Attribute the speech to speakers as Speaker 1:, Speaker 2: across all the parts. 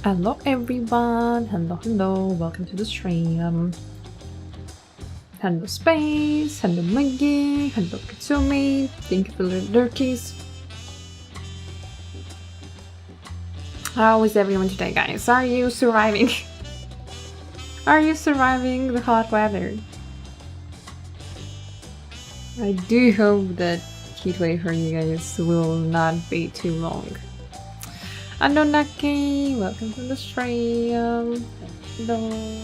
Speaker 1: Hello everyone, hello, welcome to the stream. Hello Space, hello Maggie, hello Kitsumi, thank you for the lurkies. How is everyone today, guys? Are you surviving? Are you surviving the hot weather? I do hope that heat wave for you guys will not be too long. Andonaki, welcome to the stream. Hello.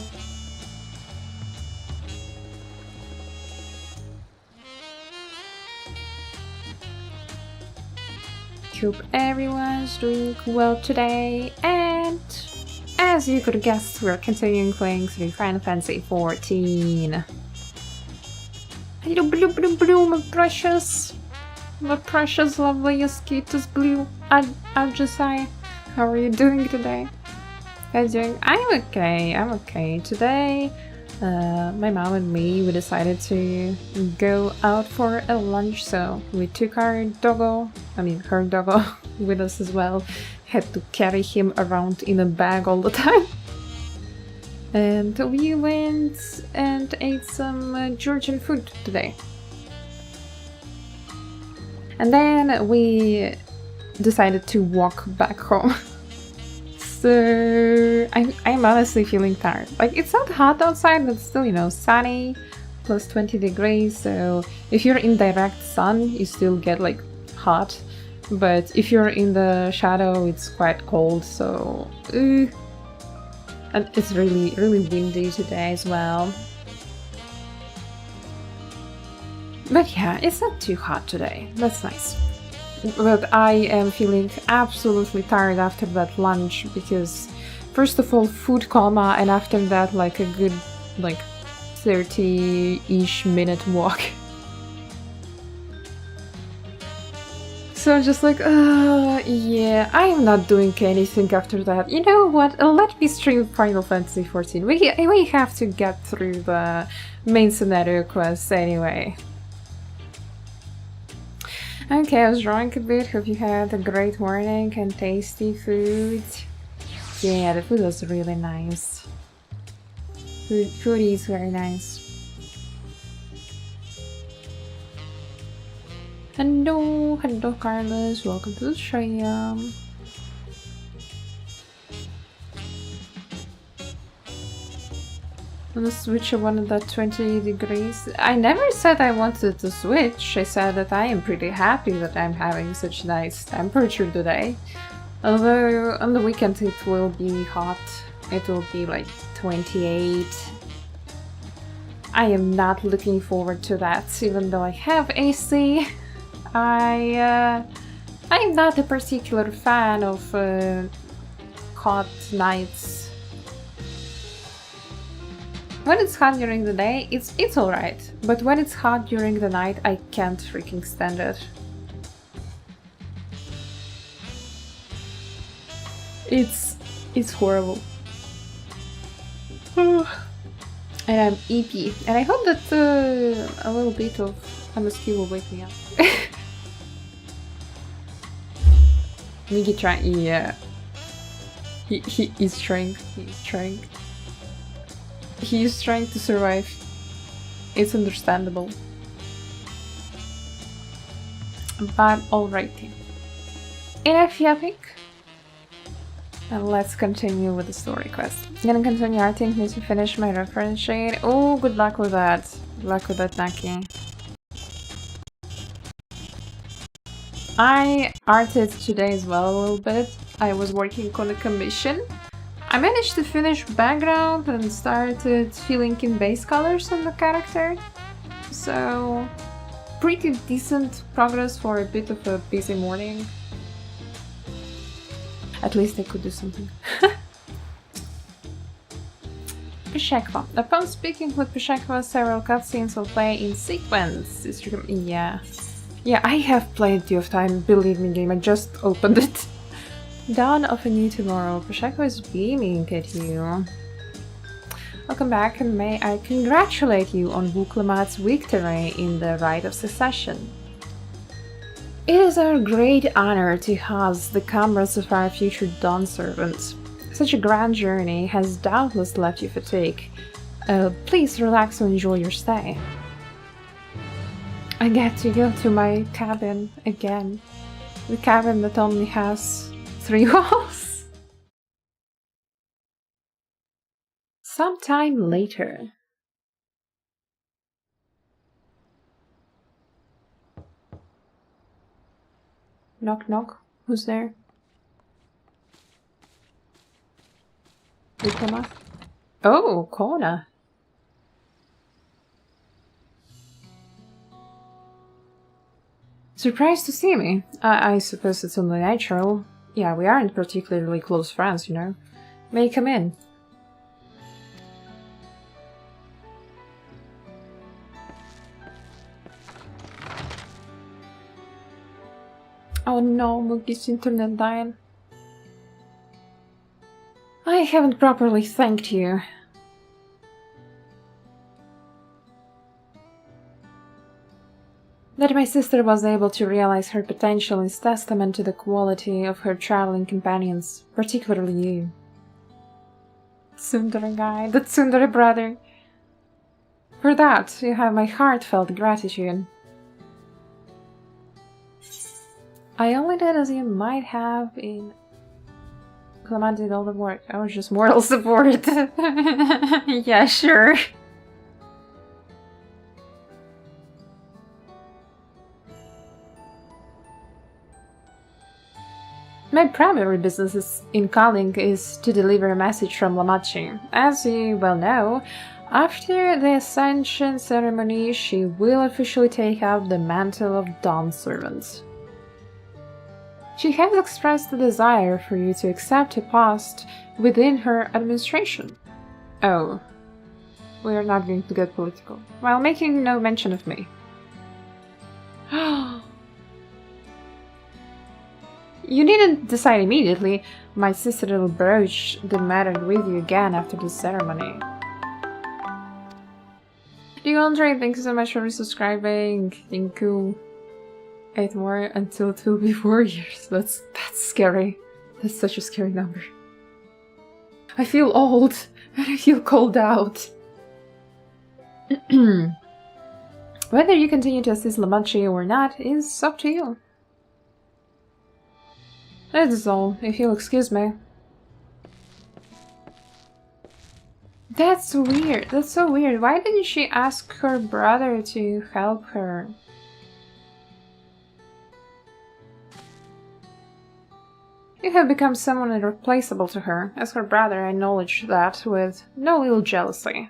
Speaker 1: Hope everyone's doing well today, and as you could guess, we're continuing playing through Final Fantasy XIV. Hello, Blue, my precious, lovely mosquitoes, Blue. I'll just say, how are you doing today? I'm okay. Today, my mom and me, we decided to go out for a lunch, so we took her doggo with us as well. Had to carry him around in a bag all the time. And we went and ate some Georgian food today. And then we decided to walk back home. So I'm honestly feeling tired. Like, it's not hot outside, but still, you know, sunny, plus 20 degrees. So if you're in direct sun, you still get like hot. But if you're in the shadow, it's quite cold. So, and it's really windy today as well. But yeah, it's not too hot today. That's nice. But I am feeling absolutely tired after that lunch because, first of all, food coma, and after that, like a good, like, 30-ish minute walk. So just like, yeah, I am not doing anything after that. You know what? Let me stream Final Fantasy XIV. We have to get through the main scenario quests anyway. Okay, I was drawing a bit. Hope you had a great morning and tasty food. Yeah, the food was really nice. Food is very nice. Hello Carlos, welcome to the stream. On the Switch I wanted that 20 degrees. I never said I wanted to switch. I said that I am pretty happy that I'm having such nice temperature today. Although on the weekend it will be hot. It will be like 28. I am not looking forward to that, even though I have AC. I'm not a particular fan of hot nights. When it's hot during the day, it's alright. But when it's hot during the night, I can't freaking stand it. It's horrible. And I'm EP. And I hope that a little bit of MSQ will wake me up. Migi trying, yeah. He's trying. He's trying to survive. It's understandable. But alrighty. Enough yapping. And let's continue with the story quest. I'm gonna continue arting here to finish my reference shade. Oh, good luck with that. Good luck with that, Naki. I arted today as well a little bit. I was working on a commission. I managed to finish background and started filling in base colors on the character. So, pretty decent progress for a bit of a busy morning. At least I could do something. Peshekva. Upon speaking with Peshekva, several cutscenes will play in sequence. Yeah, I have plenty of time, believe me game, I just opened it. Dawn of a new tomorrow. Peshekva is beaming at you. Welcome back, and may I congratulate you on Vuklamat's victory in the Rite of Secession. It is our great honor to house the comrades of our future Dawn servants. Such a grand journey has doubtless left you fatigued. Please relax and enjoy your stay. I get to go to my cabin again. The cabin that only has 3 walls. Sometime later. Knock knock. Who's there? Diploma? Oh, Kona. Surprised to see me? I suppose it's only natural. Yeah, we aren't particularly close friends, you know. May I come in? Oh no, Mookie's internet died. I haven't properly thanked you. That my sister was able to realize her potential is testament to the quality of her traveling companions, particularly you. Tsundere guy, the Tsundere brother. For that, you have my heartfelt gratitude. I only did as you might have in... Clement did all the work. I was just moral support. Yeah, sure. My primary business in calling is to deliver a message from Lamachi. As you well know, after the Ascension ceremony, she will officially take up the mantle of Dawn Servant. She has expressed the desire for you to accept a post within her administration. Oh, we are not going to get political, while making no mention of me. You needn't decide immediately. My sister will broach the matter with you again after the ceremony. Dawntrail, thank you so much for resubscribing. Thank you. 8 more until it will be 4 years. That's scary. That's such a scary number. I feel old and I feel cold out. Whether you continue to assist Lamachi or not is up to you. That is all, if you'll excuse me. That's weird. That's so weird. Why didn't she ask her brother to help her? You have become someone irreplaceable to her. As her brother, I acknowledge that with no little jealousy.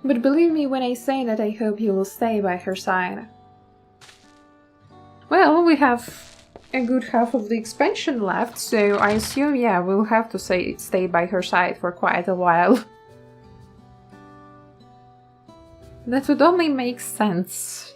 Speaker 1: But believe me when I say that I hope you will stay by her side. Well, we have a good half of the expansion left, so I assume, yeah, we'll have to stay by her side for quite a while. That would only make sense.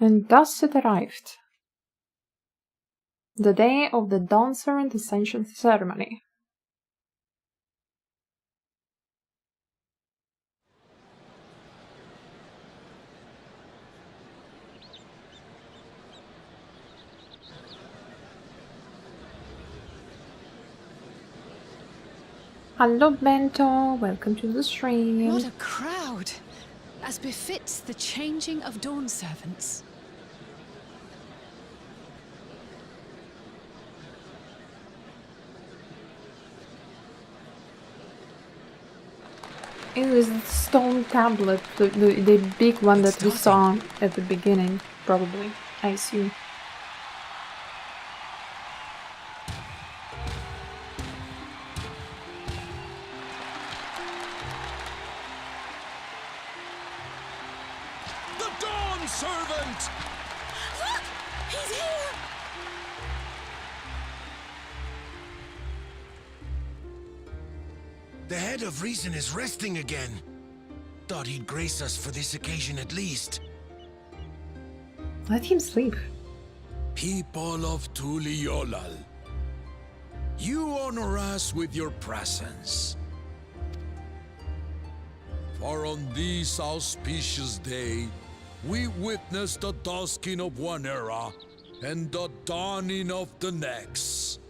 Speaker 1: And thus it arrived. The day of the Dawn Servant Ascension ceremony. Hello Bento, welcome to the stream.
Speaker 2: What a crowd! As befits the changing of Dawn Servants.
Speaker 1: It was the stone tablet, the big one that we saw at the beginning, probably, I assume.
Speaker 3: The Dawn Servant!
Speaker 2: Look! He's here!
Speaker 3: The head of reason is resting again. Thought he'd grace us for this occasion at least.
Speaker 1: Let him sleep.
Speaker 3: People of Tuliolal, you honor us with your presence. For on this auspicious day, we witness the dusking of one era and the dawning of the next.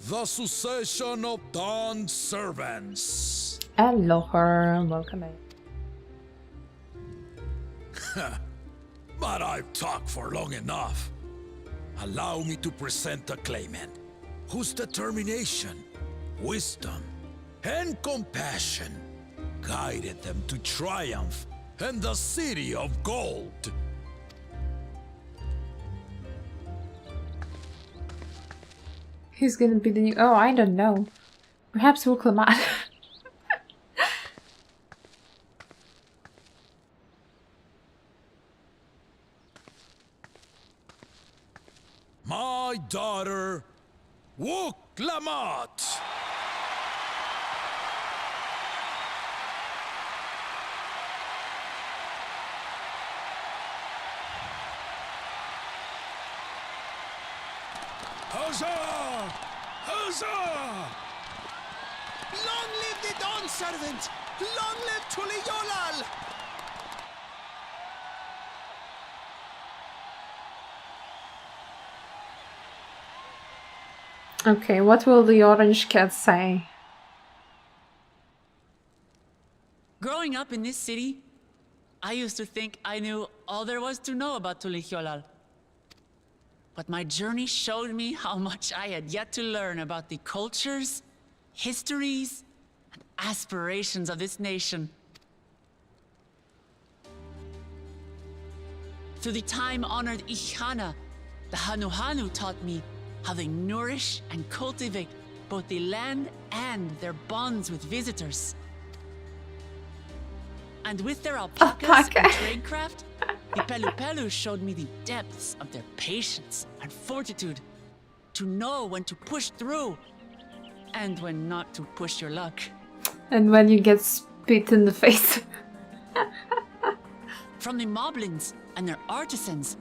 Speaker 3: The succession of Dawn's servants.
Speaker 1: Hello, her. Welcome in.
Speaker 3: But I've talked for long enough. Allow me to present the claimant, whose determination, wisdom, and compassion guided them to triumph and the city of gold.
Speaker 1: Who's gonna be the new? Oh, I don't know. Perhaps Wuklamat.
Speaker 3: My daughter, Wuklamat. Huzzah! Huzzah!
Speaker 4: Long live the Dawn Servant! Long live Tuliolal!
Speaker 1: Okay, what will the orange cat say?
Speaker 5: Growing up in this city, I used to think I knew all there was to know about Tuliolal. But my journey showed me how much I had yet to learn about the cultures, histories, and aspirations of this nation. Through the time-honored Ihana, the Hanuhanu taught me how they nourish and cultivate both the land and their bonds with visitors. And with their alpacas
Speaker 1: Alpaca.
Speaker 5: and tradecraft, the Pelupelu showed me the depths of their patience and fortitude, to know when to push through and when not to push your luck.
Speaker 1: And when you get spit in the face.
Speaker 5: From the moblins and their artisans,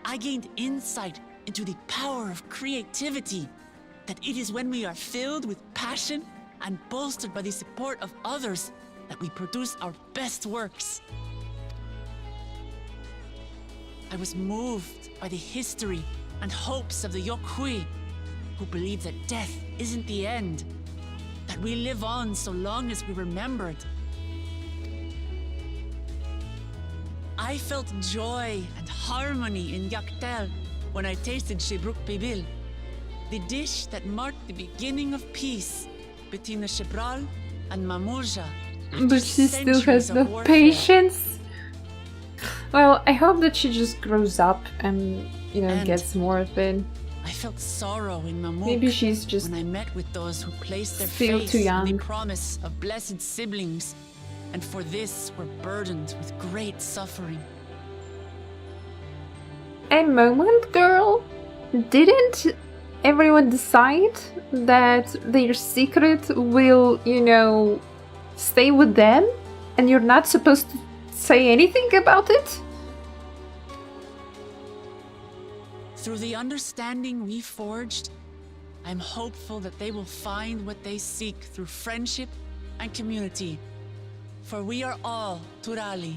Speaker 5: I gained insight into the power of creativity, that it is when we are filled with passion and bolstered by the support of others that we produce our best works. I was moved by the history and hopes of the Yokhui, who believe that death isn't the end, that we live on so long as we remembered. I felt joy and harmony in Yaktel when I tasted Shebruk Pibil, the dish that marked the beginning of peace between the Shebral and Mamurja.
Speaker 1: But she still has no patience. Well, I hope that she just grows up and, you know,
Speaker 5: And
Speaker 1: gets more of it.
Speaker 5: I felt sorrow in Mamuk
Speaker 1: Maybe she's just
Speaker 5: when I met with those who placed their
Speaker 1: still
Speaker 5: faith
Speaker 1: too
Speaker 5: in
Speaker 1: young.
Speaker 5: the promise of blessed siblings, and for this were burdened with great suffering.
Speaker 1: A moment, girl. Didn't everyone decide that their secret will, you know, stay with them? And you're not supposed to say anything about it?
Speaker 5: Through the understanding we forged, I'm hopeful that they will find what they seek through friendship and community. For we are all Turali.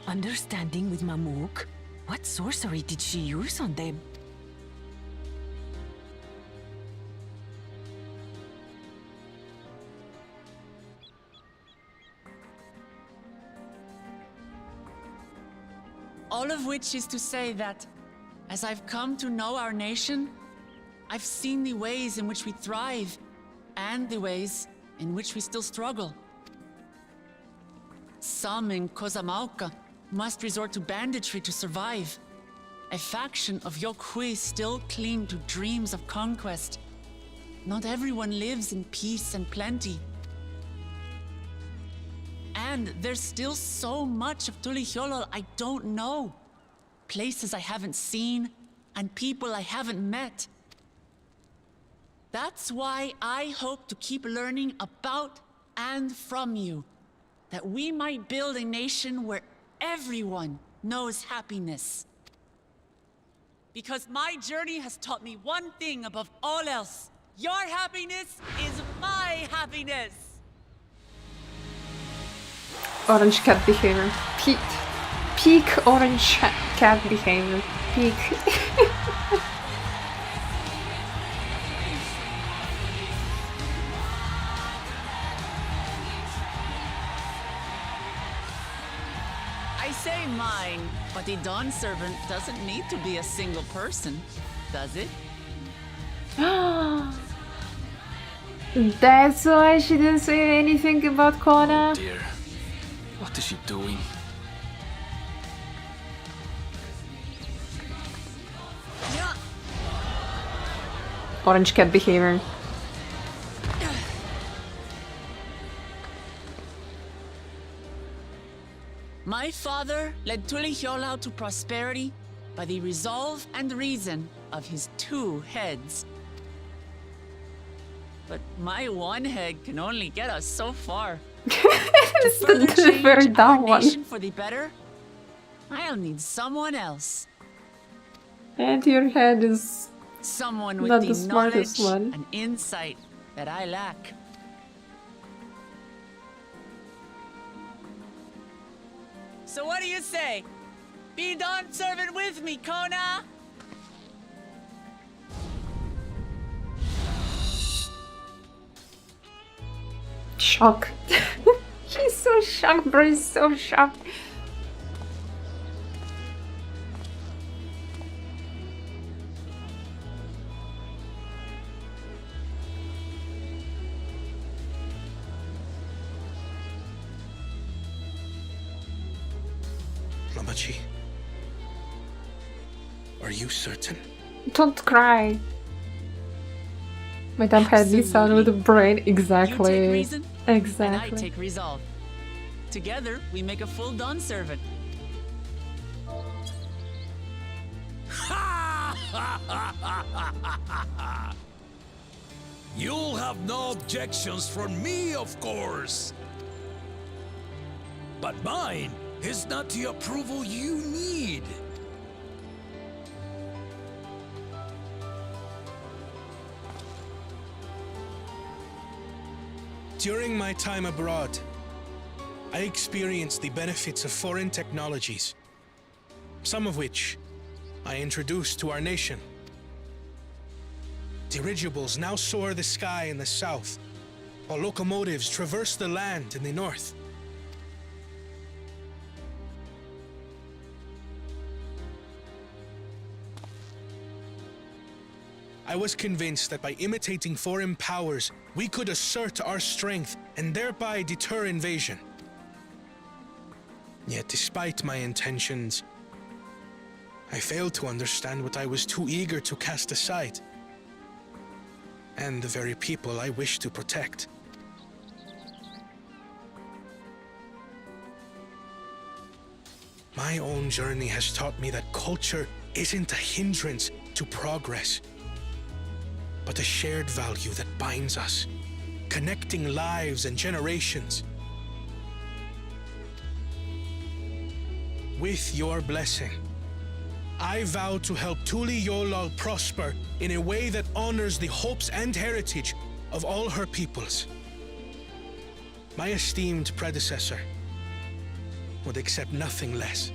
Speaker 6: Understanding with Mamuk? What sorcery did she use on them?
Speaker 5: All of which is to say that, as I've come to know our nation, I've seen the ways in which we thrive, and the ways in which we still struggle. Some in Kozamauka must resort to banditry to survive. A faction of Yokhui still cling to dreams of conquest. Not everyone lives in peace and plenty. And there's still so much of Tuliolal I don't know. Places I haven't seen, and people I haven't met. That's why I hope to keep learning about and from you, that we might build a nation where everyone knows happiness. Because my journey has taught me one thing above all else. Your happiness is my happiness!
Speaker 1: Orange cat behavior. Peak orange cat behavior. Peak.
Speaker 5: I say mine, but the Dawn Servant doesn't need to be a single person, does it?
Speaker 1: That's why she didn't say anything about Kona.
Speaker 7: Dear, what is she doing?
Speaker 1: Orange cat behavior.
Speaker 5: My father led Tulihiolau to prosperity by the resolve and reason of his 2 heads. But my 1 head can only get us so far.
Speaker 1: It's
Speaker 5: Further
Speaker 1: the
Speaker 5: change
Speaker 1: very
Speaker 5: our
Speaker 1: dumb one.
Speaker 5: nation for the better, I'll need someone else.
Speaker 1: And your head is
Speaker 5: Someone with
Speaker 1: not
Speaker 5: the
Speaker 1: the smartest
Speaker 5: knowledge
Speaker 1: one.
Speaker 5: and insight that I lack. So what do you say? Be Dawn Servant with me, Kona!
Speaker 1: Shock. He's so shocked, bro. He's so shocked.
Speaker 4: Lamachi, are you certain?
Speaker 1: Don't cry. My dumb head needs someone with a brain.
Speaker 5: You take
Speaker 1: Exactly.
Speaker 5: reason, and I
Speaker 1: Exactly.
Speaker 5: take resolve. Together, we make a full Dawn Servant.
Speaker 3: You'll have no objections from me, of course. But mine is not the approval you need.
Speaker 4: During my time abroad, I experienced the benefits of foreign technologies, some of which I introduced to our nation. Dirigibles now soar the sky in the south, while locomotives traverse the land in the north. I was convinced that by imitating foreign powers, we could assert our strength and thereby deter invasion. Yet despite my intentions, I failed to understand what I was too eager to cast aside, and the very people I wish to protect. My own journey has taught me that culture isn't a hindrance to progress, but a shared value that binds us, connecting lives and generations. With your blessing, I vow to help Tulihiolau prosper in a way that honors the hopes and heritage of all her peoples. My esteemed predecessor would accept nothing less.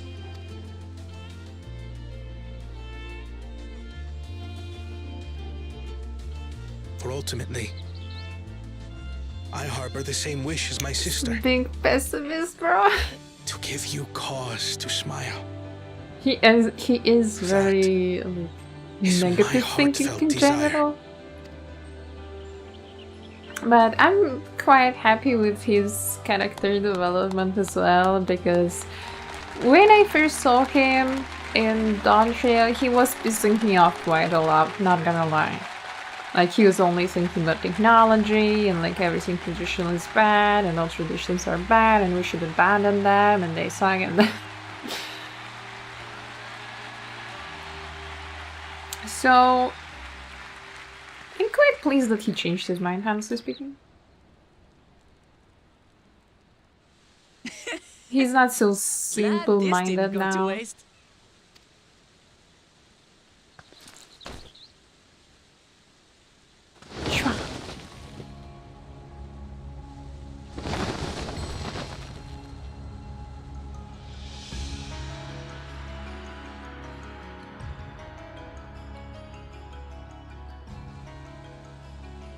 Speaker 4: For ultimately, I harbor the same wish as my sister,
Speaker 1: Being pessimist, bro.
Speaker 4: to give you cause to smile.
Speaker 1: He is very
Speaker 4: is my
Speaker 1: negative thinking
Speaker 4: heartfelt
Speaker 1: in
Speaker 4: desire.
Speaker 1: general. But I'm quite happy with his character development as well, because when I first saw him in Dawntrail, he was pissing me off quite a lot, not gonna lie. Like, he was only thinking about technology, and like everything traditional is bad, and all traditions are bad, and we should abandon them, and they suck, and so I'm quite pleased that he changed his mind, honestly speaking. He's not so
Speaker 5: Glad this didn't
Speaker 1: simple-minded
Speaker 5: go to
Speaker 1: now.
Speaker 5: waste.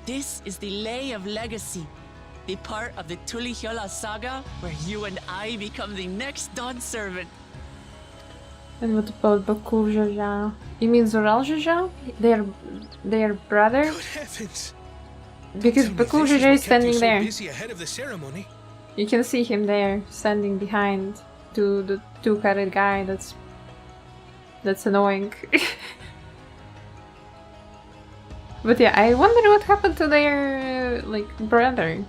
Speaker 5: This is the Lay of Legacy, the part of the Tulihiola saga where you and I become the next Dawn servant.
Speaker 1: And what about Baku Jaja? You mean Zoral Jaja? Their brother?
Speaker 4: Good heavens!
Speaker 1: Because
Speaker 4: Tell me
Speaker 1: Baku
Speaker 4: this is
Speaker 1: Jaja
Speaker 4: what
Speaker 1: is
Speaker 4: kept you
Speaker 1: standing
Speaker 4: so
Speaker 1: there.
Speaker 4: busy ahead of the ceremony.
Speaker 1: You can see him there, standing behind to the two-headed guy. That's annoying. But yeah, I wonder what happened to their like brother.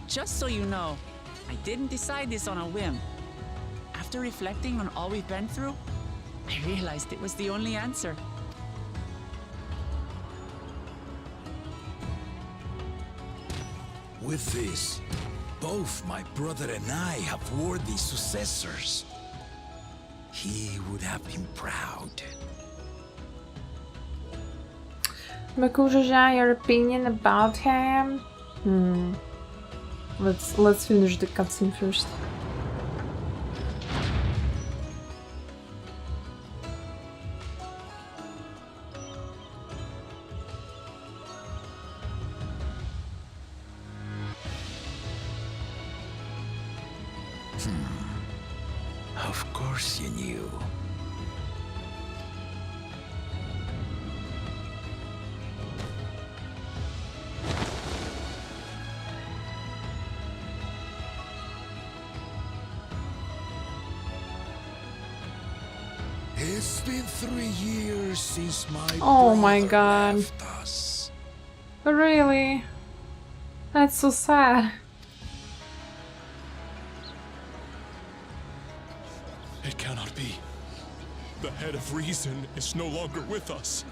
Speaker 5: Just so you know, I didn't decide this on a whim. After reflecting on all we've been through, I realized it was the only answer.
Speaker 3: With this, both my brother and I have worthy successors. He would have been proud.
Speaker 1: Baku Jaja, your opinion about him? Let's finish the cutscene first.
Speaker 3: Of course you knew. It's been 3 years since my
Speaker 1: Oh my
Speaker 3: brother
Speaker 1: God.
Speaker 3: left us.
Speaker 1: Really? That's so sad.
Speaker 8: It cannot be. The head of reason is no longer with us.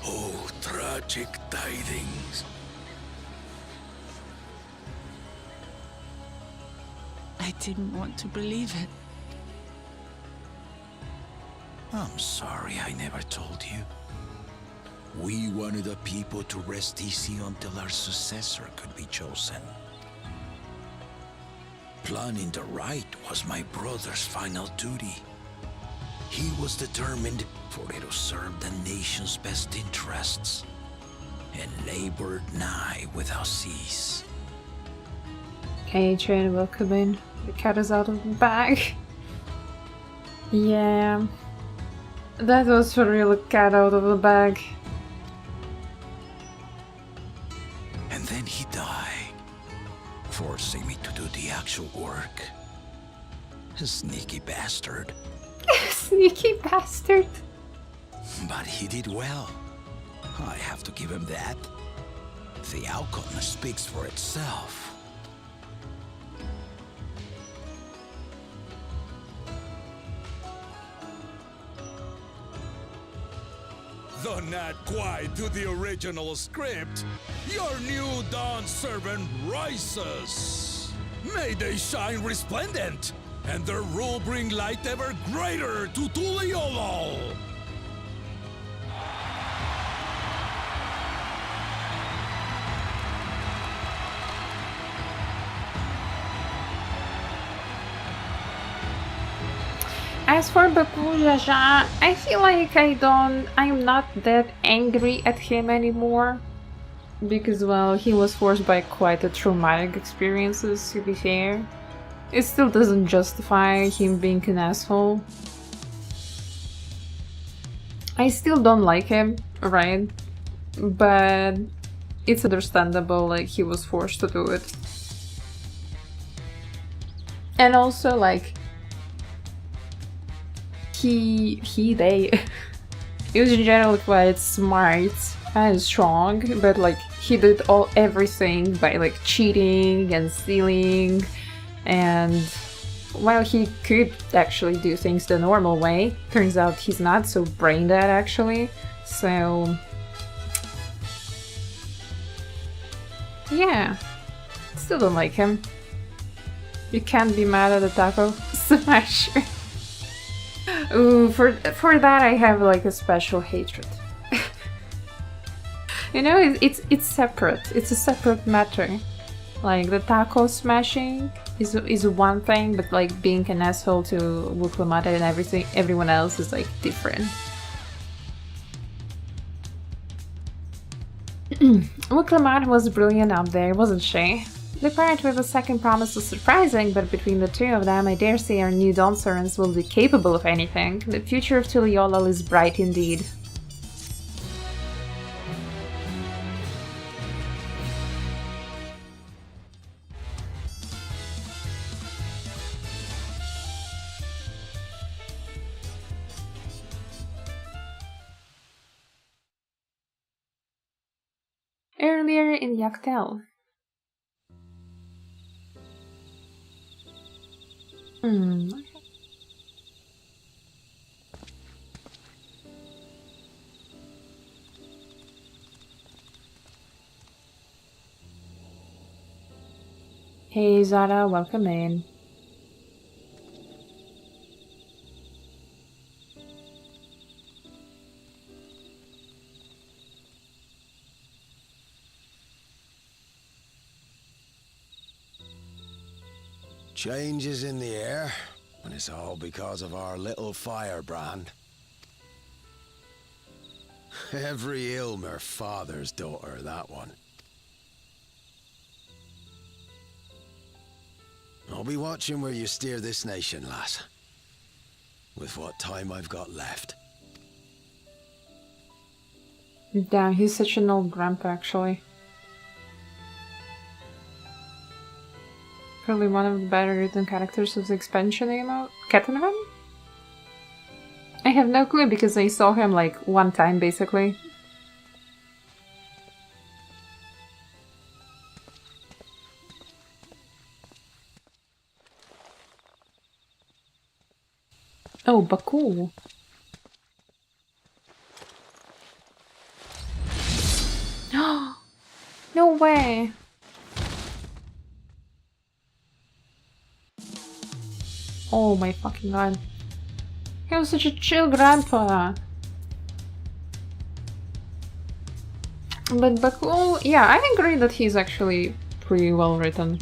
Speaker 3: Oh, tragic tidings.
Speaker 5: I didn't want to believe it.
Speaker 3: I'm sorry I never told you. We wanted the people to rest easy until our successor could be chosen. Planning the right was my brother's final duty. He was determined for it to serve the nation's best interests, and labored nigh without cease.
Speaker 1: Okay, Train, welcome in. The cat is out of the bag. Yeah. That was for real a cat out of the bag.
Speaker 3: And then he died, forcing me to do the actual work. A sneaky bastard.
Speaker 1: Sneaky bastard.
Speaker 3: But he did well. I have to give him that. The outcome speaks for itself. Though not quite to the original script, your new Dawn servant rises. May they shine resplendent, and their rule bring light ever greater to Tuliolol.
Speaker 1: As for Baku Jaja, I feel like I'm not that angry at him anymore. Because, well, he was forced by quite a traumatic experiences, to be fair. It still doesn't justify him being an asshole. I still don't like him, right? But it's understandable, like, he was forced to do it. And also, like, they he was in general quite smart and strong, but like he did everything by like cheating and stealing, and while he could actually do things the normal way, turns out he's not so brain dead actually. So yeah, still don't like him. You can't be mad at a taco smasher. Ooh, for that I have like a special hatred. You know, it's separate. It's a separate matter. Like the taco smashing is one thing, but like being an asshole to Wuklamata and everyone else is like different. Wuklamad was brilliant up there, wasn't she? The part with the second promise was surprising, but between the two of them, I dare say our new Dawn servants will be capable of anything. The future of Tuliyollal is bright indeed. Earlier in Yaktel. Hey Zara, welcome in.
Speaker 9: Change is in the air, and it's all because of our little firebrand. Every Ilmer father's daughter, that one. I'll be watching where you steer this nation, lass. With what time I've got left.
Speaker 1: Damn, he's such an old grandpa, actually. Probably one of the better written characters of the expansion emo. Kettenham? I have no clue because I saw him like one time, basically. Oh, Baku. No way! Oh my fucking god. He was such a chill grandpa. But Baku, yeah, I agree that he's actually pretty well written.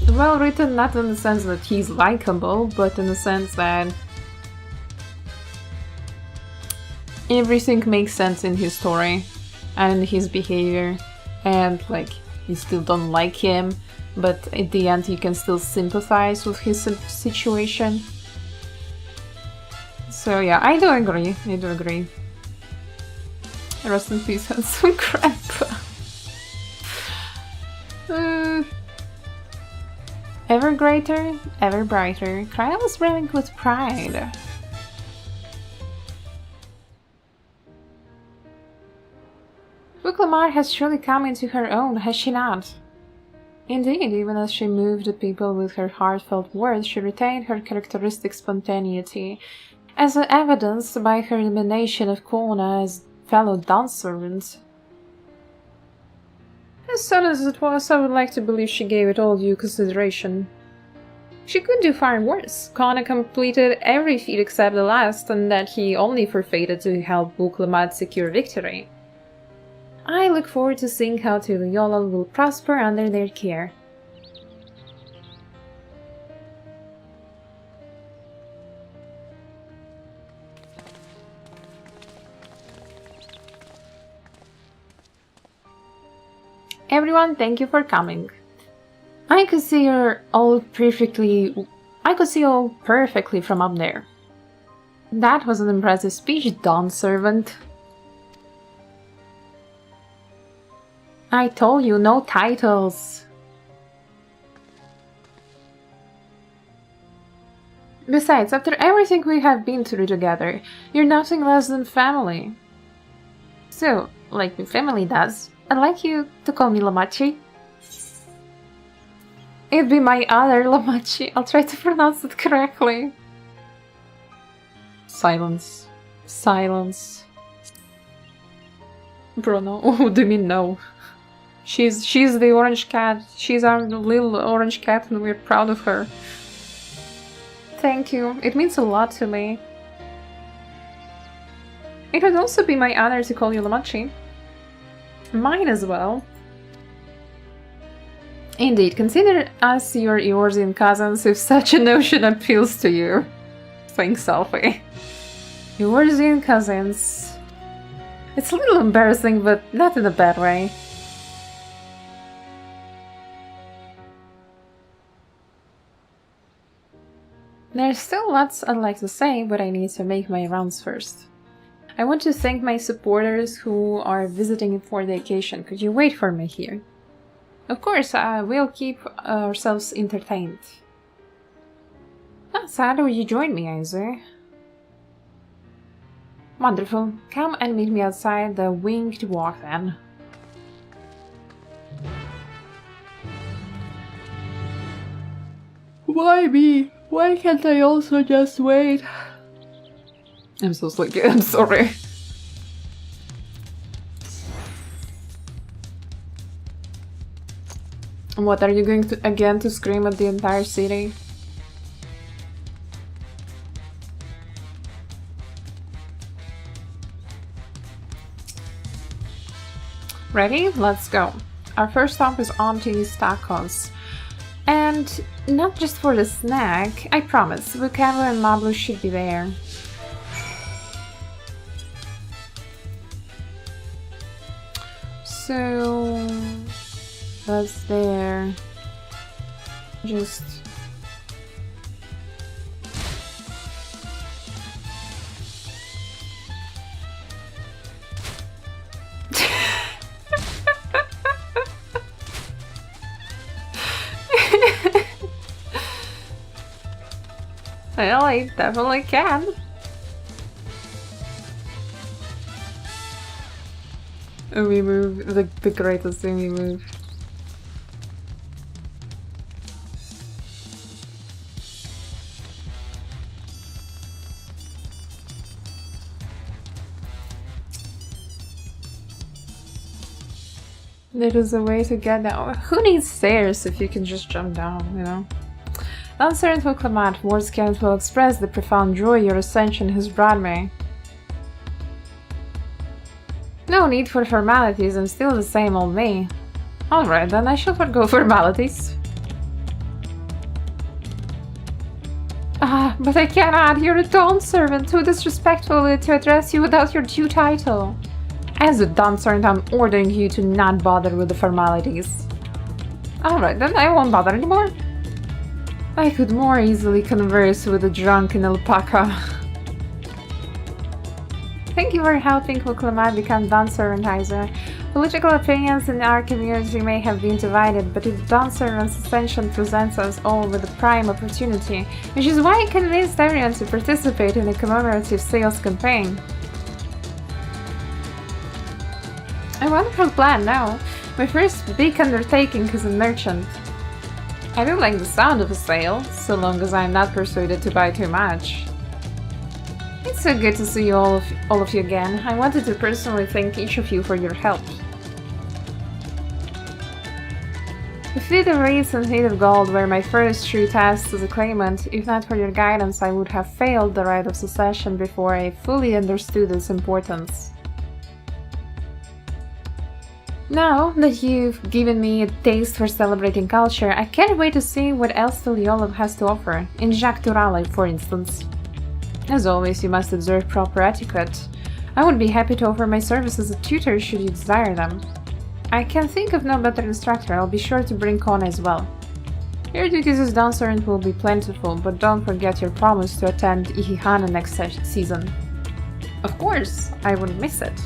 Speaker 1: Well written not in the sense that he's likable, but in the sense that everything makes sense in his story and his behavior, and like you still don't like him, but at the end you can still sympathize with his situation. So yeah, I do agree. Rest in peace, handsome grandpa. Ever greater, ever brighter, Cryo was brimming with pride. Wuklamar has surely come into her own, has she not? Indeed, even as she moved the people with her heartfelt words, she retained her characteristic spontaneity, as evidenced by her nomination of Kona as fellow dance servant. As sad as it was, I would like to believe she gave it all due consideration. She could do far worse. Kona completed every feat except the last, and that he only forfeited to help Wuklamad secure victory. I look forward to seeing how Tuliyollal will prosper under their care. Everyone, thank you for coming. I could see you all perfectly from up there. That was an impressive speech, Dawn Servant. I told you, no titles. Besides, after everything we have been through together, you're nothing less than family. So, like my family does, I'd like you to call me Lamachi. It'd be my other Lamachi. I'll try to pronounce it correctly. Silence. Silence. Bro, no. What do you mean no? She's the orange cat. She's our little orange cat and we're proud of her. Thank you. It means a lot to me. It would also be my honor to call you Lamachi. Mine as well. Indeed, consider us your Eorzean cousins if such a notion appeals to you. Thanks, Alfie. You were Zine cousins. It's a little embarrassing, but not in a bad way. There's still lots I'd like to say, but I need to make my rounds first. I want to thank my supporters who are visiting for the occasion. Could you wait for me here? Of course, we'll keep ourselves entertained. So how do you join me, Aizer? Wonderful. Come and meet me outside the winged walk then. Why me? Why can't I also just wait? I'm so sleepy, I'm sorry. What, are you going to again to scream at the entire city? Ready? Let's go. Our first stop is Auntie's Tacos. And not just for the snack, I promise, Vocabulary and Mablu should be there. So that's there. Just well, I definitely can. Umi move, the greatest Umi move. There is a way to get down. Who needs stairs if you can just jump down, you know? Uncertain will Clement, words can't well express the profound joy your ascension has brought me. No need for formalities, I'm still the same old me. Alright, then I shall forgo formalities. Ah, but I cannot, you're a Dawn servant, too disrespectful to address you without your due title. As a Dawn servant, I'm ordering you to not bother with the formalities. Alright, then I won't bother anymore. I could more easily converse with a drunken alpaca. Thank you for helping Clement become Dawn servant, Aizer. Political opinions in our community may have been divided, but the Dawn servant's ascension presents us all with a prime opportunity, which is why I convinced everyone to participate in a commemorative sales campaign. A wonderful plan now. My first big undertaking as a merchant. I don't like the sound of a sale, so long as I'm not persuaded to buy too much. It's so good to see you all of you again. I wanted to personally thank each of you for your help. The fleet of reeds and feet of gold were my first true tasks as a claimant. If not for your guidance, I would have failed the rite of succession before I fully understood its importance. Now that you've given me a taste for celebrating culture, I can't wait to see what else Tuliolov has to offer, in Jacques Tourale, for instance. As always, you must observe proper etiquette. I would be happy to offer my services as a tutor should you desire them. I can think of no better instructor. I'll be sure to bring Kona as well. Your duties as Dawn servant will be plentiful, but don't forget your promise to attend Ihihana next season. Of course, I wouldn't miss it.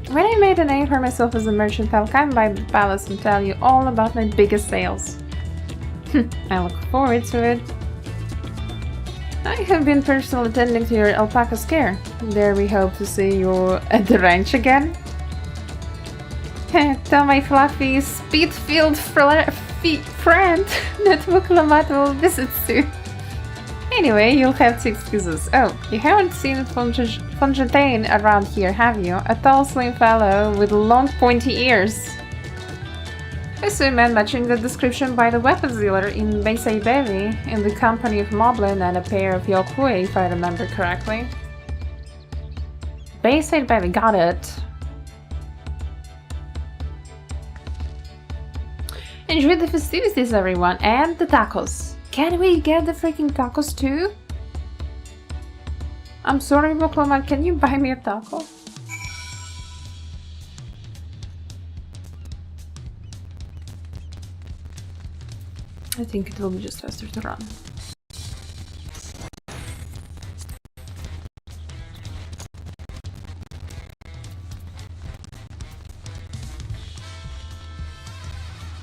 Speaker 1: When I made a name for myself as a merchant, I'll come by the palace and tell you all about my biggest sales. I look forward to it. I have been personally attending to your alpaca scare. There we hope to see you at the ranch again. Tell my fluffy, speed-filled friend that Clement will visit soon. Anyway, you'll have 2 excuses. Oh, you haven't seen Fontaine around here, have you? A tall, slim fellow with long, pointy ears. I saw a man matching the description by the weapons dealer in Beisei Bevi, in the company of Moblin and a pair of Yokue, if I remember correctly. Beisei Bevi, got it. Enjoy the festivities, everyone, and the tacos. Can we get the freaking tacos too? I'm sorry, Boklama, can you buy me a taco? I think it will be just faster to run.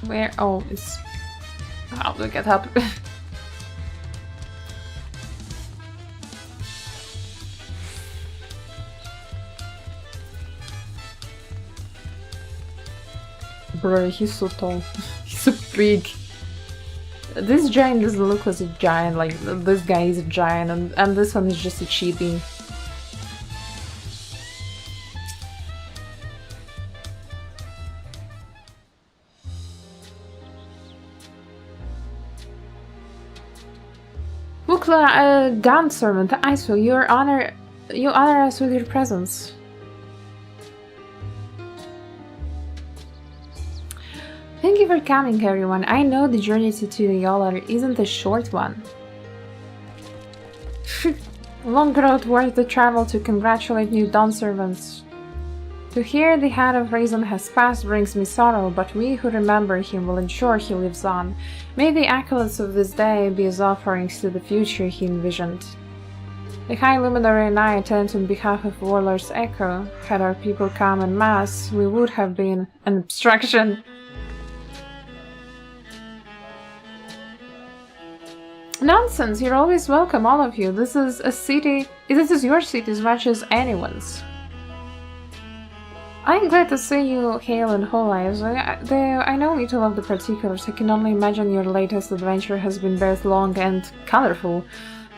Speaker 1: Where? Oh, it's... How do I get up? Bro, he's so tall. He's so big. This giant doesn't look like a giant, like this guy is a giant and this one is just a chibi. Mukla, Dawn servant, Iso, you honor us with your presence. Thank you for coming, everyone. I know the journey to Yolar isn't a short one. Long road worth the travel to congratulate new Dawn servants. To hear the hand of reason has passed brings me sorrow, but we who remember him will ensure he lives on. May the accolades of this day be as offerings to the future he envisioned. The High Luminary and I attend on behalf of Warlord's Echo. Had our people come en masse, we would have been an obstruction. Nonsense, you're always welcome, all of you. This is a city, this is your city as much as anyone's. I'm glad to see you hail and whole lives. Though I know little of the particulars, I can only imagine your latest adventure has been both long and colorful.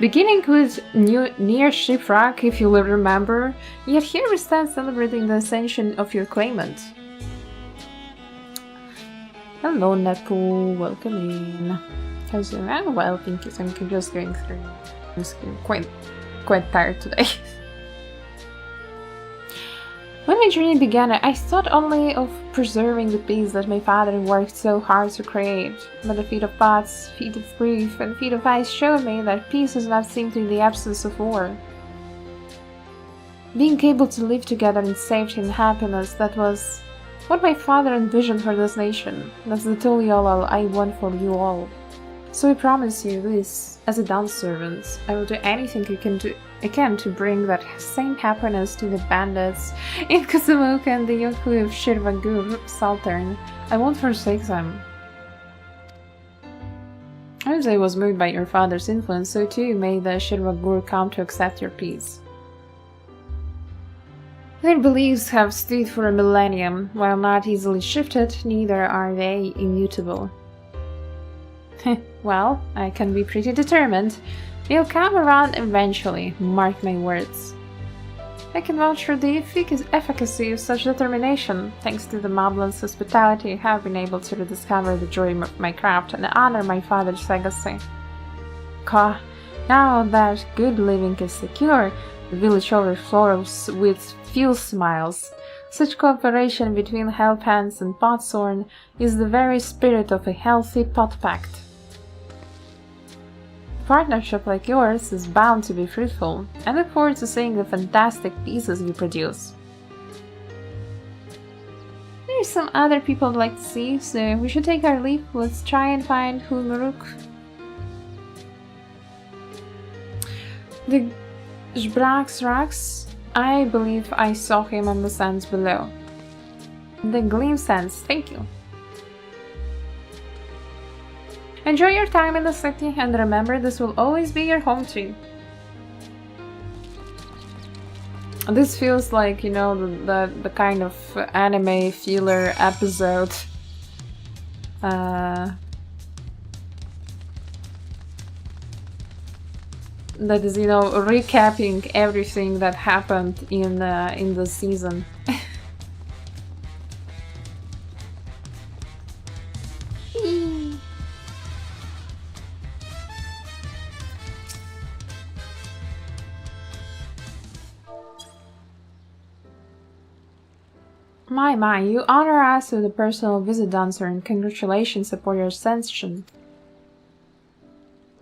Speaker 1: Beginning with near shipwreck, if you will remember, yet here we stand celebrating the ascension of your claimant. Hello, Netpool, welcome in. How's it? I'm well, thank you. So I'm just going through. I'm just quite tired today. When my journey began, I thought only of preserving the peace that my father worked so hard to create. But the feet of pots, feet of grief, and feet of ice showed me that peace is not simply the absence of war. Being able to live together in safety and happiness, that was what my father envisioned for this nation. That's the Tuliolal I want for you all. So I promise you this, as a Dawn servant, I will do anything I can to bring that same happiness to the bandits in Kusumoka and the Yoku of Shirvagur Saltern. I won't forsake them. As I was moved by your father's influence, so too may the Shirvagur come to accept your peace. Their beliefs have stood for a millennium. While not easily shifted, neither are they immutable. Well, I can be pretty determined. They'll come around eventually, mark my words. I can vouch for the efficacy of such determination. Thanks to the Moblin's hospitality, I have been able to rediscover the joy of my craft and honor my father's legacy. Now that good living is secure, the village overflows with few smiles. Such cooperation between Hellpants and Potsorn is the very spirit of a healthy pot pact. A partnership like yours is bound to be fruitful. I look forward to seeing the fantastic pieces you produce. There's some other people I'd like to see, so we should take our leave. Let's try and find Hulmaruk. The Jbraxrax, I believe I saw him on the sands below. The Gleam Sands, thank you. Enjoy your time in the city, and remember, this will always be your home too. This feels like, you know, the kind of anime filler episode. That is, you know, recapping everything that happened in the season. My, you honor us with a personal visit, Dancer, and congratulations upon your ascension.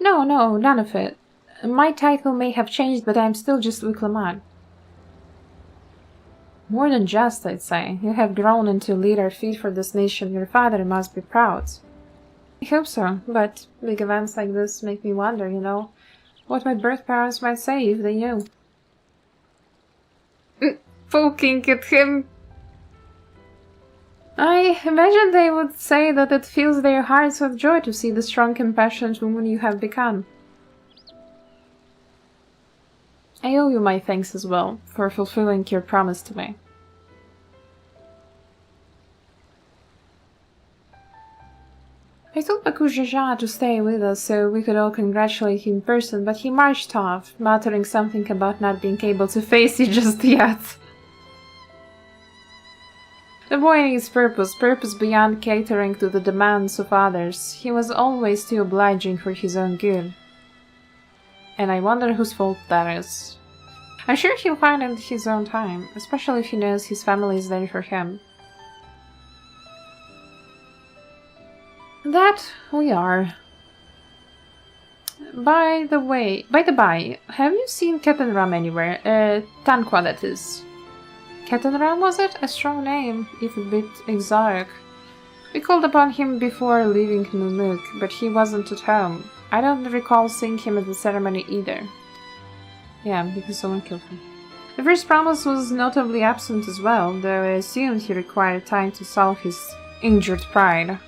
Speaker 1: No, none of it. My title may have changed, but I'm still just Wiclamad. More than just, I'd say. You have grown into a leader fit for this nation. Your father must be proud. I hope so, but big events like this make me wonder, you know, what my birth parents might say if they knew. Poking at him. I imagine they would say that it fills their hearts with joy to see the strong, compassionate woman you have become. I owe you my thanks as well for fulfilling your promise to me. I told Bakujaja to stay with us so we could all congratulate him in person, but he marched off, muttering something about not being able to face you just yet. The boy needs purpose beyond catering to the demands of others. He was always too obliging for his own good. And I wonder whose fault that is. I'm sure he'll find it in his own time, especially if he knows his family is there for him. That we are. By the by, have you seen Ketenram anywhere? Tanqua, that is. Ketenram, was it? A strong name, if a bit exotic. We called upon him before leaving Nunuk, but he wasn't at home. I don't recall seeing him at the ceremony either. Yeah, because someone killed him. The first promise was notably absent as well, though I assumed he required time to solve his injured pride.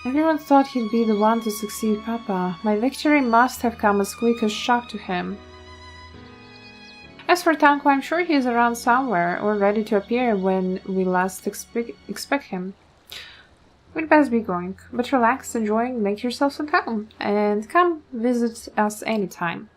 Speaker 1: Everyone thought he'd be the one to succeed Papa. My victory must have come as quick as shock to him. As for Tanqua, I'm sure he's around somewhere, or ready to appear when we last expect him. We'd best be going, but relax, enjoy, make yourselves at home, and come visit us anytime.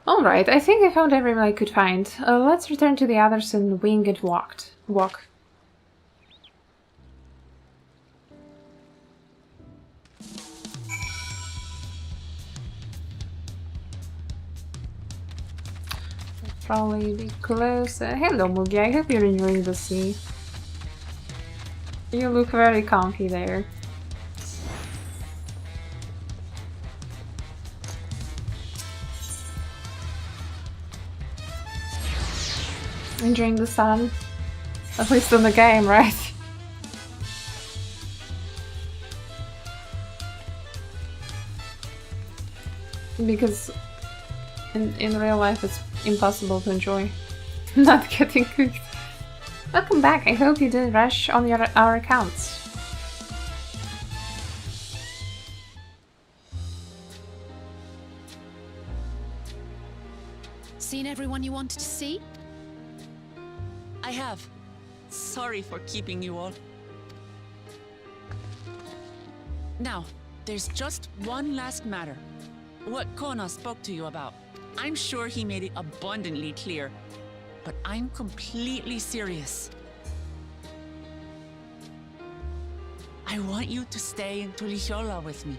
Speaker 1: Alright, I think I found everyone I could find. Let's return to the others and wing and walk. Probably be close. Hello, Mugi. I hope you're enjoying the sea. You look very comfy there. Enjoying the sun. At least in the game, right? Because in real life it's impossible to enjoy not getting cooked. Welcome back. I hope you didn't rush on our accounts.
Speaker 2: Seen everyone you wanted to see?
Speaker 5: I have. Sorry for keeping you all. Now, there's just one last matter. What Kona spoke to you about. I'm sure he made it abundantly clear, but I'm completely serious. I want you to stay in Tulihiola with me.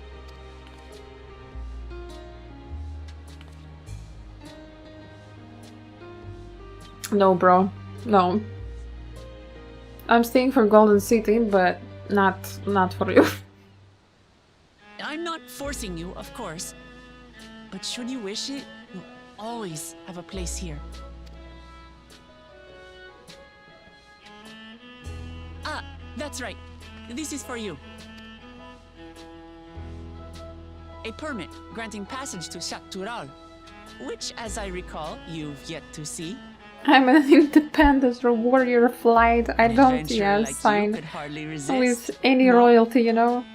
Speaker 1: No, bro. No. I'm staying for Golden City, but not for you.
Speaker 5: I'm not forcing you, of course. But should you wish it, you'll always have a place here. Ah, that's right. This is for you. A permit granting passage to Shaktural, which, as I recall, you've yet to see.
Speaker 1: I'm an independent warrior flight. I don't sign with any royalty, you know.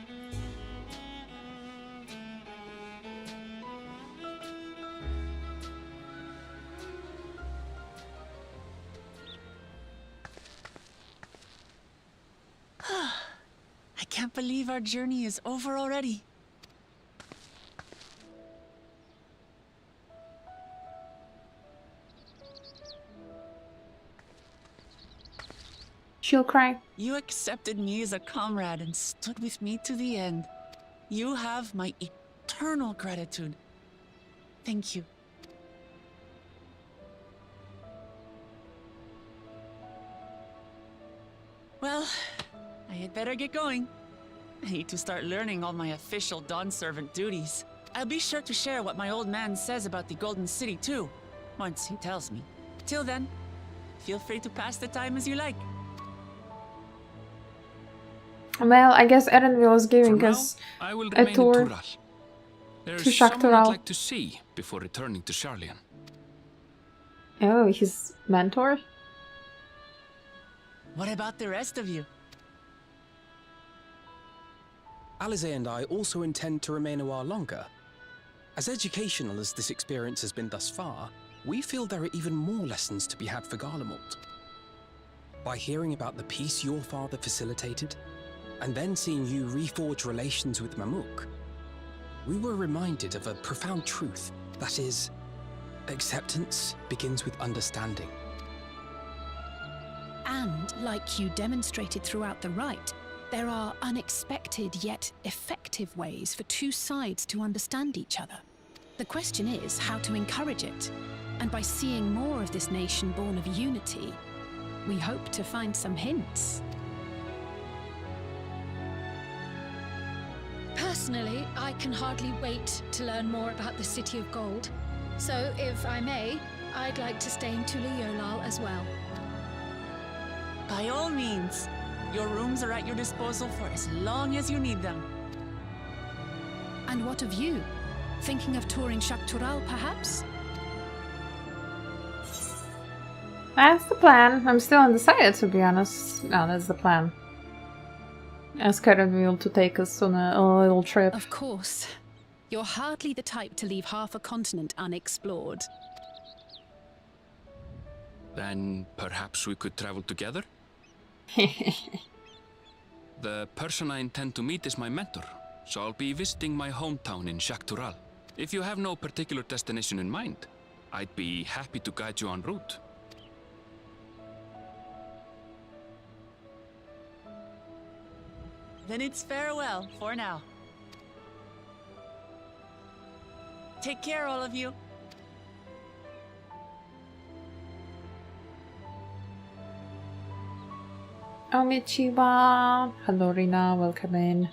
Speaker 5: I can't believe our journey is over already.
Speaker 1: She'll cry.
Speaker 5: You accepted me as a comrade and stood with me to the end. You have my eternal gratitude. Thank you. Well, I had better get going. I need to start learning all my official Dawn servant duties. I'll be sure to share what my old man says about the Golden City too, once he tells me. Till then, feel free to pass the time as you like.
Speaker 1: Well, I guess Erenville is giving
Speaker 7: For now,
Speaker 1: us
Speaker 7: I will
Speaker 1: a
Speaker 7: remain in
Speaker 1: tour
Speaker 7: Tural. There's
Speaker 1: to
Speaker 7: someone I'd
Speaker 1: Shaktural.
Speaker 7: like to see before returning to Sharlayan.
Speaker 1: Oh, his mentor?
Speaker 5: What about the rest of you?
Speaker 10: Alize and I also intend to remain a while longer. As educational as this experience has been thus far, we feel there are even more lessons to be had for Garlemald. By hearing about the peace your father facilitated, and then seeing you reforge relations with Mamuk, we were reminded of a profound truth, that is, acceptance begins with understanding.
Speaker 2: And, like you demonstrated throughout the rite, there are unexpected yet effective ways for two sides to understand each other. The question is how to encourage it. And by seeing more of this nation born of unity, we hope to find some hints.
Speaker 11: Personally, I can hardly wait to learn more about the City of Gold. So, if I may, I'd like to stay in Tula-Yolal as well.
Speaker 5: By all means. Your rooms are at your disposal for as long as you need them.
Speaker 2: And what of you? Thinking of touring Shaktural, perhaps?
Speaker 1: That's the plan. I'm still undecided, to be honest. No, that's the plan. Ask Erenville to take us on a little trip.
Speaker 2: Of course. You're hardly the type to leave half a continent unexplored.
Speaker 7: Then perhaps we could travel together? The person I intend to meet is my mentor, so I'll be visiting my hometown in Shaktural. If you have no particular destination in mind, I'd be happy to guide you en route.
Speaker 5: Then it's farewell for now. Take care, all of you.
Speaker 1: Konnichiwa! Hello Rina, welcome in.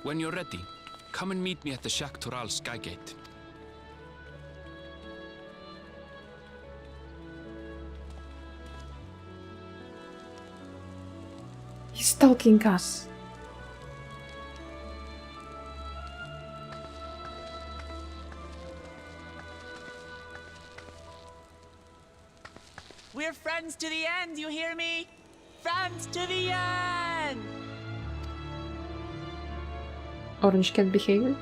Speaker 7: When you're ready, come and meet me at the Shaktural Skygate.
Speaker 1: He's stalking us.
Speaker 5: We're friends to the end, you hear me? Friends to the end!
Speaker 1: Orange cat behavior.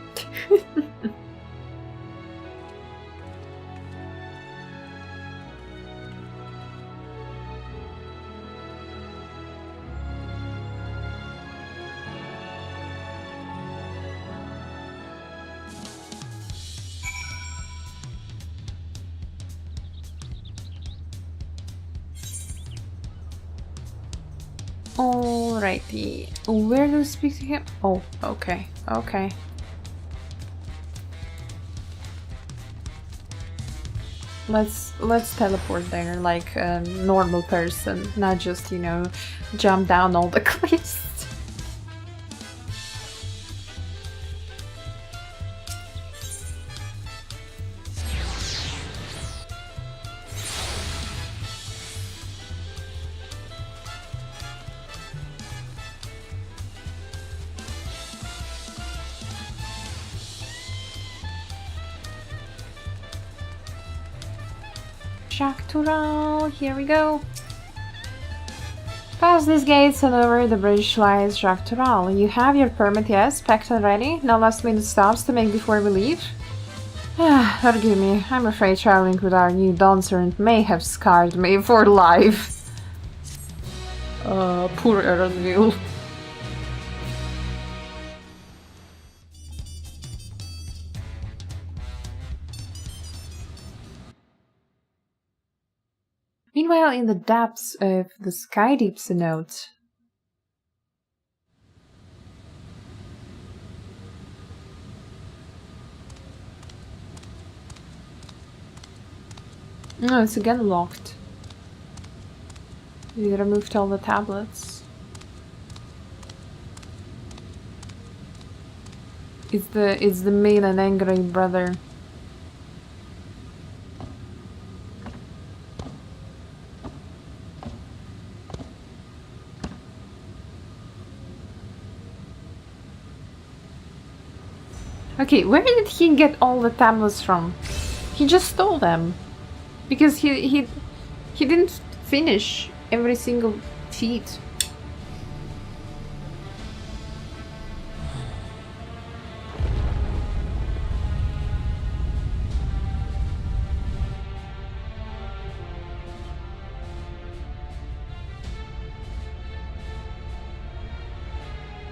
Speaker 1: Alrighty. Where do we speak to him? Oh, okay. Okay. Let's teleport there like a normal person, not just, you know, jump down all the cliffs. Shaktural, here we go. Past these gates and over the bridge lies Shaktural. You have your permit, yes? Packed and ready? No last minute stops to make before we leave? Forgive me, I'm afraid traveling with our new Dawn servant may have scarred me for life. Poor Erenville. Meanwhile, in the depths of the sky deeps a note. No, it's again locked. We removed all the tablets. It's the mean and angry brother. Okay, where did he get all the tablets from? He just stole them. Because he didn't finish every single feat.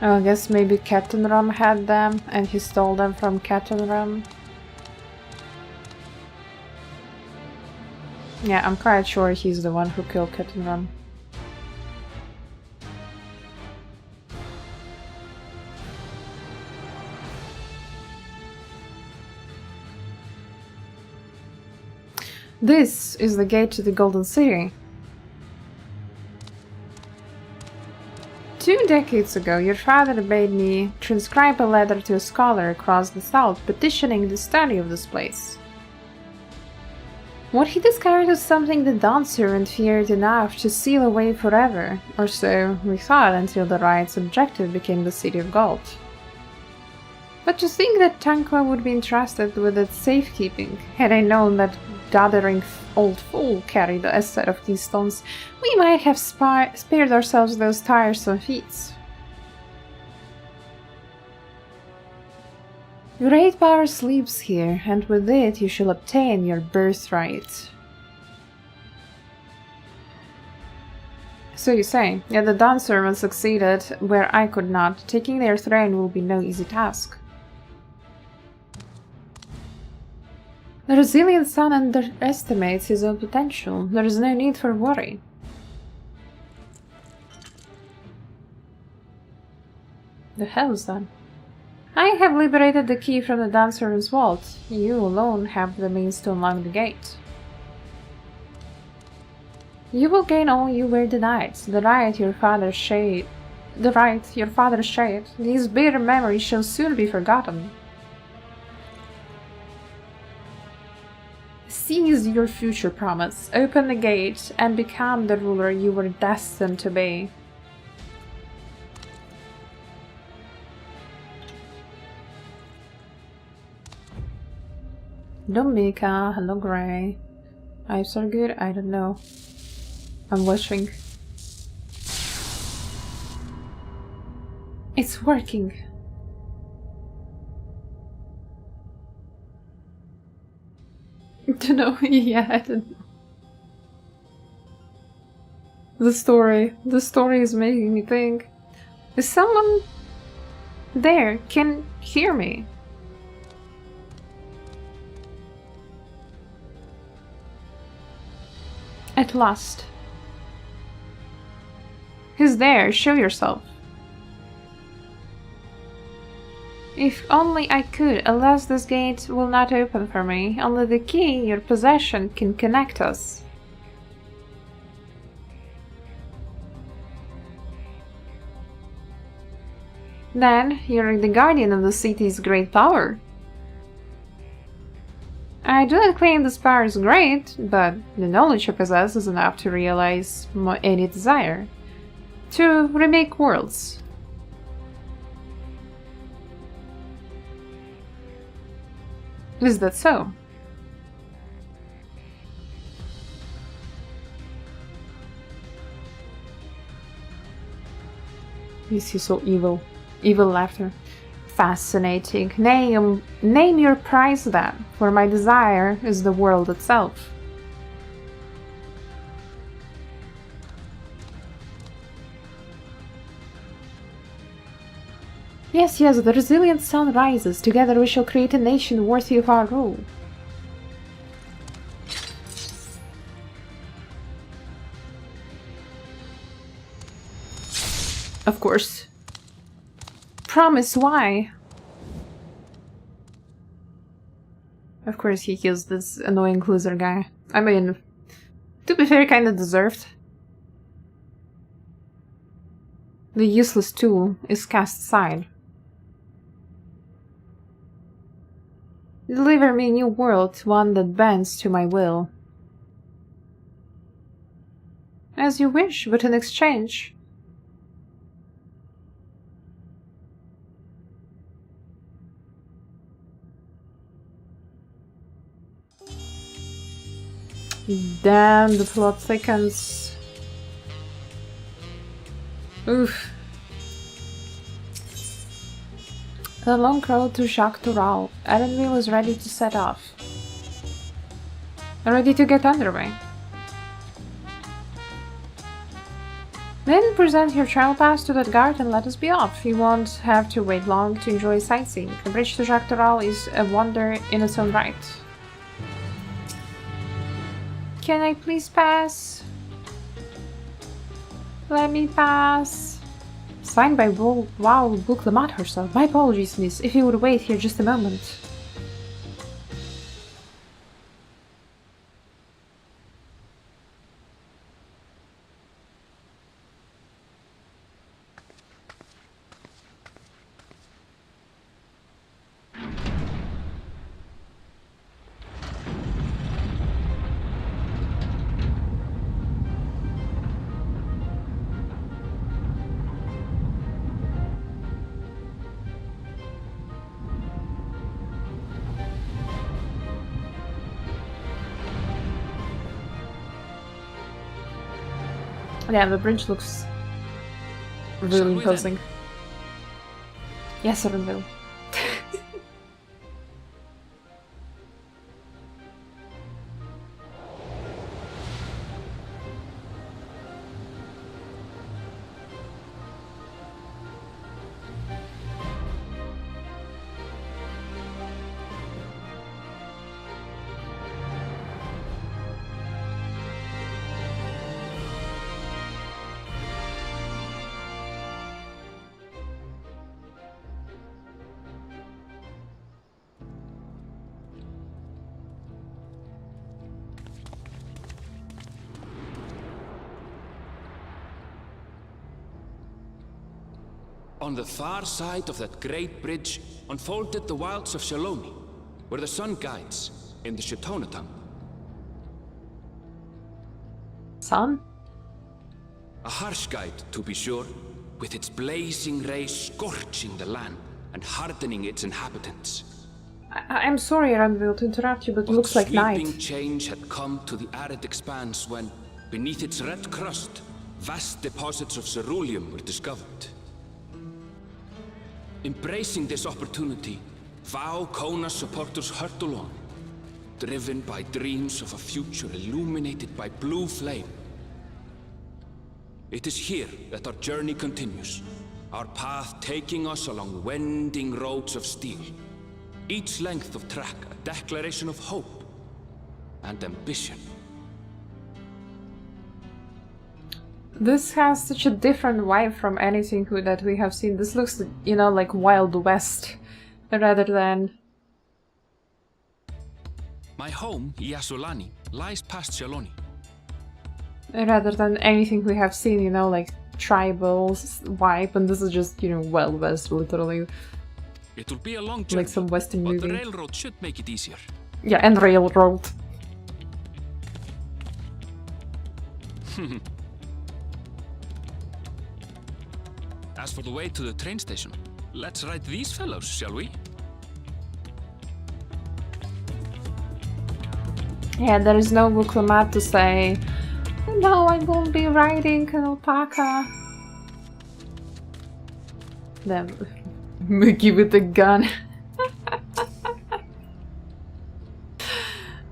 Speaker 1: Oh, I guess maybe Captain Rum had them and he stole them from Captain Rum. Yeah, I'm quite sure he's the one who killed Captain Rum. This is the gate to the Golden City. 2 decades ago, your father bade me transcribe a letter to a scholar across the south petitioning the study of this place. What he discovered was something the Dawn Servant feared enough to seal away forever, or so we thought until the riot's objective became the City of Gold. But to think that Tankla would be entrusted with its safekeeping, had I known that doddering old fool carried a set of keystones, we might have spared ourselves those tiresome feats. Great power sleeps here, and with it you shall obtain your birthright. So you say, yeah, the Dawn Servant succeeded where I could not. Taking their throne will be no easy task. The resilient son underestimates his own potential. There is no need for worry. The hell is that? I have liberated the key from the Dawn Servant's vault. You alone have the means to unlock the gate. You will gain all you were denied. The right your father shared. These bitter memories shall soon be forgotten. Seize your future promise, open the gate, and become the ruler you were destined to be. Hello Mika, hello Gray. Eyes are good? I don't know. I'm watching. It's working. Don't know. Yeah, I don't know. The story is making me think. Is someone there can hear me? At last. Who's there? Show yourself. If only I could, alas this gate will not open for me. Only the key, your possession, can connect us. Then, you're the guardian of the city's great power. I do not claim this power is great, but the knowledge I possess is enough to realize any desire. To remake worlds. Is that so? This is so evil. Evil laughter. Fascinating. Name your price then, for my desire is the world itself. Yes, yes, the resilient sun rises. Together we shall create a nation worthy of our rule. Of course. Promise, why? Of course he kills this annoying loser guy. I mean, to be fair, kinda deserved. The useless tool is cast aside. Deliver me a new world, one that bends to my will. As you wish, but in exchange... Damn, the plot thickens. Oof. The long road to Jacques Toral. Erenville is ready to set off. Ready to get underway. Then present your travel pass to that guard and let us be off. You won't have to wait long to enjoy sightseeing. The bridge to Jacques Toral is a wonder in its own right. Can I please pass? Let me pass. Signed by Wow Bouclamat herself. My apologies, miss. If you would wait here just a moment. Yeah, the bridge looks really imposing. Yes, Erenville.
Speaker 7: On the far side of that great bridge unfolded the wilds of Shaloni, where the sun guides in the Shitonatam.
Speaker 1: Sun?
Speaker 7: A harsh guide, to be sure, with its blazing rays scorching the land and hardening its inhabitants.
Speaker 1: I'm sorry, Erenville, to interrupt you, but it looks like night.
Speaker 7: Sweeping change had come to the arid expanse when, beneath its red crust, vast deposits of ceruleum were discovered. Embracing this opportunity, Vau Kona supporters hurtle on, driven by dreams of a future illuminated by blue flame. It is here that our journey continues, our path taking us along winding roads of steel. Each length of track a declaration of hope and ambition.
Speaker 1: This has such a different vibe from anything that we have seen. This looks, you know, like Wild West, rather than...
Speaker 7: My home, Yasulani, lies past Shaloni.
Speaker 1: Rather than anything we have seen, you know, like tribal vibe, and this is just, you know, Wild West, literally.
Speaker 7: It will be a long journey,
Speaker 1: like some Western
Speaker 7: but
Speaker 1: movie.
Speaker 7: the railroad should make it easier.
Speaker 1: Yeah, and railroad.
Speaker 7: As for the way to the train station, let's ride these fellows, shall we?
Speaker 1: Yeah, there is no Bouclamat to say, no, I won't be riding an alpaca. Then Mickey with the gun.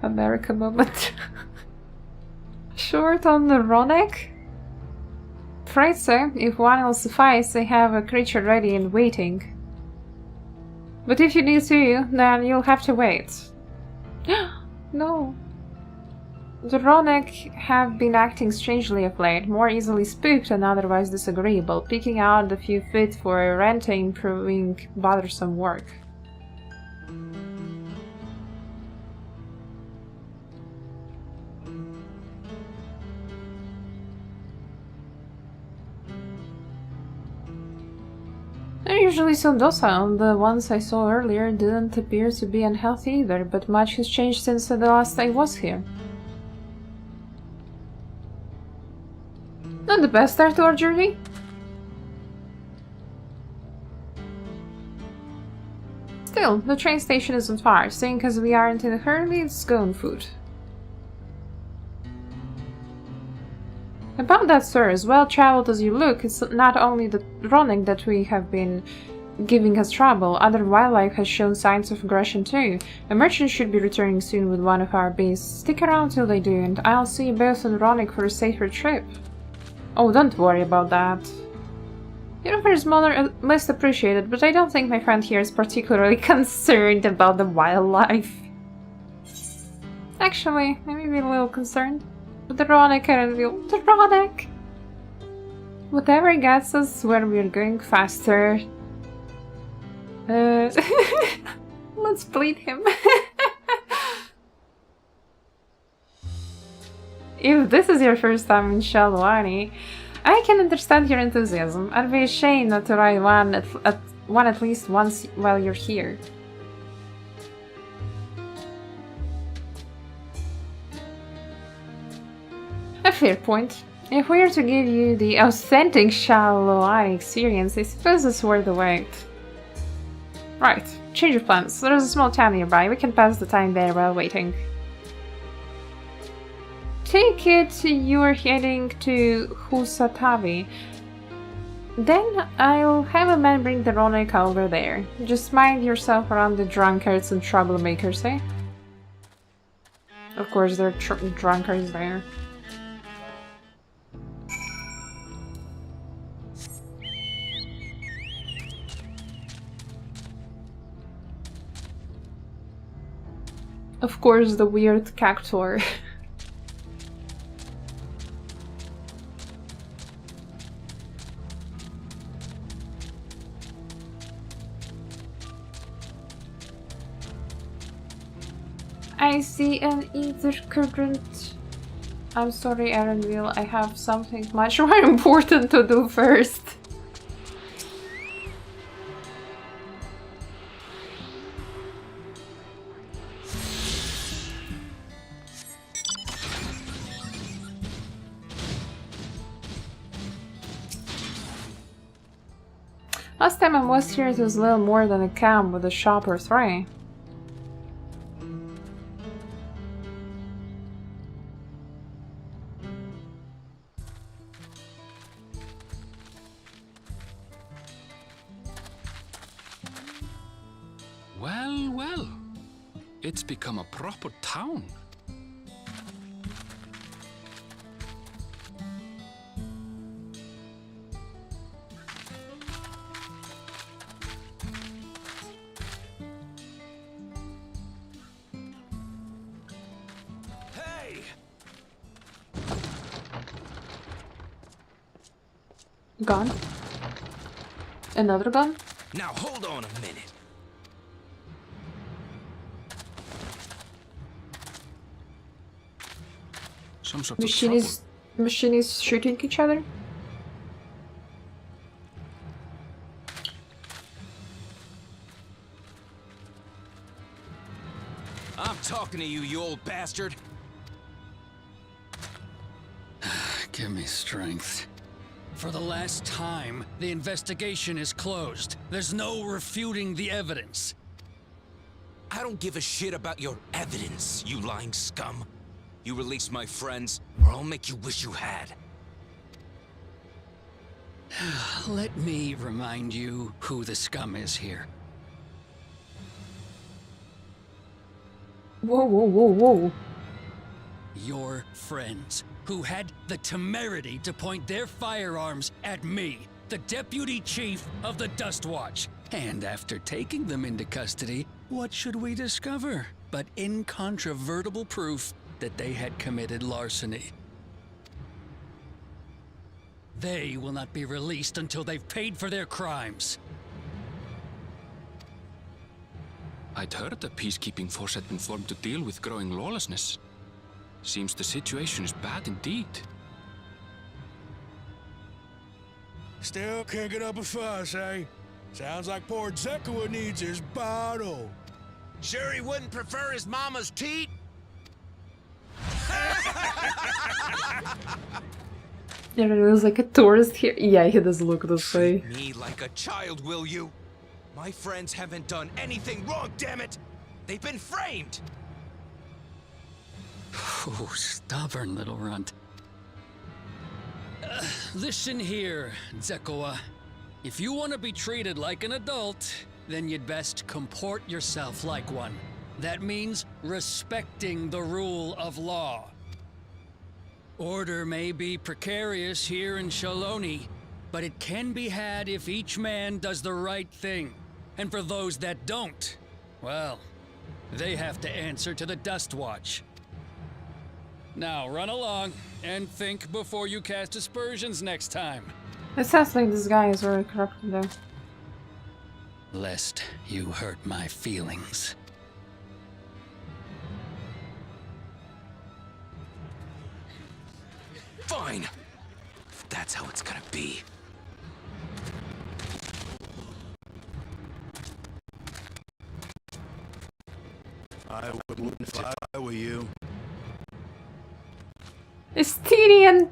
Speaker 1: America moment. Short on the Ronek? Afraid so. If one will suffice, they have a creature ready and waiting. But if you need to, then you'll have to wait. No. The Ronek have been acting strangely of late, more easily spooked than otherwise disagreeable, picking out a few fit for renting, proving bothersome work. They're usually so docile. The ones I saw earlier didn't appear to be unhealthy either, but much has changed since the last I was here. Not the best start to our journey. Still, the train station isn't far, seeing as we aren't in a hurry, let's go on foot. About that, sir, as well-traveled as you look, it's not only the Ronek that we have been giving us trouble, other wildlife has shown signs of aggression too. A merchant should be returning soon with one of our beasts. Stick around till they do, and I'll see you both on Ronek for a safer trip. Oh, don't worry about that. Your offer is most appreciated, but I don't think my friend here is particularly concerned about the wildlife. Actually, I may be a little concerned. But the Ronek aren't real. The Ronek! Whatever gets us where we're going faster. Let's bleed him. If this is your first time in Shalwani, I can understand your enthusiasm. I'd be ashamed not to ride one at least once while you're here. A fair point. If we are to give you the authentic Shalwani experience, I suppose it's worth the wait. Right, change of plans. There's a small town nearby. We can pass the time there while waiting. Take it you're heading to Husatavi. Then I'll have a man bring the Ronek over there. Just mind yourself around the drunkards and troublemakers, eh? Of course, there are drunkards there. Of course, the weird cactuar. I see an ether current. I'm sorry, Arendelle, I have something much more important to do first. Last time I was here, it was little more than a camp with a shop or three.
Speaker 7: Well, well. It's become a proper town.
Speaker 1: Gun? Another gun?
Speaker 3: Now hold on a minute.
Speaker 7: Some sort of trouble.
Speaker 1: Machine is shooting each other?
Speaker 3: I'm talking to you, you old bastard.
Speaker 12: Give me strength. For the last time, the investigation is closed. There's no refuting the evidence.
Speaker 3: I don't give a shit about your evidence, you lying scum. You release my friends, or I'll make you wish you had.
Speaker 12: Let me remind you who the scum is here.
Speaker 1: Whoa, whoa, whoa, whoa.
Speaker 12: Your friends, who had the temerity to point their firearms at me, the Deputy Chief of the Dust Watch. And after taking them into custody, what should we discover but incontrovertible proof that they had committed larceny. They will not be released until they've paid for their crimes.
Speaker 7: I'd heard the peacekeeping force had been formed to deal with growing lawlessness. Seems the situation is bad indeed.
Speaker 4: Still can't get up a fuss, eh? Sounds like poor Zekua needs his bottle.
Speaker 13: Sure he wouldn't prefer his mama's teat?
Speaker 1: Yeah, it was like a tourist here. Yeah, he does look this way.
Speaker 13: Treat me like a child, will you? My friends haven't done anything wrong, damn it! They've been framed!
Speaker 12: Oh, stubborn little runt. Listen here, Zekua. If you want to be treated like an adult, then you'd best comport yourself like one. That means respecting the rule of law. Order may be precarious here in Shaloni, but it can be had if each man does the right thing. And for those that don't, well, they have to answer to the Dust Watch. Now run along and think before you cast aspersions next time.
Speaker 1: It sounds like this guy is very corrupted though.
Speaker 12: Lest you hurt my feelings.
Speaker 13: Fine! If that's how it's gonna be.
Speaker 9: I wouldn't if I were you.
Speaker 1: Estinian!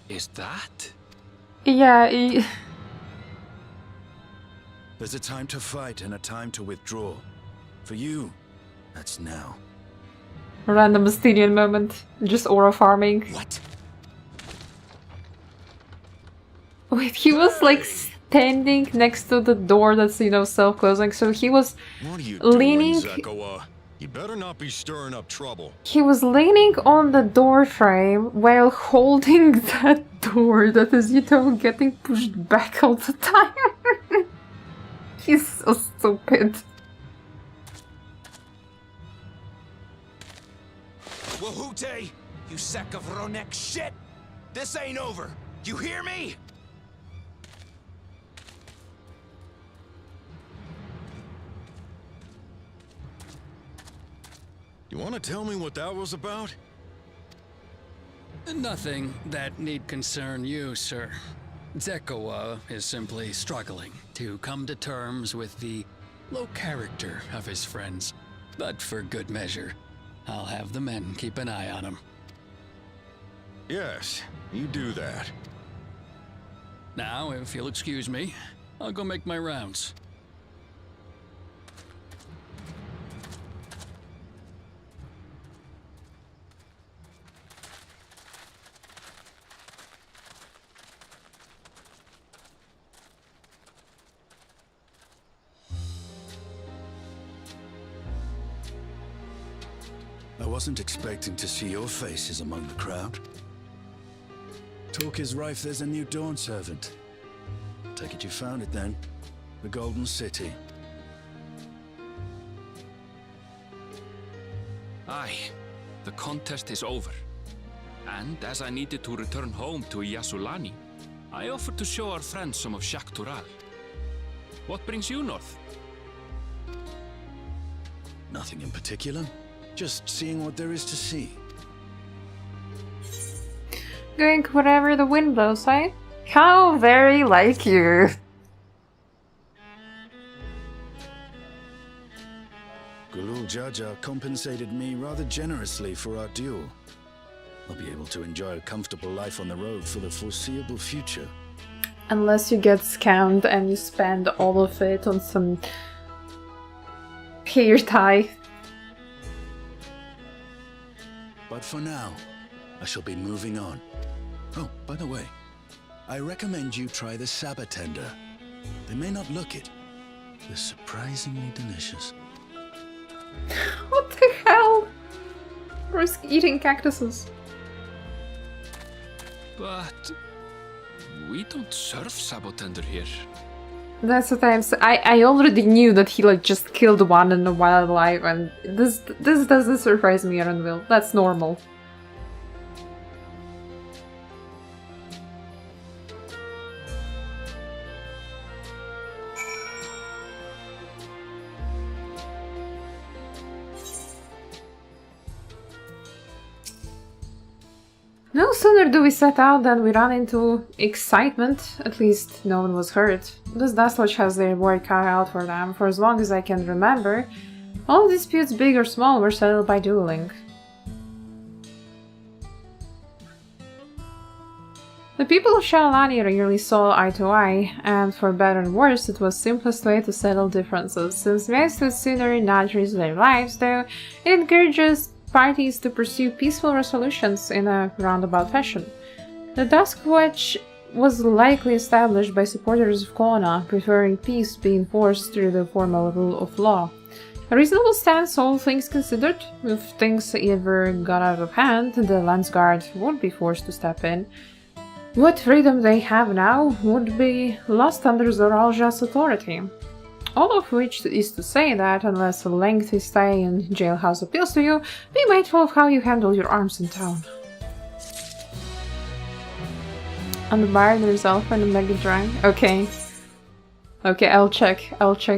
Speaker 7: Is that?
Speaker 1: Yeah,
Speaker 9: There's a time to fight and a time to withdraw. For you, that's now.
Speaker 1: Random Estinian moment. Just aura farming.
Speaker 13: What?
Speaker 1: Wait, he was like standing next to the door that's, you know, self-closing, so he was leaning...
Speaker 8: Zekua? You better not be stirring up trouble.
Speaker 1: He was leaning on the door frame while holding that door that is, you know, getting pushed back all the time. He's so stupid.
Speaker 13: Wahute! You sack of Ronek shit! This ain't over! You hear me?
Speaker 8: You want to tell me what that was about?
Speaker 12: Nothing that need concern you, sir. Zekua is simply struggling to come to terms with the low character of his friends. But for good measure, I'll have the men keep an eye on him.
Speaker 8: Yes, you do that.
Speaker 12: Now, if you'll excuse me, I'll go make my rounds.
Speaker 9: I wasn't expecting to see your faces among the crowd. Talk is rife, there's a new Dawn servant. Take it you found it then. The Golden City.
Speaker 7: Aye, the contest is over. And as I needed to return home to Yasulani, I offered to show our friends some of Shak Tural. What brings you north?
Speaker 9: Nothing in particular. Just seeing what there is to see.
Speaker 1: Going wherever the wind blows, right? How very like you.
Speaker 9: Gulul Jaja compensated me rather generously for our duel. I'll be able to enjoy a comfortable life on the road for the foreseeable future.
Speaker 1: Unless you get scammed and you spend all of it on some hair tie.
Speaker 9: But for now, I shall be moving on. Oh, by the way, I recommend you try the Sabatender. They may not look it. They're surprisingly delicious.
Speaker 1: What the hell? Risk eating cactuses.
Speaker 7: But we don't serve Sabotender here.
Speaker 1: That's what I already knew that he like just killed one in the wildlife, and this doesn't surprise me, Aaronville. That's normal. No sooner do we set out than we run into excitement. At least no one was hurt. This Dust Lodge has their work cut out for them. For as long as I can remember, all disputes, big or small, were settled by dueling. The people of Shalani rarely saw eye to eye, and for better and worse, it was the simplest way to settle differences. Since most would sooner not risk their lives, though, it encourages parties to pursue peaceful resolutions in a roundabout fashion. The Dusk Watch was likely established by supporters of Kona, preferring peace be enforced through the formal rule of law. A reasonable stance, all things considered. If things ever got out of hand, the Landsguard would be forced to step in. What freedom they have now would be lost under Zoralja's authority. All of which is to say that, unless a lengthy stay in jailhouse appeals to you, be mindful of how you handle your arms in town. On the bar, there's Alpha and Mega Drive. Okay. Okay, I'll check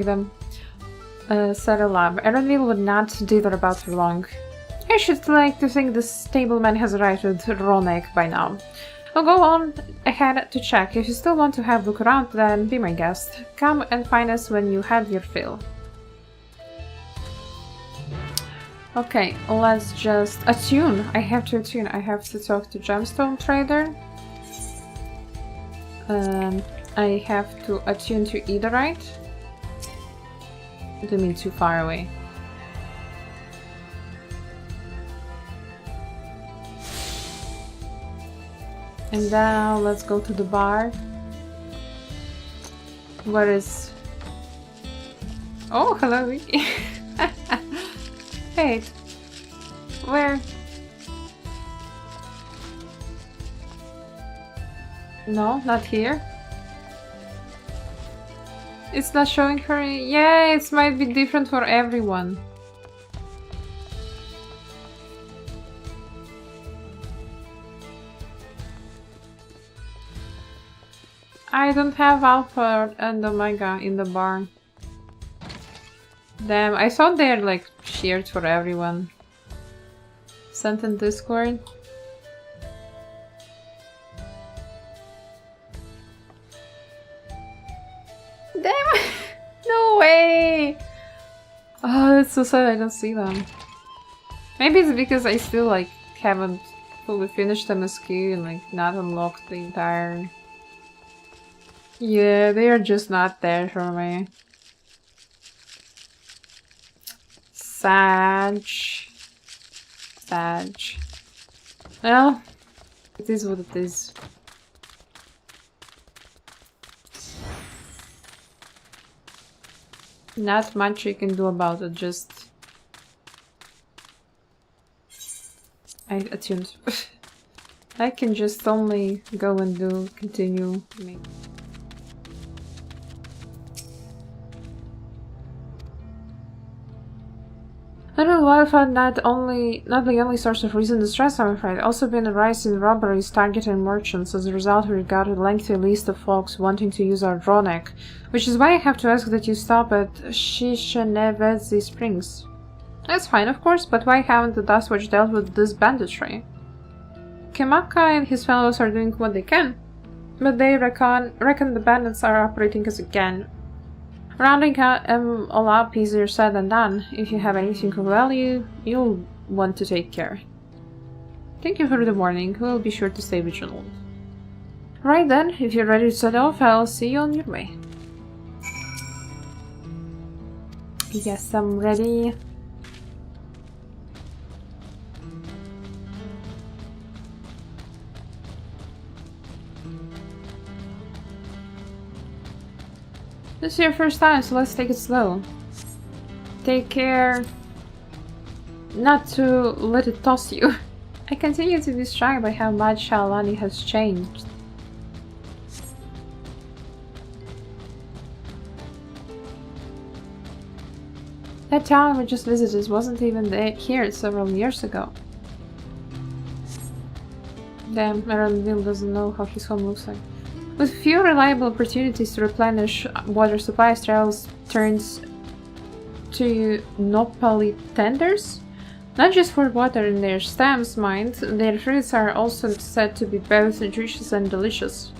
Speaker 1: them. Settle up. Erenville would not dither about for long. I should like to think the stableman has arrived with Ronek by now. I'll go on ahead to check. If you still want to have a look around, then be my guest. Come and find us when you have your fill. Okay, let's just attune. I have to attune. I have to talk to Gemstone Trader. I have to attune to Eitherite. I don't mean too far away. And now let's go to the bar. What is... Oh, hello, Vicky. Wait. Where? No, not here. It's not showing her... Yeah, it might be different for everyone. I don't have Alpha and Omega in the barn. Damn, I thought they're like shared for everyone. Sent in Discord. Damn! No way! Oh, that's so sad I don't see them. Maybe it's because I still like haven't fully finished MSQ and like not unlocked the entire... Yeah, they are just not there for me. Sag. Well, it is what it is. Not much you can do about it, just... I attuned. I can just only go and continue. Little wildfire not the only source of recent distress, I'm afraid. Also been a rise in robberies targeting merchants. As a result, we got a lengthy list of folks wanting to use our Ronek, which is why I have to ask that you stop at Shishanevezi Springs. That's fine, of course, but why haven't the Dustwatch dealt with this banditry? Kemaka and his fellows are doing what they can, but they reckon the bandits are operating as a gang. Rounding all up easier said than done. If you have anything of value, you'll want to take care. Thank you for the warning. We'll be sure to stay vigilant. Right then, if you're ready to set off, I'll see you on your way. Yes, I'm ready. This is your first time, so let's take it slow. Take care not to let it toss you. I continue to be struck by how much Shalani has changed. That town we just visited wasn't even here several years ago. Damn, Erenville doesn't know how his home looks like. With few reliable opportunities to replenish water supplies, Trails turns to Nopali tenders. Not just for water in their stam's mind, their fruits are also said to be both nutritious and delicious.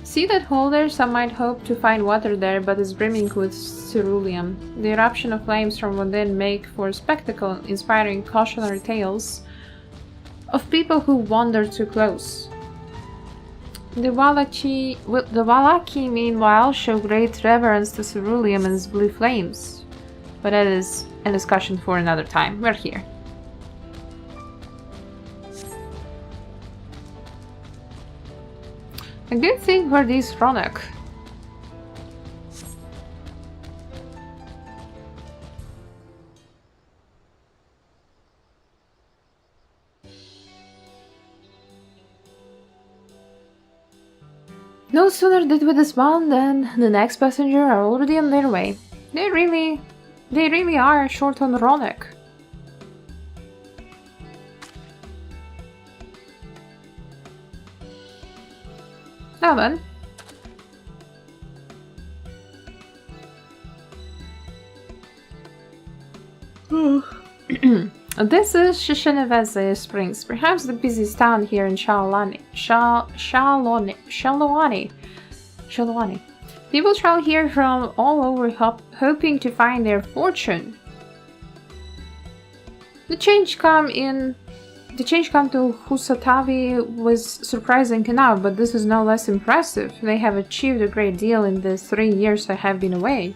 Speaker 1: See that hole there? Some might hope to find water there, but is brimming with ceruleum. The eruption of flames from within make for a spectacle, inspiring cautionary tales of people who wander too close. The Wallaki, meanwhile, show great reverence to ceruleum and its blue flames. But that is a discussion for another time. We're here. A good thing for this Ronak. No sooner did we dismount than the next passenger are already on their way. They really are short on Ronak. Now then. This is Shishineveze Springs, perhaps the busiest town here in Shalawani. People travel here from all over hoping to find their fortune. The change come to Husatavi was surprising enough, but this is no less impressive. They have achieved a great deal in the 3 years I have been away.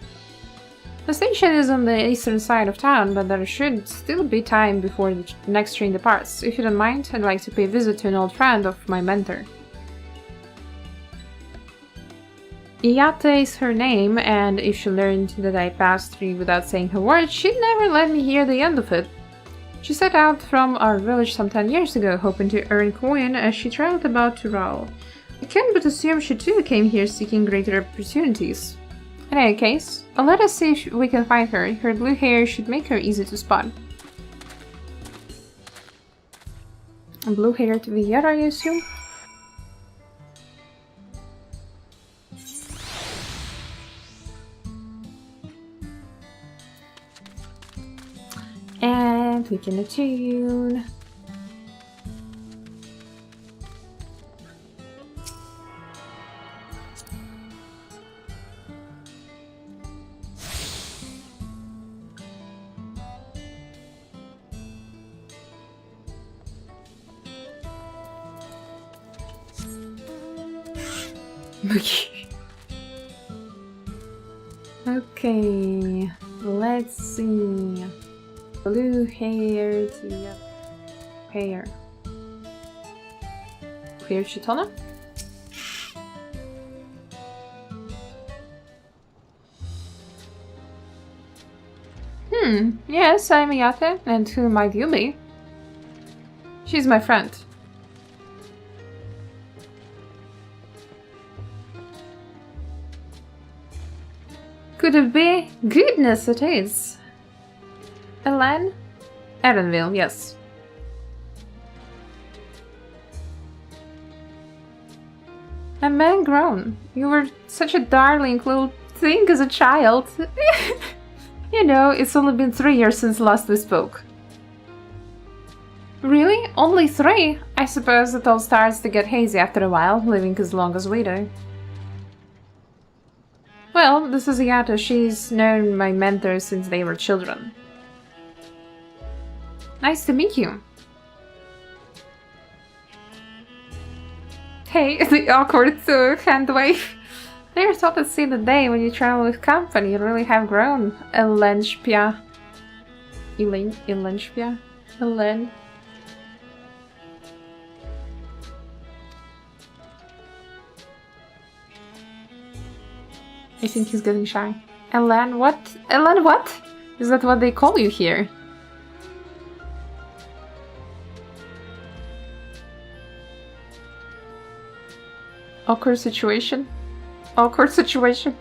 Speaker 1: The station is on the eastern side of town, but there should still be time before the next train departs. If you don't mind, I'd like to pay a visit to an old friend of my mentor. Iyate is her name, and if she learned that I passed through without saying a word, she'd never let me hear the end of it. She set out from our village some 10 years ago, hoping to earn coin as she traveled about to Raul. I can't but assume she too came here seeking greater opportunities. In any case, let us see if we can find her. Her blue hair should make her easy to spot. A blue-haired Vieira, I assume? And we can attune. Okay, let's see. Blue hair to hair. Hair Chitona? Yes, I'm Iyate, and who might you be? She's my friend. Could it be? Goodness, it is. Elen? Erenville, yes. A man grown. You were such a darling little thing as a child. You know, it's only been 3 years since last we spoke. Really? Only 3? I suppose it all starts to get hazy after a while, living as long as we do. Well, this is Iyate. She's known my mentor since they were children. Nice to meet you. Hey, the awkward hand wave. Never thought I'd see the day when you travel with company. You really have grown, Elenspia. Elenspia? Elen. I think he's getting shy. Elen what? Elen what? Is that what they call you here? Awkward situation. Awkward situation.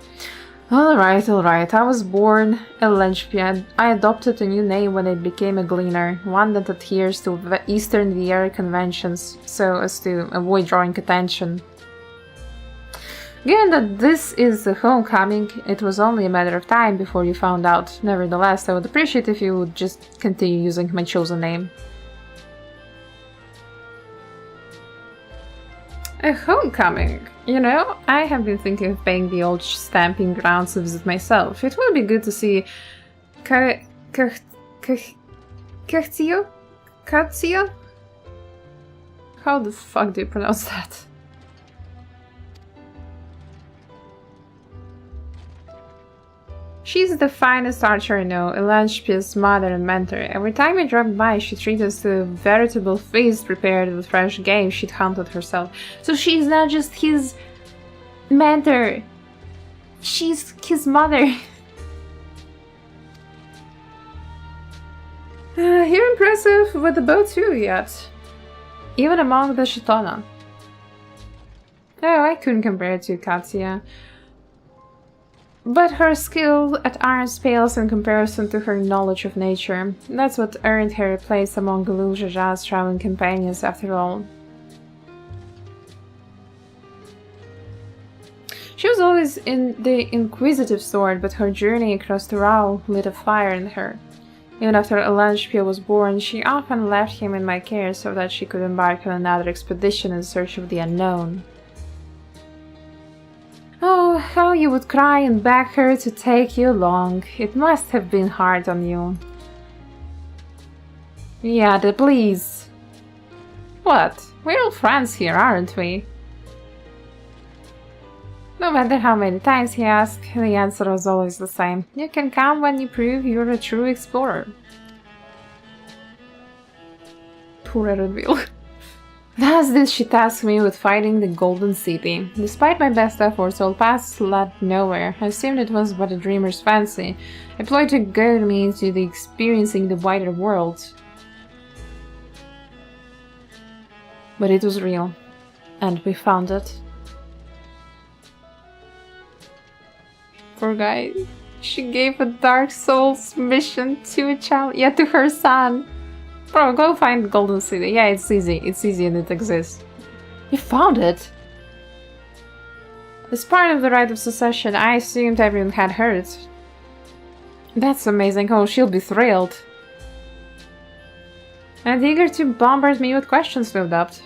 Speaker 1: Alright. I was born a linchpin. I adopted a new name when I became a gleaner, one that adheres to the Eastern VR conventions, so as to avoid drawing attention. Given that this is the homecoming, it was only a matter of time before you found out. Nevertheless, I would appreciate if you would just continue using my chosen name. A homecoming? You know, I have been thinking of paying the old stamping grounds a visit myself. It would be good to see Katzio? How the fuck do you pronounce that? She's the finest archer I know, Elanspia's mother and mentor. Every time I dropped by, she treated us to a veritable feast prepared with fresh game she'd hunted herself. So she's not just his mentor, she's his mother. You're impressive with the bow too, yet. Even among the Shitona. Oh, I couldn't compare it to Katsuya. But her skill at arms pales in comparison to her knowledge of nature. That's what earned her a place among Lu Zha's traveling companions, after all. She was always in the inquisitive sort, but her journey across the Rao lit a fire in her. Even after Elanspia was born, she often left him in my care so that she could embark on another expedition in search of the unknown. Oh, how you would cry and beg her to take you along. It must have been hard on you. Yada, please. What? We're all friends here, aren't we? No matter how many times he asked, the answer was always the same. You can come when you prove you're a true explorer. Poor Erenville. Thus did she task me with finding the Golden City. Despite my best efforts, all paths led nowhere. I assumed it was but a dreamer's fancy, a ploy to goad me into experiencing the wider world. But it was real, and we found it. Poor guy. She gave a Dark Souls mission to a child, yeah, to her son. Bro, go find Golden City. Yeah, it's easy. It's easy and it exists. You found it? As part of the rite of succession, I assumed everyone had heard. That's amazing. Oh, she'll be thrilled. And eager to bombard me with questions, no doubt.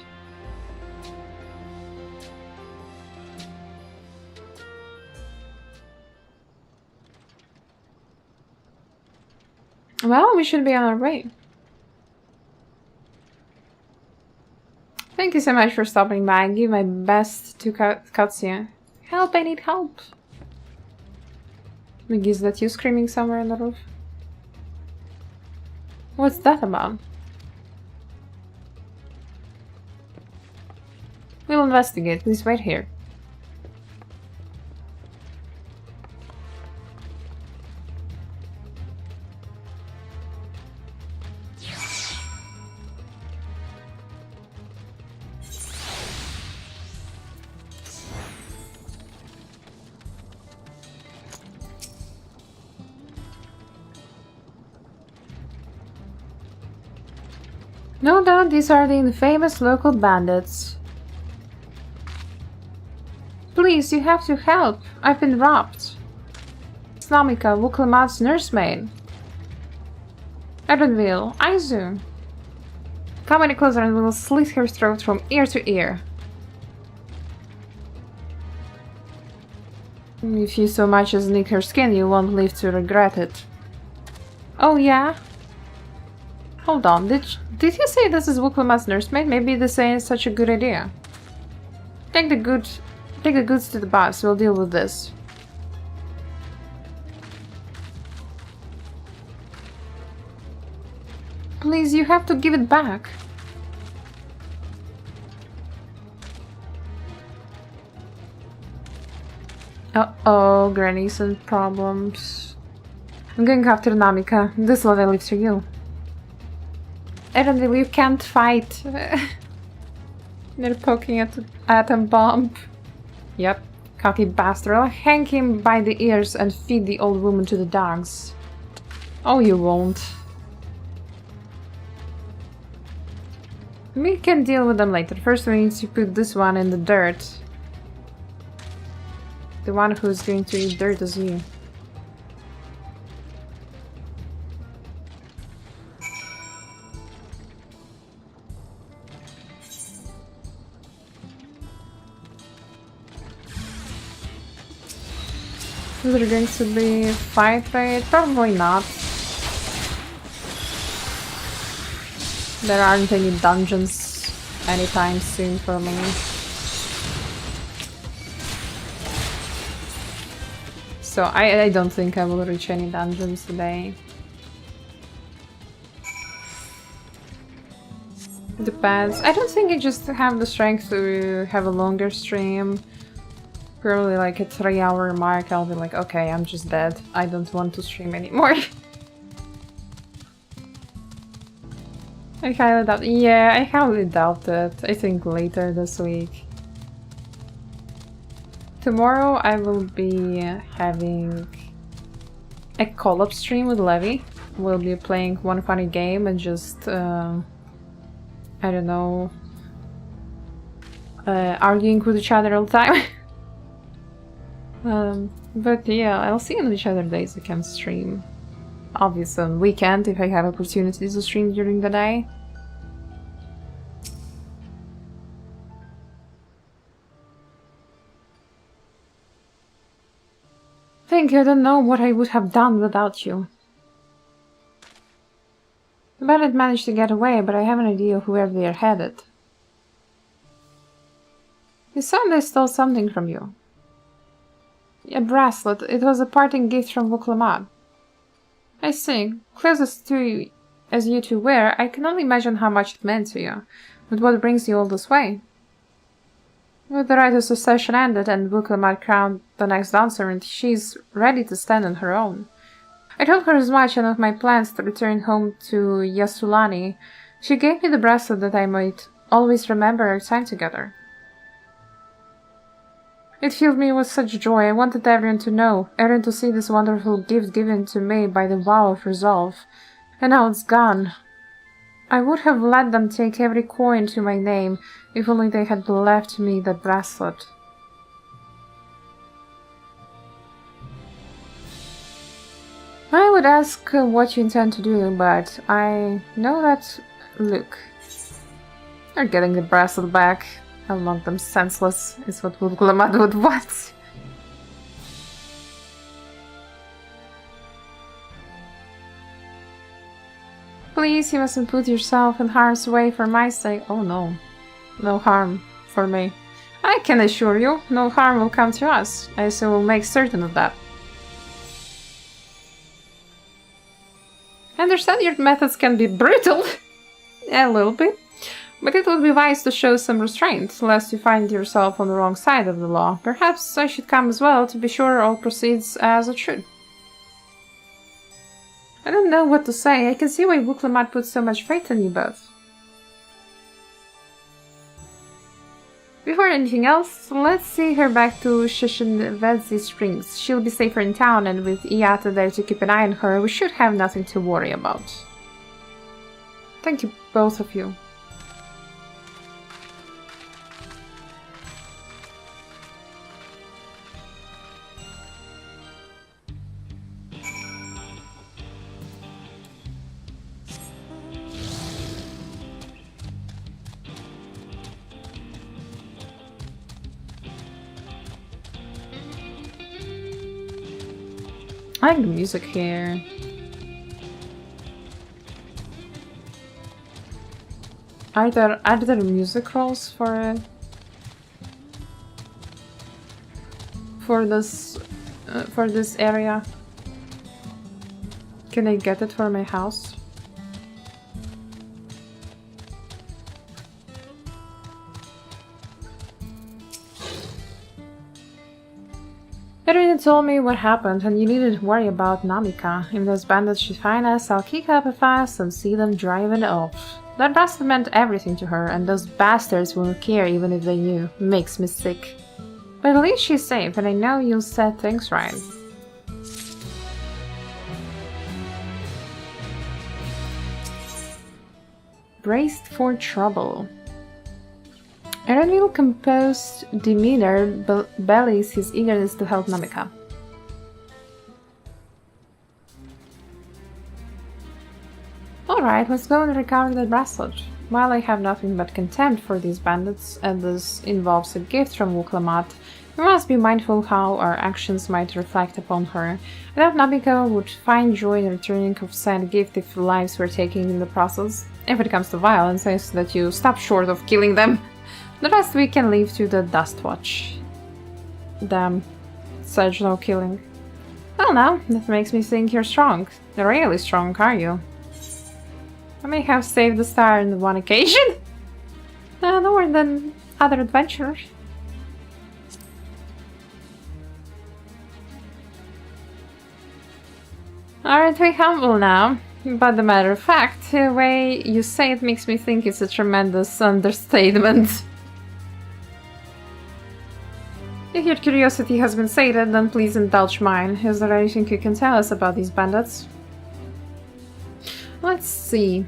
Speaker 1: Well, we should be on our way. Thank you so much for stopping by. I give my best to Katsuya. Help, I need help. Maybe is that you screaming somewhere on the roof? What's that about? We'll investigate. Please wait here. No doubt these are the infamous local bandits. Please, you have to help. I've been robbed. Snamika, Wuklamat's nursemaid. Erenville, Aizu. Come any closer and we'll slit her throat from ear to ear. If you so much as nick her skin, you won't live to regret it. Oh yeah? Hold on, did you say this is Wuklamat's nursemaid? Maybe this ain't such a good idea. Take the goods to the boss, we'll deal with this. Please, you have to give it back. Uh-oh, Granny's in problems. I'm going after Namika. This lot I leave to you. Erenville, you can't fight. They're poking at the atom bomb. Yep, cocky bastard. I'll hang him by the ears and feed the old woman to the dogs. Oh, you won't. We can deal with them later. First we need to put this one in the dirt. The one who's going to eat dirt is you. Is there going to be fight raid? Probably not. There aren't any dungeons anytime soon for me. So I don't think I will reach any dungeons today. Depends. I don't think I just have the strength to have a longer stream. Probably like a 3-hour mark, I'll be like, okay, I'm just dead. I don't want to stream anymore. I highly doubt. Yeah, I highly doubt it. I think later this week. Tomorrow I will be having a co-op stream with Levi. We'll be playing one funny game and just, I don't know, arguing with each other all the time. But yeah, I'll see on which other days I can stream. Obviously on weekend if I have opportunities to stream during the day. Thank you, I don't know what I would have done without you. The bandit managed to get away, but I have an idea of where they are headed. You said they stole something from you. A bracelet. It was a parting gift from Vuklamat. I see. Closest to you as you two were, I can only imagine how much it meant to you. But what brings you all this way? With the rite of succession ended and Vuklamat crowned the next dancer, and she's ready to stand on her own. I told her as much and of my plans to return home to Yasulani. She gave me the bracelet that I might always remember our time together. It filled me with such joy. I wanted everyone to know, everyone to see this wonderful gift given to me by the vow of resolve. And now it's gone. I would have let them take every coin to my name, if only they had left me the bracelet. I would ask what you intend to do, but I know that... Look. They're getting the bracelet back. I'll knock them senseless, is what Vuklamat would want. Please, you mustn't put yourself in harm's way for my sake. Oh no. No harm for me. I can assure you, no harm will come to us. I also will make certain of that. I understand your methods can be brutal. A little bit. But it would be wise to show some restraint, lest you find yourself on the wrong side of the law. Perhaps I should come as well, to be sure all proceeds as it should. I don't know what to say. I can see why Vuklamat put so much faith in you both. Before anything else, let's see her back to Shishinvedzi Springs. She'll be safer in town, and with Iyata there to keep an eye on her, we should have nothing to worry about. Thank you, both of you. I like the music here. Are there music rolls for this area? Can I get it for my house? Irina told me what happened, and you needn't worry about Namika. If those bandits should find us, I'll kick up a fuss and see them driving off. That bracelet meant everything to her, and those bastards wouldn't care even if they knew. Makes me sick. But at least she's safe, and I know you'll set things right. Braced for trouble. Erenville's composed demeanor belies his eagerness to help Namika. Alright, let's go and recover the bracelet. While I have nothing but contempt for these bandits, and this involves a gift from Wuklamat, we must be mindful how our actions might reflect upon her. I doubt Namika would find joy in returning of said gift if lives were taken in the process. If it comes to violence, I suggest that you stop short of killing them. The rest we can leave to the Dustwatch. Damn. Such no killing. Well now, that makes me think you're strong. Really strong, are you? I may have saved the star on one occasion. No more than other adventurers. Aren't we humble now? But the matter of fact, the way you say it makes me think it's a tremendous understatement. If your curiosity has been sated, then please indulge mine. Is there anything you can tell us about these bandits? Let's see.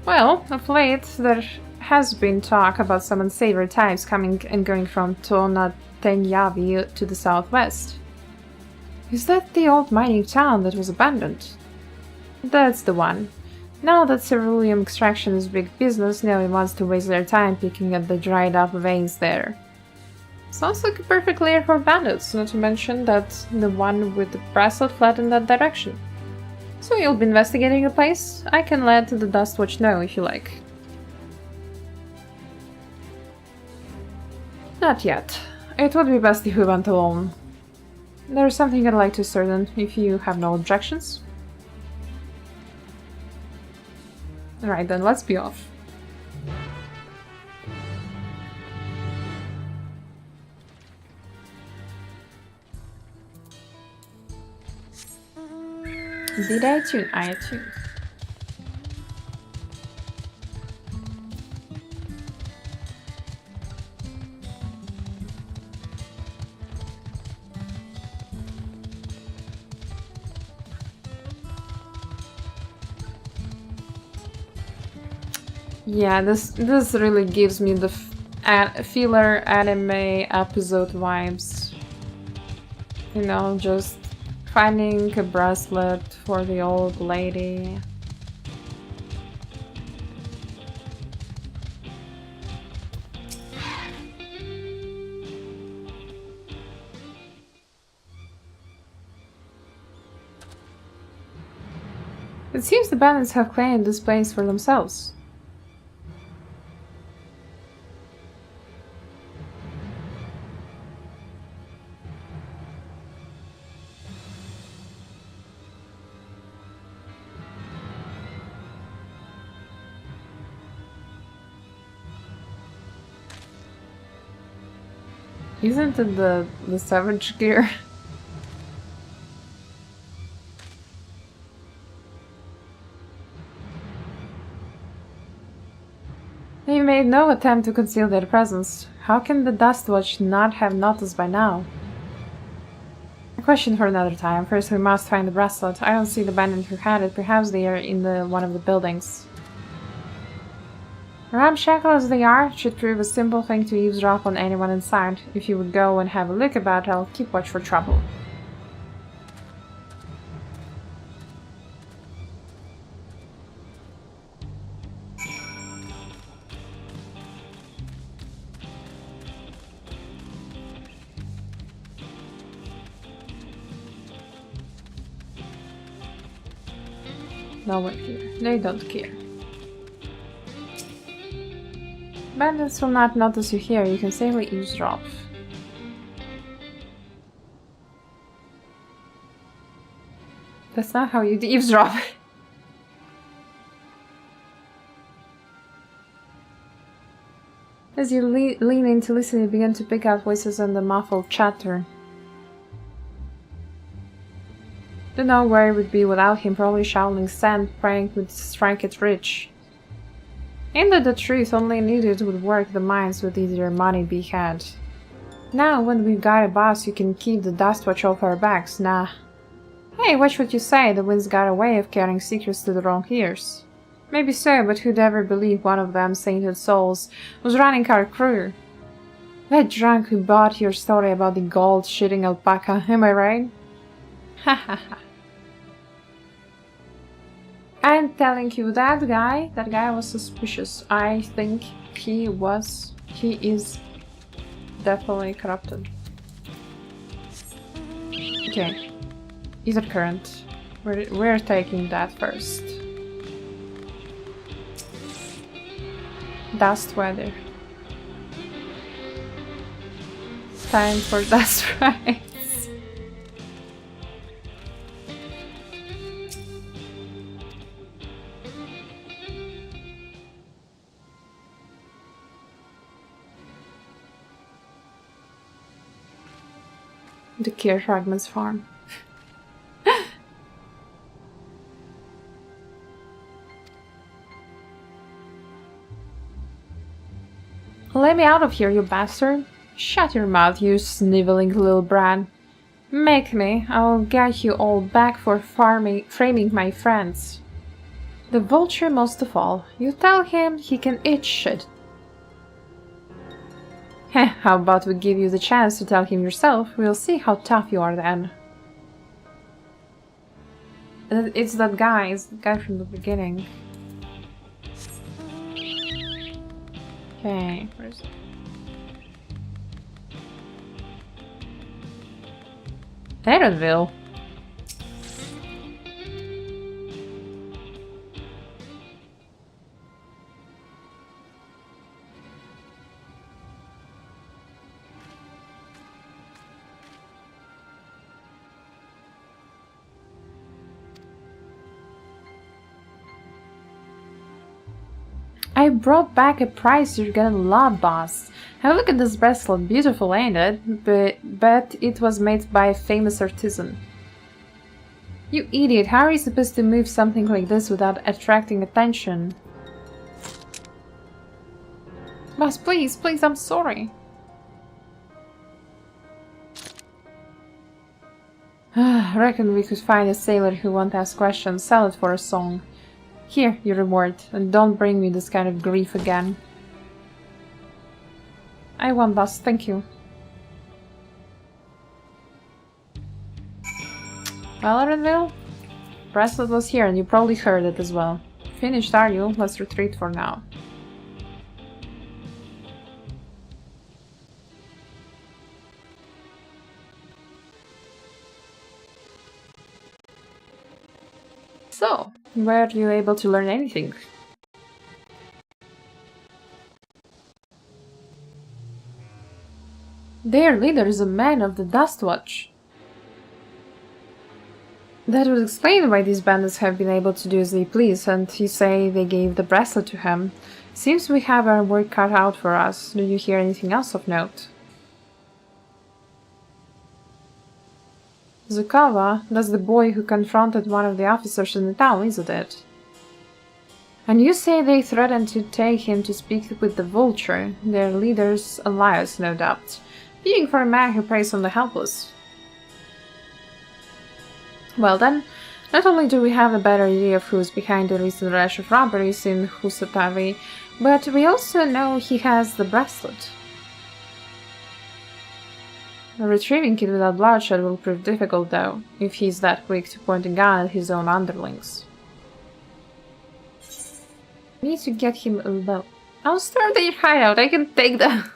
Speaker 1: Well, of late there has been talk about some unsavory types coming and going from Tonatenyavi to the southwest. Is that the old mining town that was abandoned? That's the one. Now that ceruleum extraction is big business, no one wants to waste their time picking at the dried up veins there. Sounds like a perfect lair for bandits, not to mention that the one with the bracelet fled in that direction. So you'll be investigating the place? I can let the Dustwatch know if you like. Not yet. It would be best if we went alone. There's something I'd like to ascertain, if you have no objections. Alright then, let's be off. Did I tune? I tuned. Yeah, this really gives me the filler anime episode vibes. You know, just finding a bracelet for the old lady. It seems the bandits have claimed this place for themselves. Isn't it the savage gear? They made no attempt to conceal their presence. How can the Dustwatch not have noticed by now? A question for another time. First we must find the bracelet. I don't see the bandit who had it. Perhaps they are in one of the buildings. Ramshackle as they are, it should prove a simple thing to eavesdrop on anyone inside. If you would go and have a look about, I'll keep watch for trouble. No one here. They don't care. Bandits will not notice you here, you can safely eavesdrop. That's not how you eavesdrop. As you lean in to listen, you begin to pick out voices and the muffled chatter. Don't know where it would be without him, probably shouting sand, praying would strike it rich. Ain't that the truth? Only an idiot would work the mines with easier money be had. Now, when we've got a boss who can keep the dust watch off our backs, nah. Hey, watch what you say, the wind's got a way of carrying secrets to the wrong ears. Maybe so, but who'd ever believe one of them sainted souls was running our crew? That drunk who bought your story about the gold-shitting alpaca, am I right? Ha ha ha. I'm telling you, that guy was suspicious. I think he is definitely corrupted. Okay. Ether current. We're taking that first. Dust weather. Time for dust rides. The Kier Fragments farm. Let me out of here, you bastard! Shut your mouth, you sniveling little brat. Make me, I'll get you all back for framing my friends. The vulture most of all. You tell him he can eat shit. Heh, how about we give you the chance to tell him yourself? We'll see how tough you are then. It's that guy, from the beginning. Okay, where's... Erenville. I brought back a prize you're gonna love, boss. Have a look at this bracelet. Beautiful, ain't it? But it was made by a famous artisan. You idiot, how are you supposed to move something like this without attracting attention? Boss, please, I'm sorry. Reckon we could find a sailor who won't ask questions, sell it for a song. Here, your reward, and don't bring me this kind of grief again. I won, boss, thank you. Well, Erenville? Bracelet was here, and you probably heard it as well. Finished, are you? Let's retreat for now. So, were you able to learn anything? Their leader is a man of the Dust Watch. That would explain why these bandits have been able to do as they please, and you say they gave the bracelet to him. Seems we have our work cut out for us. Do you hear anything else of note? Zukava, that's the boy who confronted one of the officers in the town, isn't it? And you say they threatened to take him to speak with the Vulture, their leader's alliance, no doubt. Being for a man who preys on the helpless. Well then, not only do we have a better idea of who's behind the recent rash of robberies in Husatavi, but we also know he has the bracelet. Retrieving it without bloodshed will prove difficult though, if he's that quick to point a gun at his own underlings. We need to get him alone. I'll start their hideout, I can take them.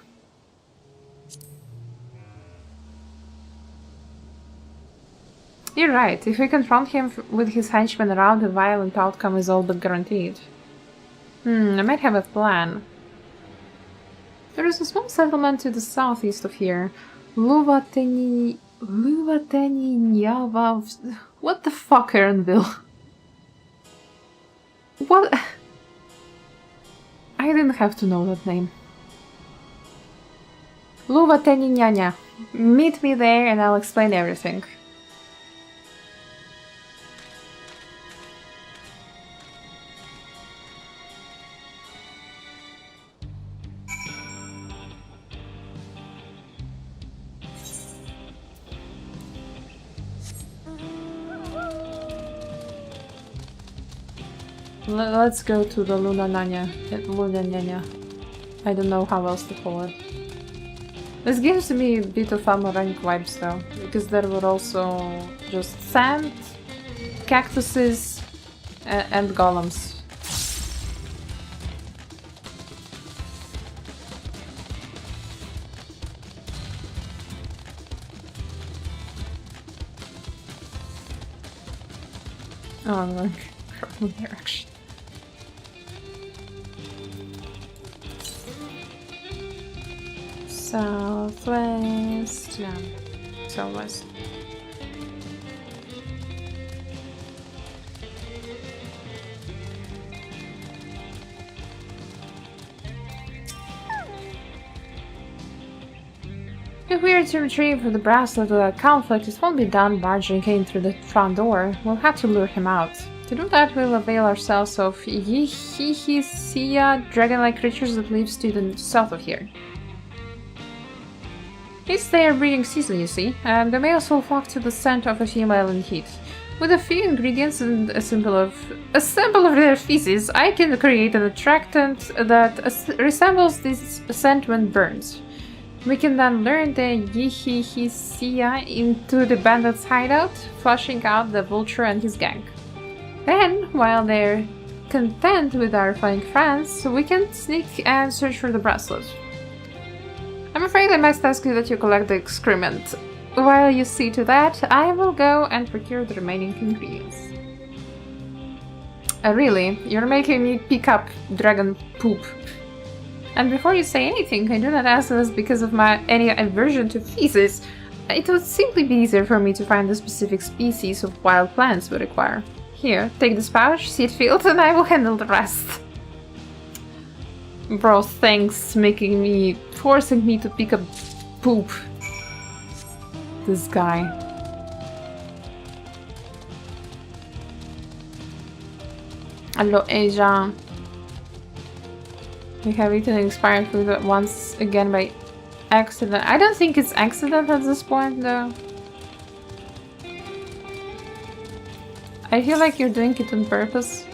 Speaker 1: You're right, if we confront him with his henchmen around, a violent outcome is all but guaranteed. I might have a plan. There is a small settlement to the southeast of here. Luvateni Nyava... What the fuck, Erenville? What? I didn't have to know that name. Luvateni Nyanya. Meet me there and I'll explain everything. Let's go to the Luna Nanya. I don't know how else to call it. This gives me a bit of Amarant vibes though, because there were also just sand, cactuses, and golems. Oh, look. Wrong direction. Southwest. No. Southwest. If we are to retrieve the bracelet without conflict, it won't be done barging in through the front door. We'll have to lure him out. To do that, we'll avail ourselves of Yihisia, dragon-like creatures that lives to the south of here. It's their breeding season, you see, and the males will flock to the scent of a female in heat. With a few ingredients and a sample of their feces, I can create an attractant that resembles this scent when burned. We can then lure the Yihisia into the bandits' hideout, flushing out the vulture and his gang. Then, while they're content with our flying friends, we can sneak and search for the bracelet. I'm afraid I must ask you that you collect the excrement. While you see to that, I will go and procure the remaining ingredients. Really? You're making me pick up dragon poop. And before you say anything, I do not ask this because of any aversion to feces. It would simply be easier for me to find the specific species of wild plants we require. Here, take this pouch, see it filled, and I will handle the rest. Bro, thanks, forcing me to pick up poop. This guy. Hello, Asia. We have eaten expired food once again by accident. I don't think it's accident at this point, though. I feel like you're doing it on purpose.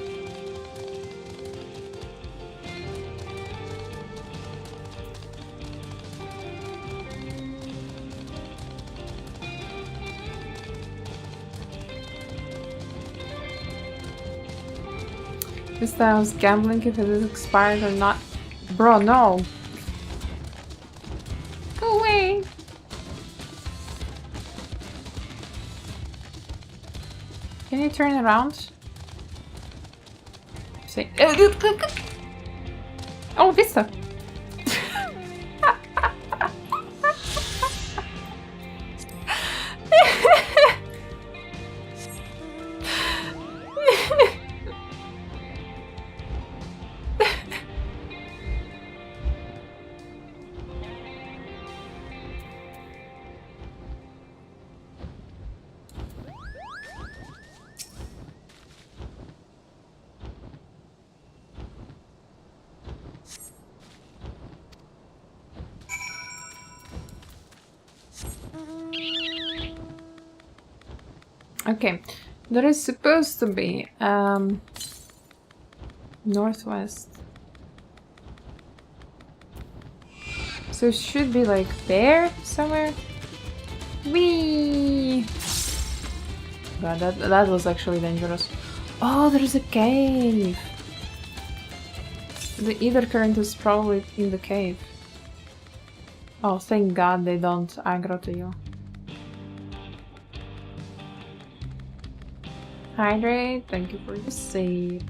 Speaker 1: This time I was gambling if it is expired or not. Bro, no! Go away! Can you turn around? Say, oh, Vista! Okay, there is supposed to be northwest. So it should be like there somewhere. Whee! God, that was actually dangerous. Oh, there's a cave. The ether current is probably in the cave. Oh, thank God they don't aggro to you. Hydrate, thank you for the save.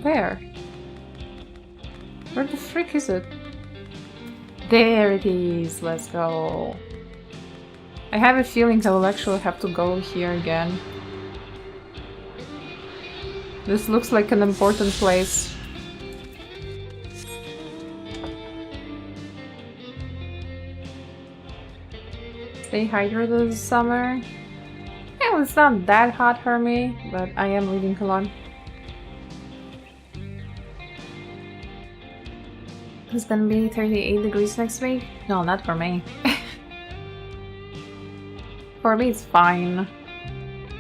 Speaker 1: Where? Where the frick is it? There it is, let's go. I have a feeling I will actually have to go here again. This looks like an important place. Stay hydrated this summer. Well, it's not that hot for me, but I am leaving Cologne. It's gonna be 38 degrees next week. No, not for me. For me, it's fine.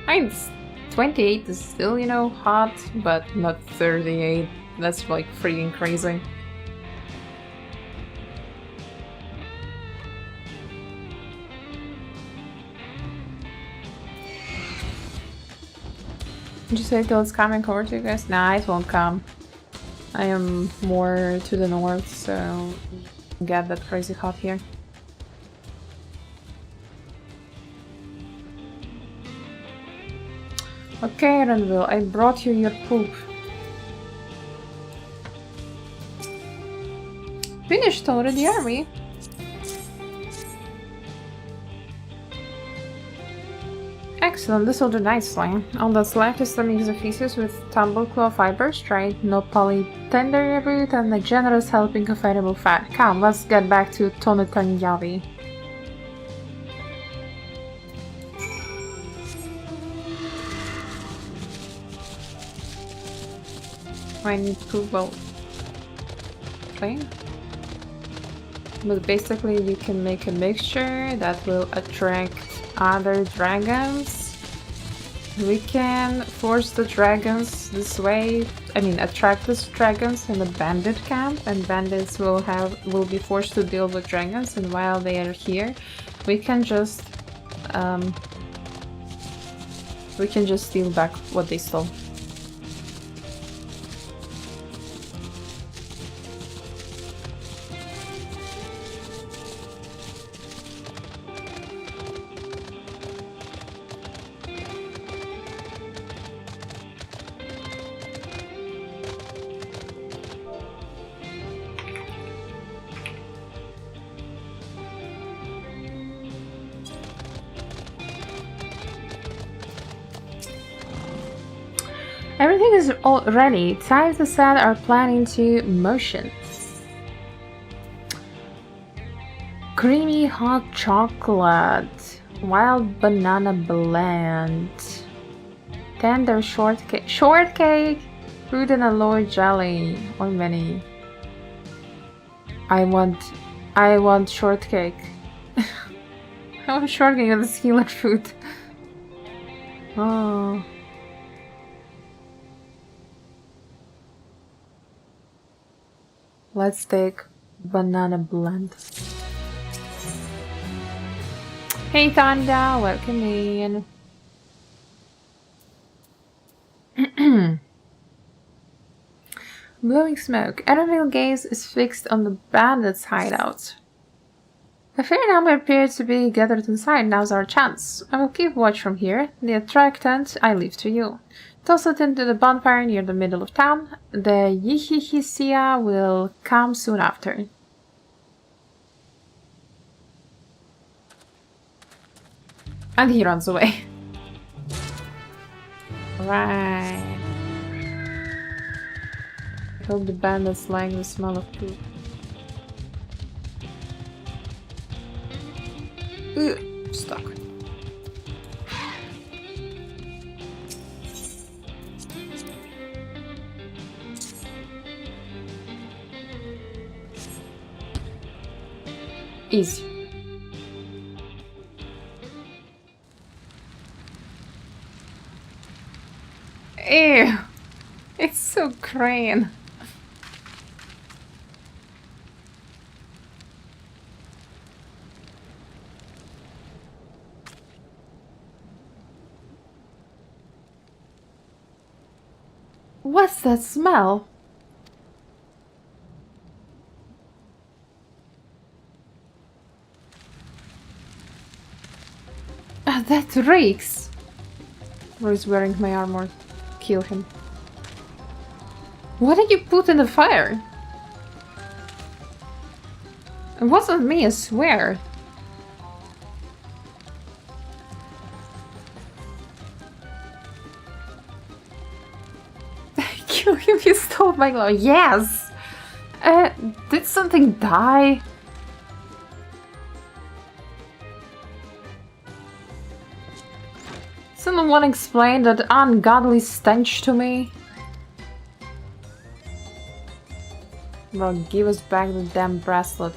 Speaker 1: I mean, 28 is still, you know, hot, but not 38. That's like freaking crazy. Did you say till it's coming over to you guys? Nah, it won't come. I am more to the north, so get that crazy hot here. Okay, Renville, I brought you your poop. Finished already, are we? Excellent, this will do nicely. All that's left is to mix the feces with tumbleclaw fibers, dried no-poly tender root, and a generous helping of edible fat. Come, let's get back to Tonetanyavi. I need to, well, clean. But basically you can make a mixture that will attract other dragons. We can force the dragons this way, I mean attract these dragons in the bandit camp, and bandits will be forced to deal with dragons, and while they are here we can just steal back what they stole. Everything is all ready. Time to set our plan into motion. Creamy hot chocolate, wild banana blend, tender shortcake, fruit and aloe jelly, or many. I want shortcake. I want shortcake with a healer food. Oh. Let's take banana blend. Hey Thanda, welcome in. Blowing smoke. Enemy gaze is fixed on the bandits' hideout. A fair number appear to be gathered inside. Now's our chance. I will keep watch from here. The attractant I leave to you. Toss it into the bonfire near the middle of town. The Yihihisia will come soon after. And he runs away. Right. I hope the bandits like the smell of poop. Ugh, stuck. Easy. Ew, it's so green. What's that smell? That reeks. Or is wearing my armor. Kill him. What did you put in the fire? It wasn't me, I swear. Kill him, you stole my glove. Yes! Did something die? Someone explain that ungodly stench to me? Bro, give us back the damn bracelet.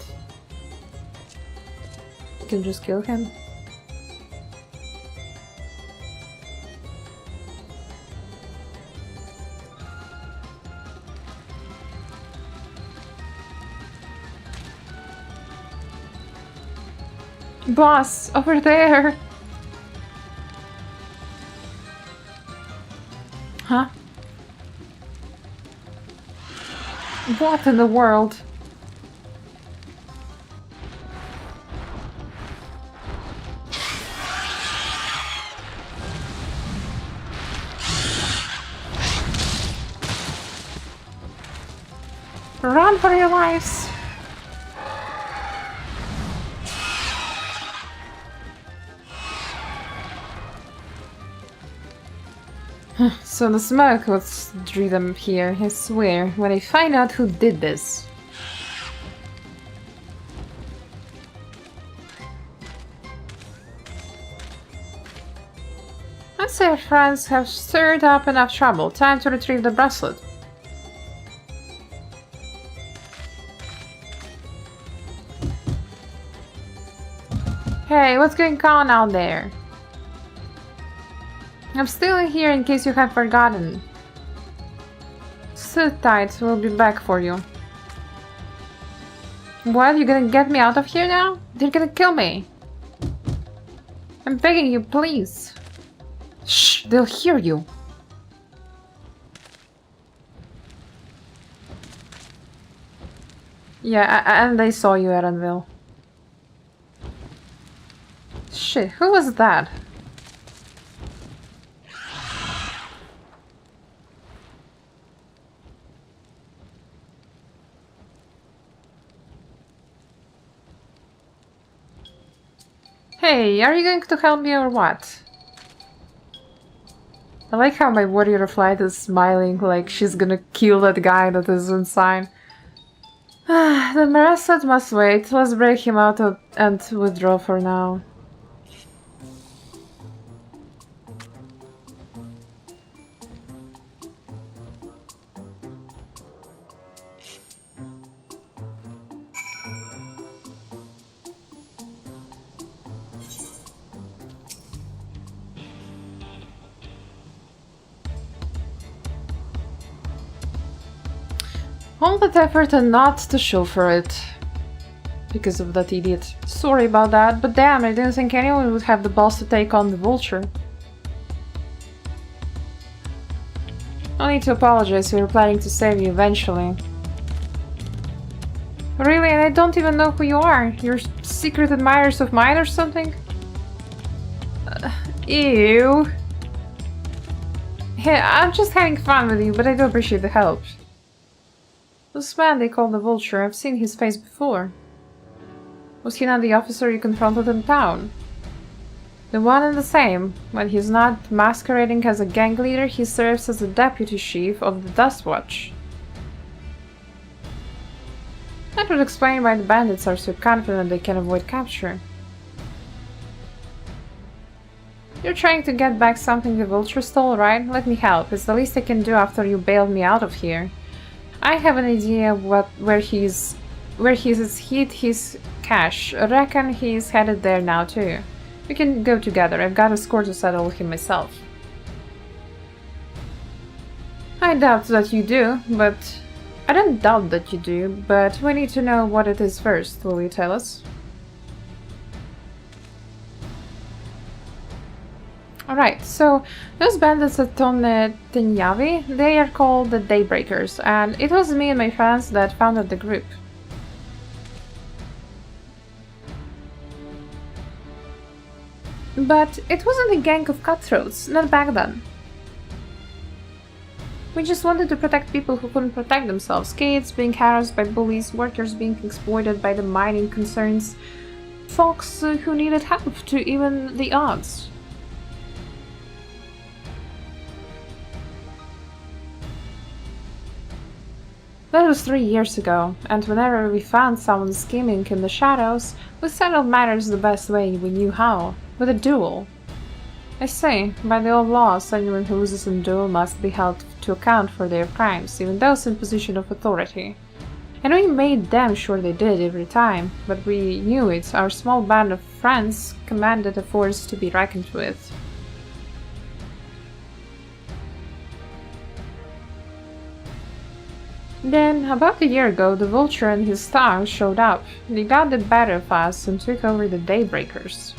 Speaker 1: You can just kill him. Boss, over there! Huh? What in the world? Run for your lives! So the smoke was drew them here, I swear, when I find out who did this. I'd say our friends have stirred up enough trouble. Time to retrieve the bracelet. Hey, what's going on out there? I'm still here in case you have forgotten. Sit tight, we'll be back for you. What? You gonna get me out of here now? They're gonna kill me. I'm begging you, please. Shh, they'll hear you. Yeah, and they saw you, Erenville. Shit, who was that? Hey, are you going to help me or what? I like how my warrior flight is smiling like she's gonna kill that guy that is inside. The bracelet must wait. Let's break him out and withdraw for now. All that effort and not to show for it. Because of that idiot. Sorry about that, but damn, I didn't think anyone would have the balls to take on the vulture. No need to apologize, we were planning to save you eventually. Really? And I don't even know who you are. You're secret admirers of mine or something? Ew. Hey, I'm just having fun with you, but I do appreciate the help. This man they call the Vulture, I've seen his face before. Was he not the officer you confronted in town? The one and the same. When he's not masquerading as a gang leader, he serves as the deputy chief of the Dust Watch. That would explain why the bandits are so confident they can avoid capture. You're trying to get back something the Vulture stole, right? Let me help. It's the least I can do after you bailed me out of here. I have an idea where he's hid his cash. I reckon he's headed there now too. We can go together. I've got a score to settle with him myself. I doubt that you do, but... I don't doubt that you do, but we need to know what it is first. Will you tell us? Alright, so those bandits at Tinyavi, they are called the Daybreakers, and it was me and my friends that founded the group. But it wasn't a gang of cutthroats, not back then. We just wanted to protect people who couldn't protect themselves. Kids being harassed by bullies, workers being exploited by the mining concerns, folks who needed help to even the odds. That was 3 years ago, and whenever we found someone scheming in the shadows, we settled matters the best way we knew how, with a duel. I say, by the old laws, anyone who loses in a duel must be held to account for their crimes, even those in position of authority. And we made damn sure they did every time, but we knew it. Our small band of friends commanded a force to be reckoned with. Then, about a year ago, the Vulture and his thugs showed up. They got the better of us and took over the Daybreakers.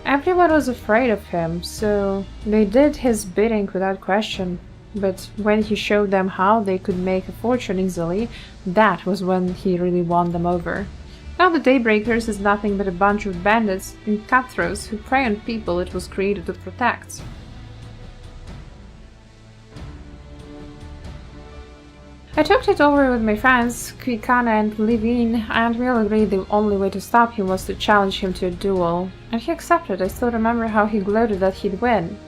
Speaker 1: Everyone was afraid of him, so they did his bidding without question. But when he showed them how they could make a fortune easily, that was when he really won them over. Now the Daybreakers is nothing but a bunch of bandits and cutthroats who prey on people it was created to protect. I talked it over with my friends, Kwikana and Levine, and we all agreed the only way to stop him was to challenge him to a duel. And he accepted. I still remember how he gloated that he'd win.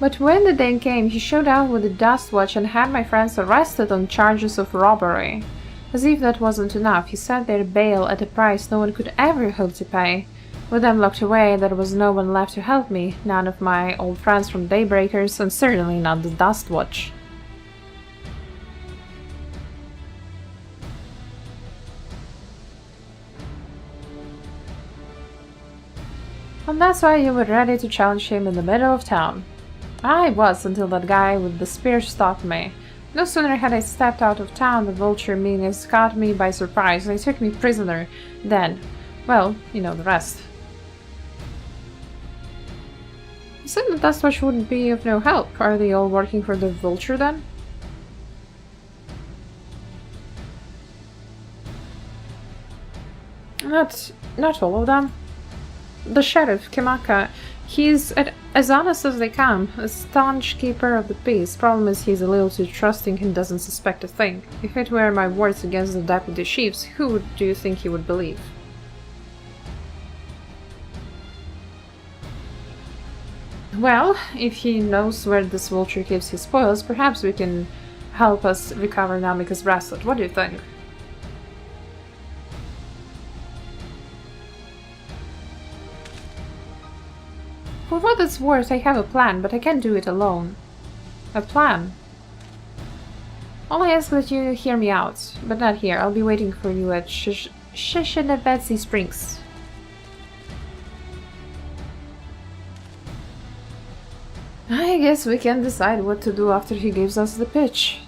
Speaker 1: But when the day came, he showed up with a dust watch and had my friends arrested on charges of robbery. As if that wasn't enough, he set their bail at a price no one could ever hope to pay. With them locked away, there was no one left to help me, none of my old friends from Daybreakers, and certainly not the dust watch. And that's why you were ready to challenge him in the middle of town. I was, until that guy with the spear stopped me. No sooner had I stepped out of town, the Vulture meanies caught me by surprise. They took me prisoner. Then, well, you know the rest. You said the dust watch wouldn't be of no help. Are they all working for the Vulture then? Not all of them. The sheriff, Kimaka, he's as honest as they come, a staunch keeper of the peace. Problem is he's a little too trusting and doesn't suspect a thing. If it were my words against the deputy chiefs, who do you think he would believe? Well, if he knows where this Vulture keeps his spoils, perhaps we can help us recover Namika's bracelet. What do you think? For what it's worth, I have a plan, but I can't do it alone. A plan? All I ask that you hear me out, but not here. I'll be waiting for you at Betsy Springs. I guess we can decide what to do after he gives us the pitch.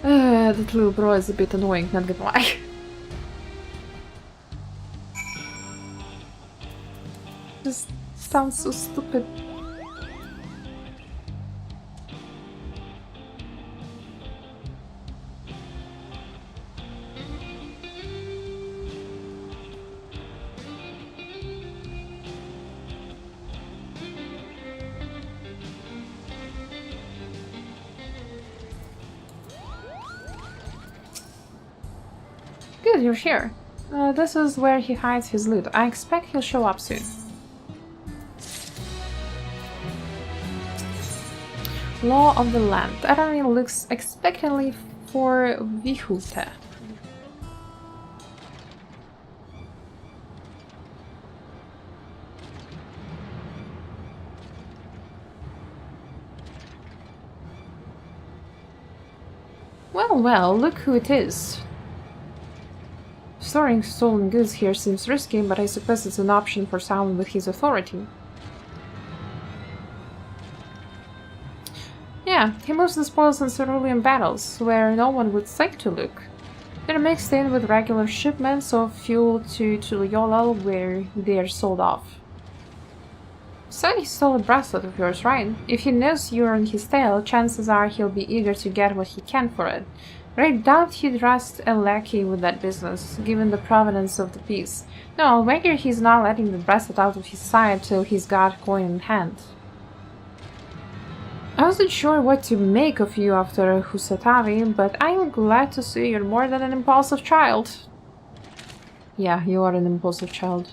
Speaker 1: That little bro is a bit annoying, not gonna lie. Just sounds so stupid. Good, you're here. This is where he hides his loot. I expect he'll show up soon. Law of the Land. Arami looks expectantly for Vihute. Well, well, look who it is. Storing stolen goods here seems risky, but I suppose it's an option for someone with his authority. Yeah, he moves the spoils in cerulean battles, where no one would think to look. They're mixed in with regular shipments of fuel to Tuliyollal, where they're sold off. Said he stole a bracelet of yours, right? If he knows you're on his tail, chances are he'll be eager to get what he can for it. But I doubt he'd trust a lackey with that business, given the provenance of the piece. No, I'll wager he's not letting the bracelet out of his sight till he's got coin in hand. I wasn't sure what to make of you after Husatavi, but I'm glad to see you're more than an impulsive child. Yeah, you are an impulsive child.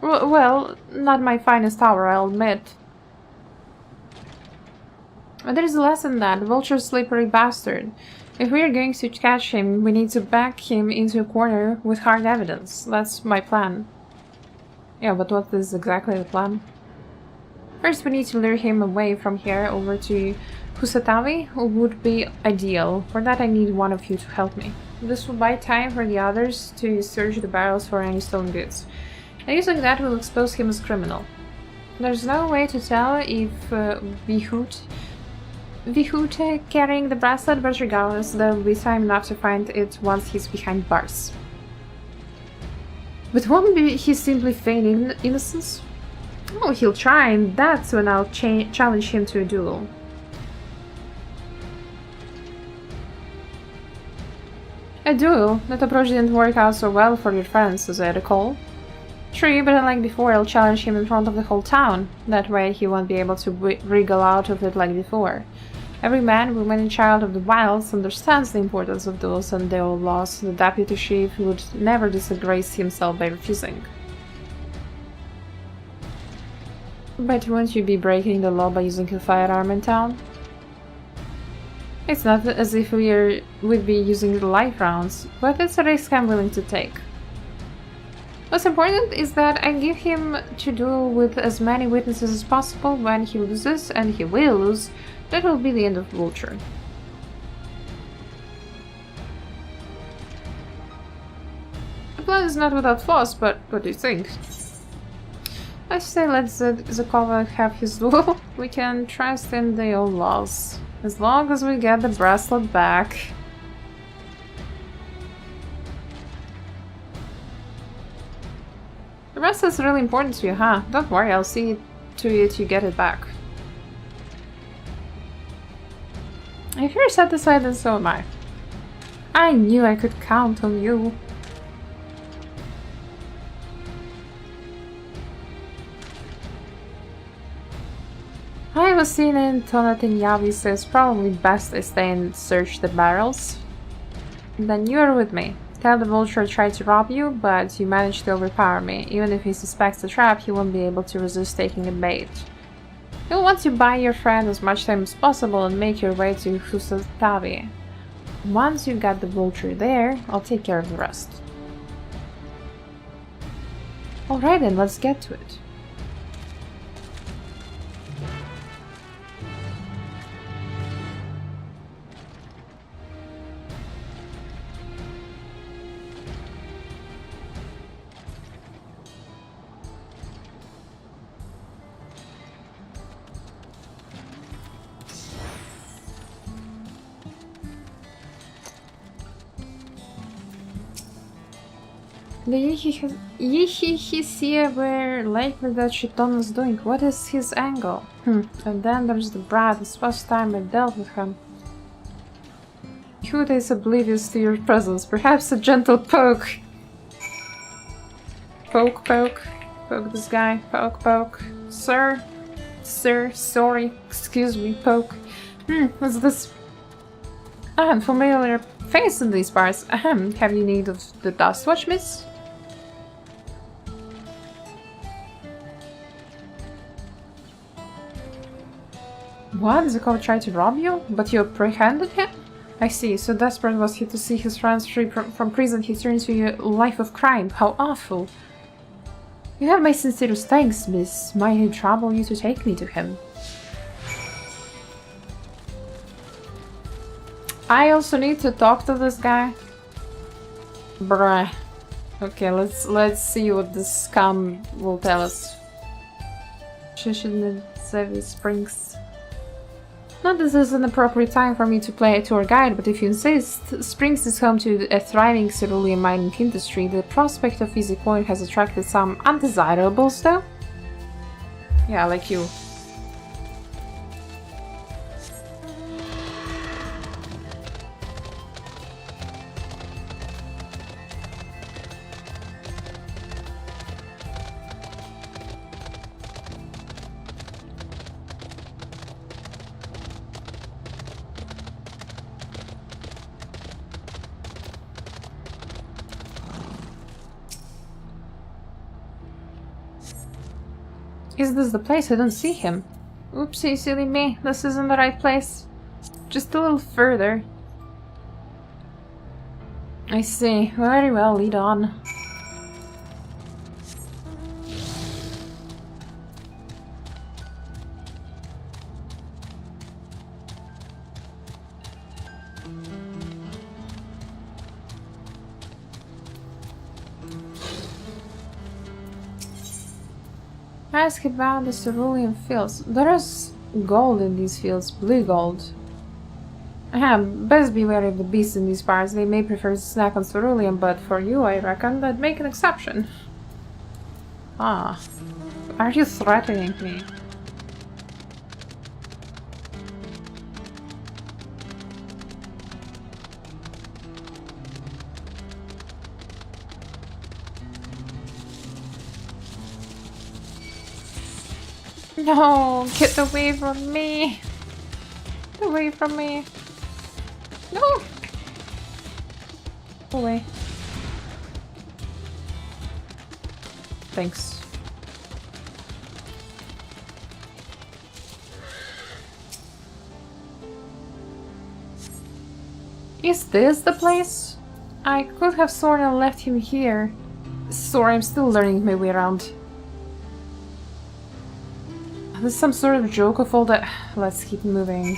Speaker 1: Well, not my finest hour, I'll admit. But there's less than that. Vulture's slippery bastard. If we are going to catch him, we need to back him into a corner with hard evidence. That's my plan. Yeah, but what is exactly the plan? First, we need to lure him away from here over to Kusatawi, who would be ideal. For that, I need one of you to help me. This will buy time for the others to search the barrels for any stolen goods. And using that will expose him as criminal. There's no way to tell if Vihute carrying the bracelet, but regardless, there will be time enough to find it once he's behind bars. But won't he simply feign innocence? Oh, he'll try, and that's when I'll challenge him to a duel. A duel? That approach didn't work out so well for your friends, as I recall. True, but unlike before, I'll challenge him in front of the whole town. That way he won't be able to wriggle out of it like before. Every man, woman and child of the wilds understands the importance of duels and their laws. The deputy chief would never disgrace himself by refusing. But won't you be breaking the law by using a firearm in town? It's not as if we'd be using live rounds, but it's a risk I'm willing to take. What's important is that I give him to duel with as many witnesses as possible. When he loses, and he will lose, that will be the end of Vulture. The plan is not without flaws, but what do you think? I say let Zakova have his duel. We can trust in the old laws. As long as we get the bracelet back. The bracelet's really important to you, huh? Don't worry, I'll see to it you get it back. If you're satisfied, then so am I. I knew I could count on you. I was seen in Tonatinyavi, so it's probably best I stay and search the barrels. Then you're with me. Tell the Vulture tried to rob you, but you managed to overpower me. Even if he suspects the trap, he won't be able to resist taking a bait. You'll want to buy your friend as much time as possible and make your way to Husatavi. Once you got the Vulture there, I'll take care of the rest. Alright then, let's get to it. The Yihihisia were likely that Shiton was doing. What is his angle? And then there's the brat. It's first time I dealt with him. Huda is oblivious to your presence. Perhaps a gentle poke. Poke, poke. Poke this guy. Poke, poke. Sir. Sir, sorry. Excuse me, poke. What's this? Familiar face in these parts. Have you need of the dust watch, miss? What? Zakov tried to rob you? But you apprehended him? I see, so desperate was he to see his friends free from prison, he turned to a life of crime. How awful. You have my sincerest thanks, miss. Might it trouble you to take me to him? I also need to talk to this guy. Bruh. Okay, let's see what this scum will tell us. Shishinazevi Springs. Not that this is an appropriate time for me to play a tour guide, but if you insist, Springs is home to a thriving cerulean mining industry. The prospect of easy coin has attracted some undesirables, though. Yeah, like you. Is this the place? I don't see him. Oopsie, silly me. This isn't the right place. Just a little further. I see. Very well, lead on. Ask about the cerulean fields. There is gold in these fields, blue gold. Best be wary of the beasts in these parts. They may prefer to snack on cerulean, but for you, I reckon I'd make an exception. Ah. Are you threatening me? No, get away from me. Get away from me. No. Go away. Thanks. Is this the place? I could have sworn I left him here. Sorry, I'm still learning my way around. This is some sort of joke of all that. Let's keep moving.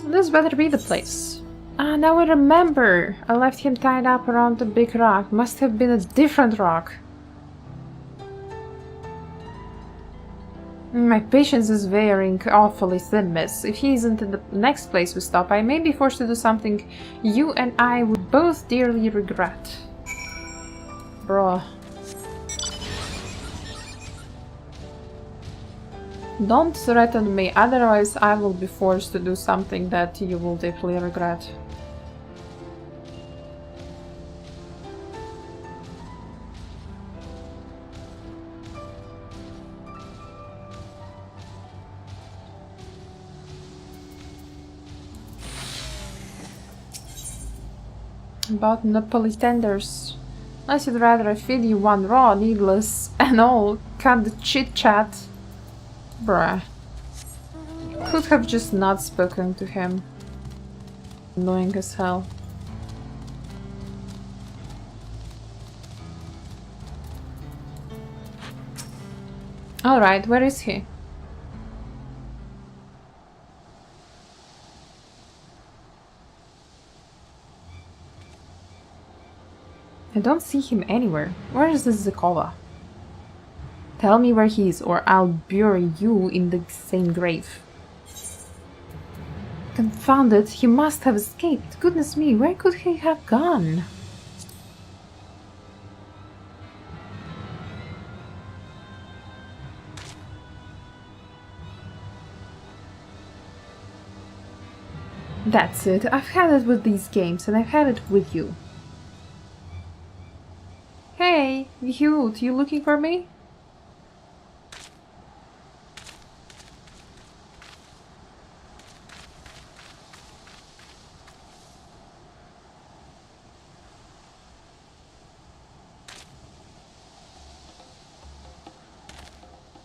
Speaker 1: This better be the place. Ah, now I remember. I left him tied up around the big rock. Must have been a different rock. My patience is wearing awfully thin, miss. If he isn't in the next place we stop, I may be forced to do something you and I would both dearly regret. Bruh. Don't threaten me, otherwise I will be forced to do something that you will deeply regret. About Napoli tenders. Unless you'd rather I feed you one raw, needless, and all, cut the chit-chat. Bruh. Could have just not spoken to him. Annoying as hell. Alright, where is he? I don't see him anywhere. Where is this Zakova? Tell me where he is, or I'll bury you in the same grave. Confound it, he must have escaped. Goodness me, where could he have gone? That's it. I've had it with these games, and I've had it with you. Hey, Yehud, you looking for me?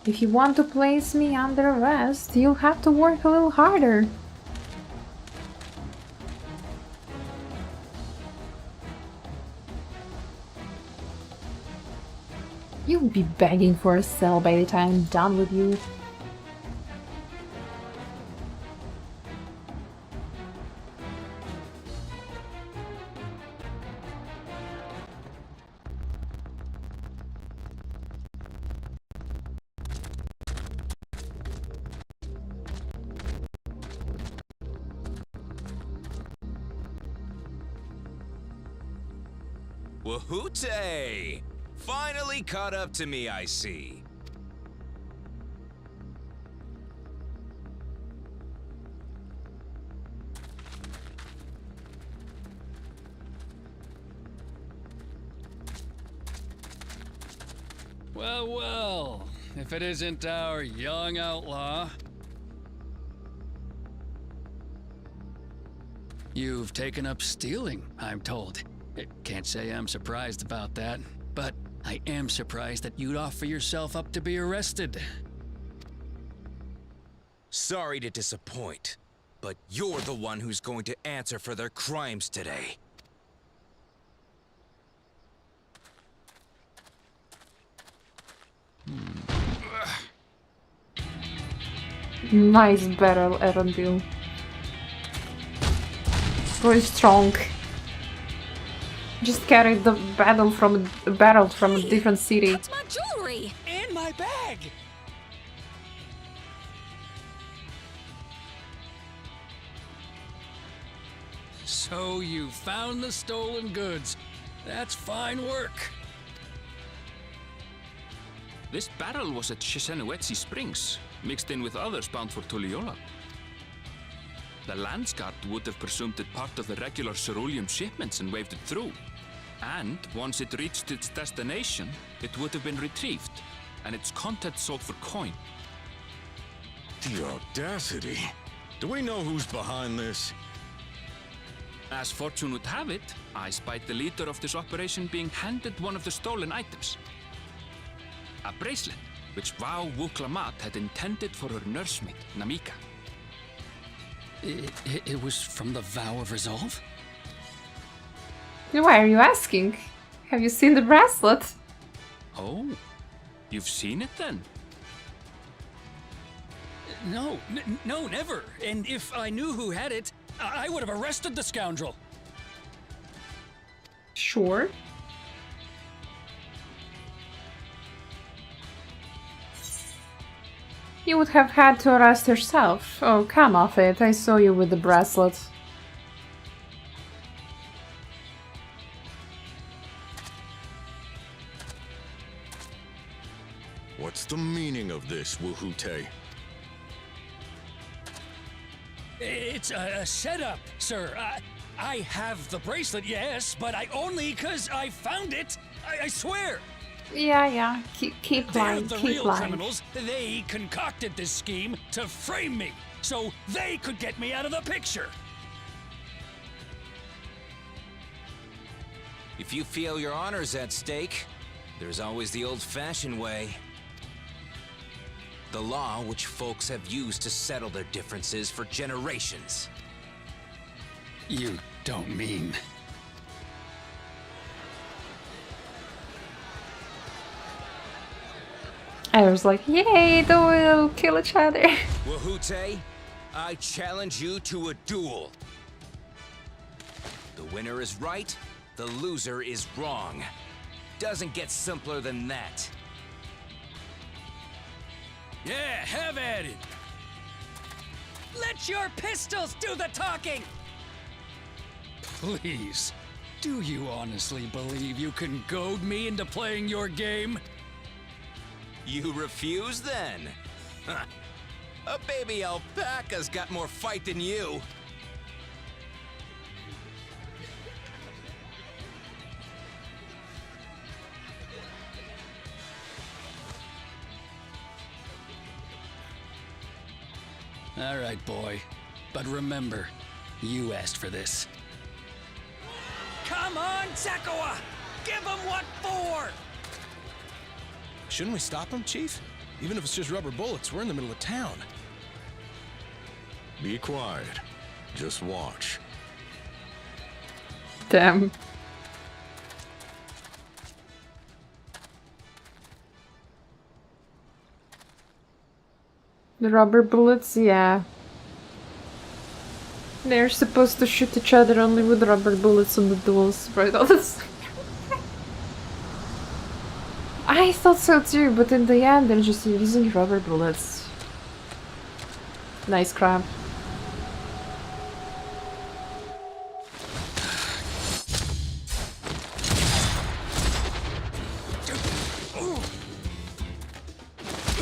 Speaker 1: If you want to place me under arrest, you'll have to work a little harder. You'll be begging for a cell by the time I'm done with you.
Speaker 13: Wahoote! Finally caught up to me, I see.
Speaker 12: Well, well, if it isn't our young outlaw. You've taken up stealing, I'm told. Can't say I'm surprised about that, but I am surprised that you'd offer yourself up to be arrested.
Speaker 13: Sorry to disappoint, but you're the one who's going to answer for their crimes today.
Speaker 1: Nice battle, Arundel. Very strong. Just carried the battle from a different city.
Speaker 6: That's my jewelry!
Speaker 12: And my bag! So you found the stolen goods. That's fine work.
Speaker 7: This barrel was at Shisenuetsi Springs, mixed in with others bound for Tuliyola. The Landsguard would have presumed it part of the regular ceruleum shipments and waved it through. And once it reached its destination, it would have been retrieved, and its contents sold for coin.
Speaker 3: The audacity. Do we know who's behind this?
Speaker 7: As fortune would have it, I spied the leader of this operation being handed one of the stolen items. A bracelet, which Vau Wuklamat had intended for her nursemaid, Namika.
Speaker 12: It was from the Vow of Resolve?
Speaker 1: Why are you asking? Have you seen the bracelet?
Speaker 7: Oh, you've seen it then?
Speaker 12: No, no, never. And if I knew who had it, I would have arrested the scoundrel.
Speaker 1: Sure. You would have had to arrest yourself. Oh, come off it. I saw you with the bracelet.
Speaker 3: What's the meaning of this, Wuhute?
Speaker 12: It's a setup, sir. I have the bracelet, yes, but I only because I found it. I swear.
Speaker 1: Yeah. Keep lying.
Speaker 12: They're the
Speaker 1: Keep
Speaker 12: real
Speaker 1: lying.
Speaker 12: criminals. They concocted this scheme to frame me, so they could get me out of the picture.
Speaker 13: If you feel your honor's at stake, there's always the old-fashioned way. The law which folks have used to settle their differences for generations.
Speaker 12: You don't mean...
Speaker 1: I was like, yay, they will kill each other.
Speaker 13: Wuhute, I challenge you to a duel. The winner is right, the loser is wrong. Doesn't get simpler than that.
Speaker 12: Yeah, have at it! Let your pistols do the talking! Please, do you honestly believe you can goad me into playing your game?
Speaker 13: You refuse then? Huh. A baby alpaca's got more fight than you.
Speaker 12: All right, boy. But remember, you asked for this. Come on, Zekawa! Give him what for!
Speaker 4: Shouldn't we stop him, Chief? Even if it's just rubber bullets, we're in the middle of town.
Speaker 3: Be quiet. Just watch.
Speaker 1: Damn. The rubber bullets, yeah. They're supposed to shoot each other only with rubber bullets on the duels, right? All this. I thought so too, but in the end they're just using rubber bullets. Nice crap.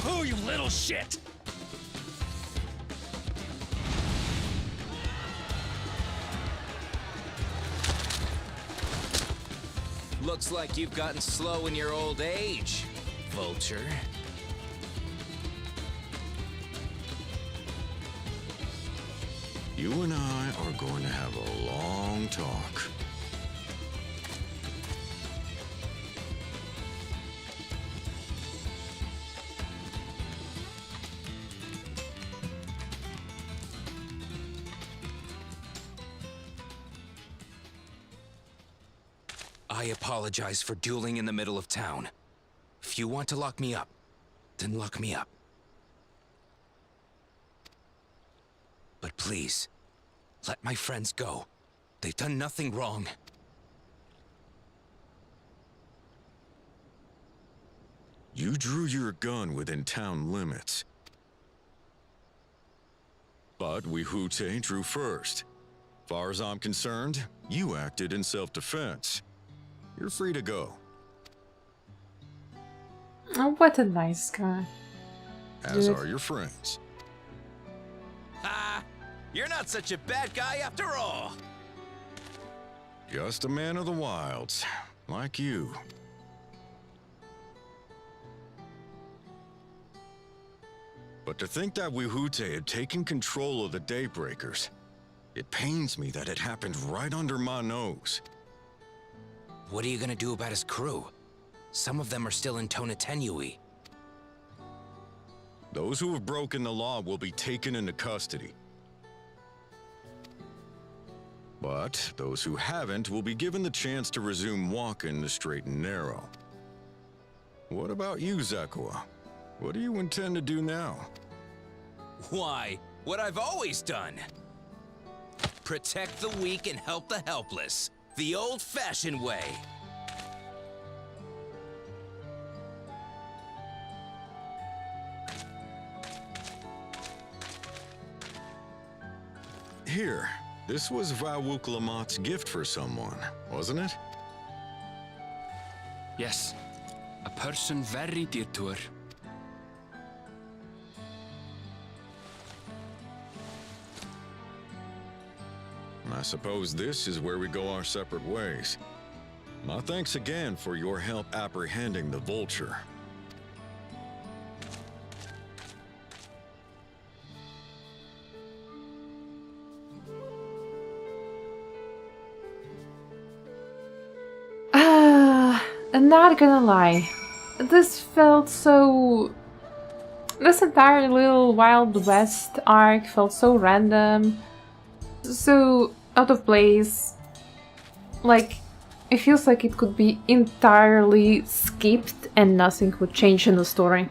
Speaker 12: Oh, you little shit!
Speaker 13: Looks like you've gotten slow in your old age. vulture.
Speaker 14: You and I are going to have a long talk.
Speaker 13: I apologize for dueling in the middle of town. If you want to lock me up, then lock me up. But please, let my friends go. They've done nothing wrong.
Speaker 14: You drew your gun within town limits. But Wihute drew first. Far as I'm concerned, you acted in self-defense. You're free to go.
Speaker 1: Oh, what a nice guy.
Speaker 14: As are your friends.
Speaker 13: Ha! You're not such a bad guy after all!
Speaker 14: Just a man of the wilds, like you. But to think that Wihute had taken control of the Daybreakers, it pains me that it happened right under my nose.
Speaker 13: What are you gonna do about his crew? Some of them are still in Tonatenui.
Speaker 14: Those who have broken the law will be taken into custody. But those who haven't will be given the chance to resume walking the straight and narrow. What about you, Zekua? What do you intend to do now?
Speaker 13: Why, what I've always done. Protect the weak and help the helpless. The old-fashioned way.
Speaker 14: Here, this was Vawuklamat's gift for someone, wasn't it?
Speaker 7: Yes, a person very dear to her.
Speaker 14: I suppose this is where we go our separate ways. My thanks again for your help apprehending the vulture.
Speaker 1: I'm not gonna lie. This felt so... This entire little Wild West arc felt so random, so out of place. Like, it feels like it could be entirely skipped and nothing would change in the story.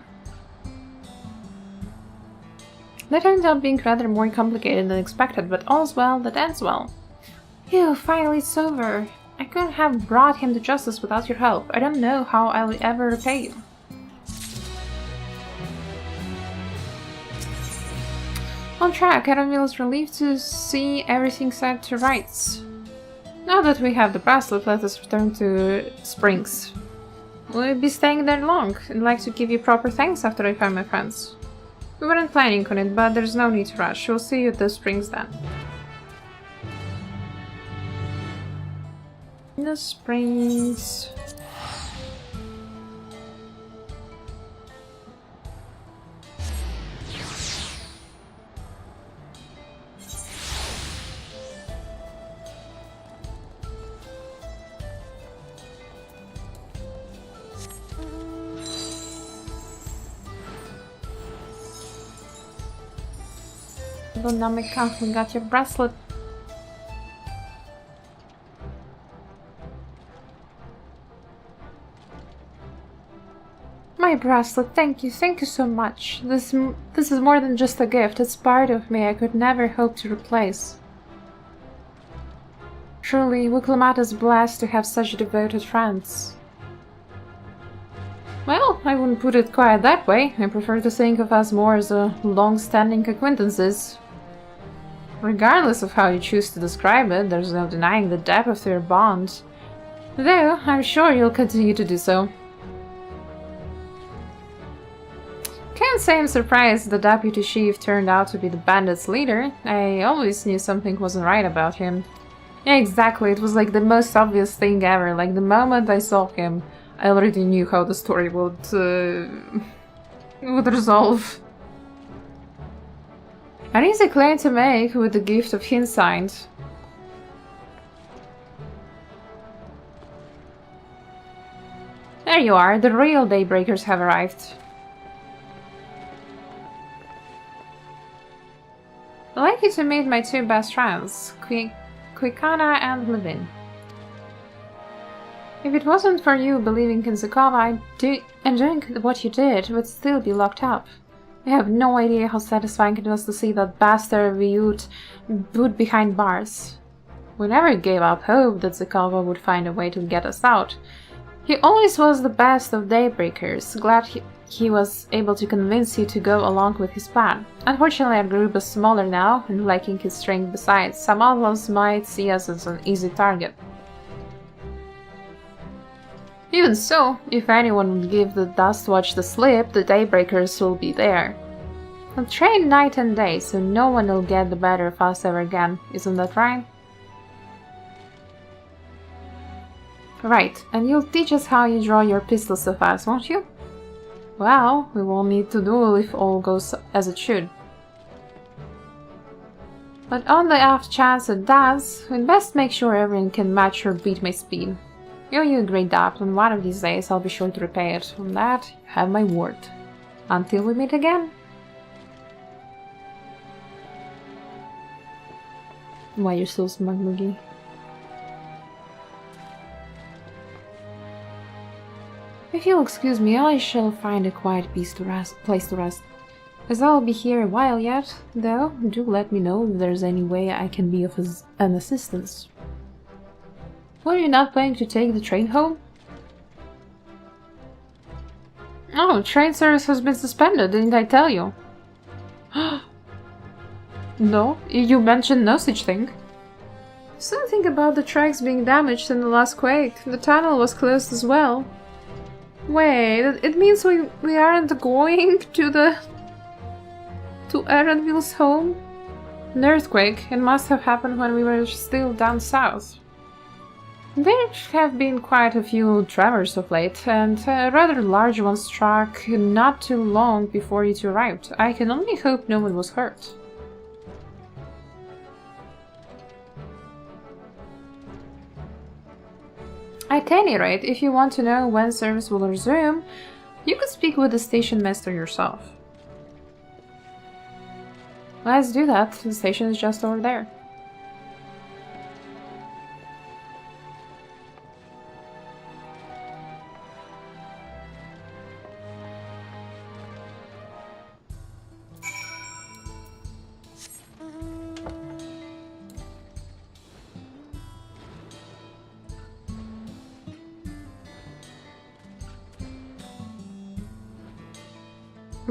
Speaker 1: That ended up being rather more complicated than expected, but all's well that ends well. Phew, finally it's over. I couldn't have brought him to justice without your help. I don't know how I'll ever repay you. On track, Adam is relieved to see everything set to rights. Now that we have the bracelet, let us return to Springs. We'll be staying there long. I'd like to give you proper thanks after I find my friends. We weren't planning on it, but there's no need to rush. We'll see you at the Springs then. The Springs. Namika, we got your bracelet. My bracelet, thank you so much. This is more than just a gift, it's part of me I could never hope to replace. Truly, Wuklamata is blessed to have such devoted friends. Well, I wouldn't put it quite that way. I prefer to think of us more as long-standing acquaintances. Regardless of how you choose to describe it, there's no denying the depth of your bond. Though, I'm sure you'll continue to do so. Can't say I'm surprised the deputy chief turned out to be the bandits' leader. I always knew something wasn't right about him. Yeah, exactly, it was like the most obvious thing ever. Like, the moment I saw him, I already knew how the story would resolve. An easy claim to make with the gift of hindsight. There you are, the real Daybreakers have arrived. I'd like you to meet my two best friends, Quicana and Levin. If it wasn't for you believing in Zakova and doing what you did, would still be locked up. You have no idea how satisfying it was to see that bastard Vyut put behind bars. We never gave up hope that Zakova would find a way to get us out. He always was the best of Daybreakers. Glad he was able to convince you to go along with his plan. Unfortunately, our group is smaller now, and lacking his strength besides, some outlaws might see us as an easy target. Even so, if anyone would give the Dustwatch the slip, the Daybreakers will be there. We'll train night and day, so no one will get the better of us ever again, isn't that right? Right, and you'll teach us how you draw your pistols so fast, won't you? Well, we won't need to duel if all goes as it should. But on the off chance it does, we'd best make sure everyone can match or beat my speed. You a great app, and one of these days I'll be sure to repay it. On that, you have my word. Until we meet again. Why you're so smug, Moogie? If you'll excuse me, I shall find a quiet place to rest. As I'll be here a while yet, though, do let me know if there's any way I can be of an assistance. Were you not planning to take the train home? Oh, train service has been suspended, didn't I tell you? No, you mentioned no such thing. Something about the tracks being damaged in the last quake. The tunnel was closed as well. Wait, it means we aren't going to Erenville's home? An earthquake. It must have happened when we were still down south. There have been quite a few tremors of late, and a rather large one struck not too long before you two arrived. I can only hope no one was hurt. At any rate, if you want to know when service will resume, you could speak with the station master yourself. Let's do that. The station is just over there.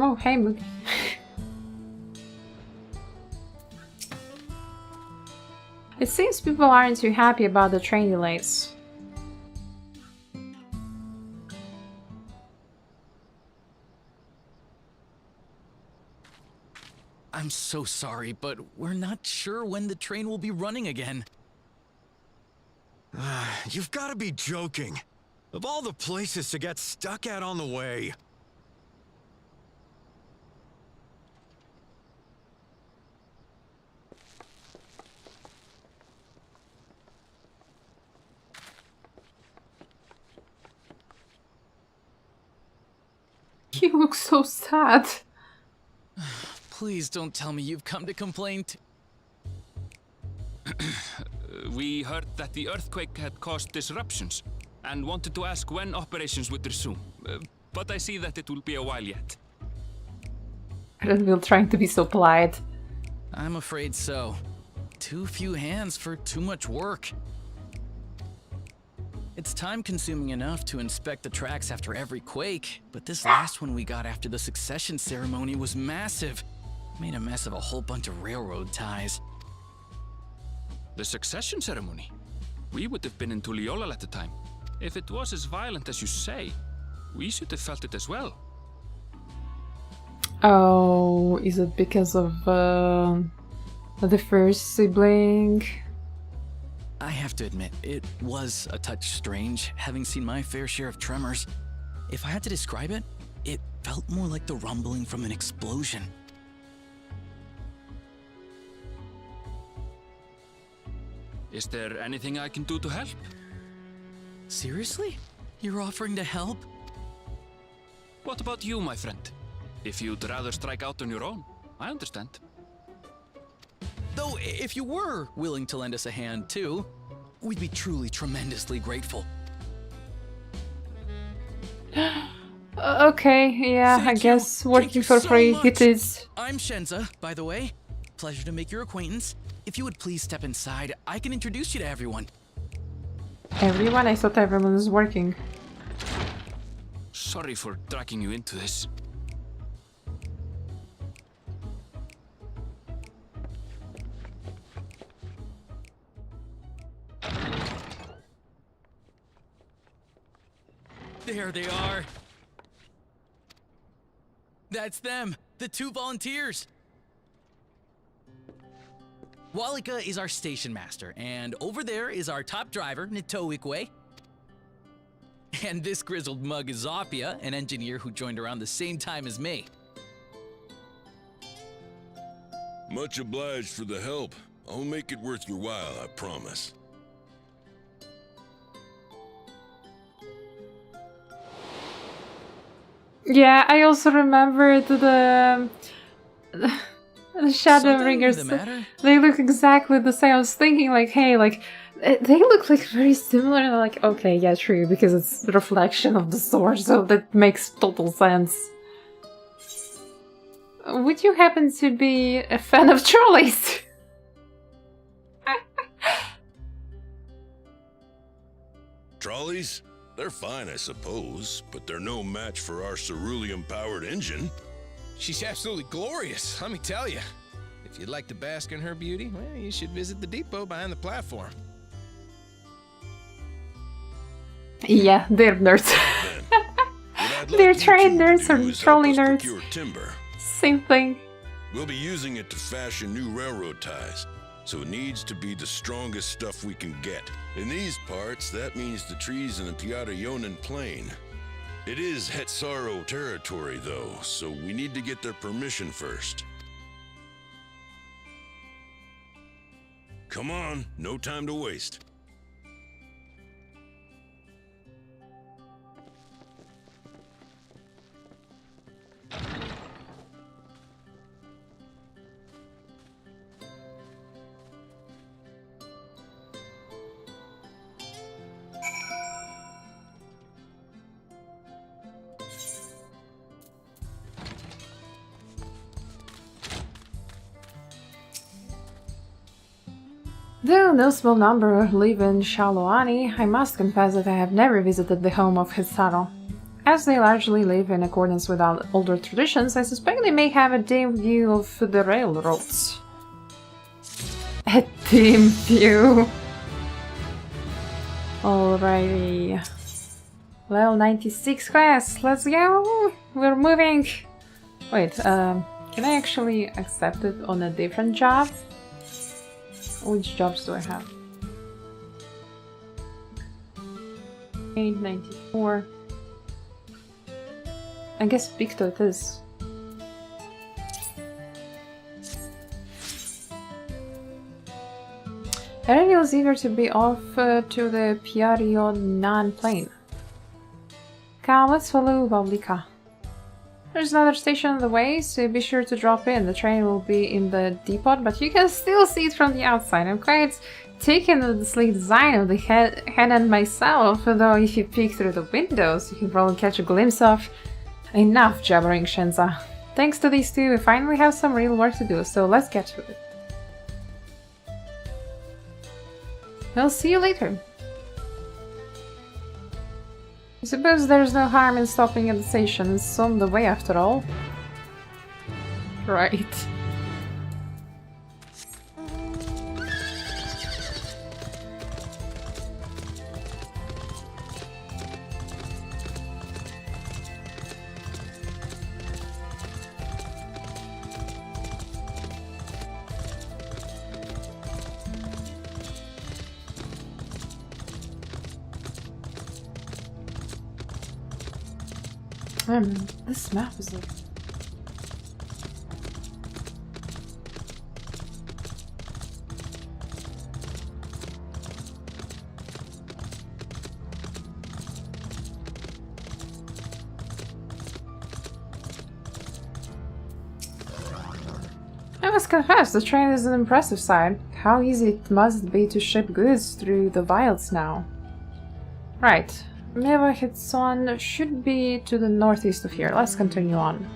Speaker 1: Oh, hey, Moogie. It seems people aren't too happy about the train delays.
Speaker 15: I'm so sorry, but we're not sure when the train will be running again.
Speaker 14: You've got to be joking. Of all the places to get stuck at on the way.
Speaker 1: You look so sad.
Speaker 15: Please don't tell me you've come to complain
Speaker 7: We heard that the earthquake had caused disruptions, and wanted to ask when operations would resume. But I see that it will be a while yet.
Speaker 1: Erenville trying to be so polite.
Speaker 15: I'm afraid so. Too few hands for too much work. It's time-consuming enough to inspect the tracks after every quake, but this last one we got after the succession ceremony was massive. Made a mess of a whole bunch of railroad ties.
Speaker 7: The succession ceremony? We would have been in Tuliyollal at the time. If it was as violent as you say, we should have felt it as well.
Speaker 1: Oh, is it because of the first sibling?
Speaker 15: I have to admit, it was a touch strange, having seen my fair share of tremors. If I had to describe it, it felt more like the rumbling from an explosion.
Speaker 7: Is there anything I can do to help?
Speaker 15: Seriously? You're offering to help?
Speaker 7: What about you, my friend? If you'd rather strike out on your own, I understand.
Speaker 15: Though, if you were willing to lend us a hand, too, we'd be truly tremendously grateful.
Speaker 1: Okay, yeah, I guess working for free it is.
Speaker 15: I'm Shenza, by the way. Pleasure to make your acquaintance. If you would please step inside, I can introduce you to everyone.
Speaker 1: Everyone? I thought everyone was working.
Speaker 7: Sorry for dragging you into this.
Speaker 15: There they are. That's them, the 2 volunteers. Walika is our station master, and over there is our top driver, Nitoikwe. And this grizzled mug is Zopia, an engineer who joined around the same time as me.
Speaker 16: Much obliged for the help. I'll make it worth your while, I promise.
Speaker 1: Yeah, I also remembered the Shadowbringers.
Speaker 15: The matter?
Speaker 1: They look exactly the same. I was thinking like, hey, like, they look like very similar, and I'm like, okay, yeah, true, because it's the reflection of the sword, so that makes total sense. Would you happen to be a fan of trolleys?
Speaker 16: Trolleys? They're fine, I suppose, but they're no match for our cerulean-powered engine.
Speaker 17: She's absolutely glorious, let me tell you. If you'd like to bask in her beauty, well, you should visit the depot behind the platform.
Speaker 1: Yeah, they're nerds. They're trained nerds or trolley nerds.
Speaker 16: Timber.
Speaker 1: Same thing.
Speaker 16: We'll be using it to fashion new railroad ties, so it needs to be the strongest stuff we can get. In these parts, that means the trees in the Piata-Yonan Plain. It is Hetsaro territory, though, so we need to get their permission first. Come on, no time to waste.
Speaker 1: Though no small number live in Shaloani, I must confess that I have never visited the home of Hetsaro. As they largely live in accordance with our older traditions, I suspect they may have a dim view of the railroads. A dim view! Alrighty. Level 96 class, let's go! We're moving! Wait, can I actually accept it on a different job? Which jobs do I have? 894. I guess Picto it is. Eren was eager to be off to the Piata-Yonan Plain. Come, let's follow Walika. There's another station on the way, so be sure to drop in. The train will be in the depot, but you can still see it from the outside. I'm quite taken with the sleek design of the head and myself, though if you peek through the windows, you can probably catch a glimpse of... Enough jabbering, Shenza. Thanks to these two, we finally have some real work to do, so let's get to it. I'll see you later. I suppose there's no harm in stopping at the station. It's on the way after all. Right. This map is like... I must confess, the train is an impressive sight. How easy it must be to ship goods through the wilds now. Right. FFXIV should be to the northeast of here. Let's continue on.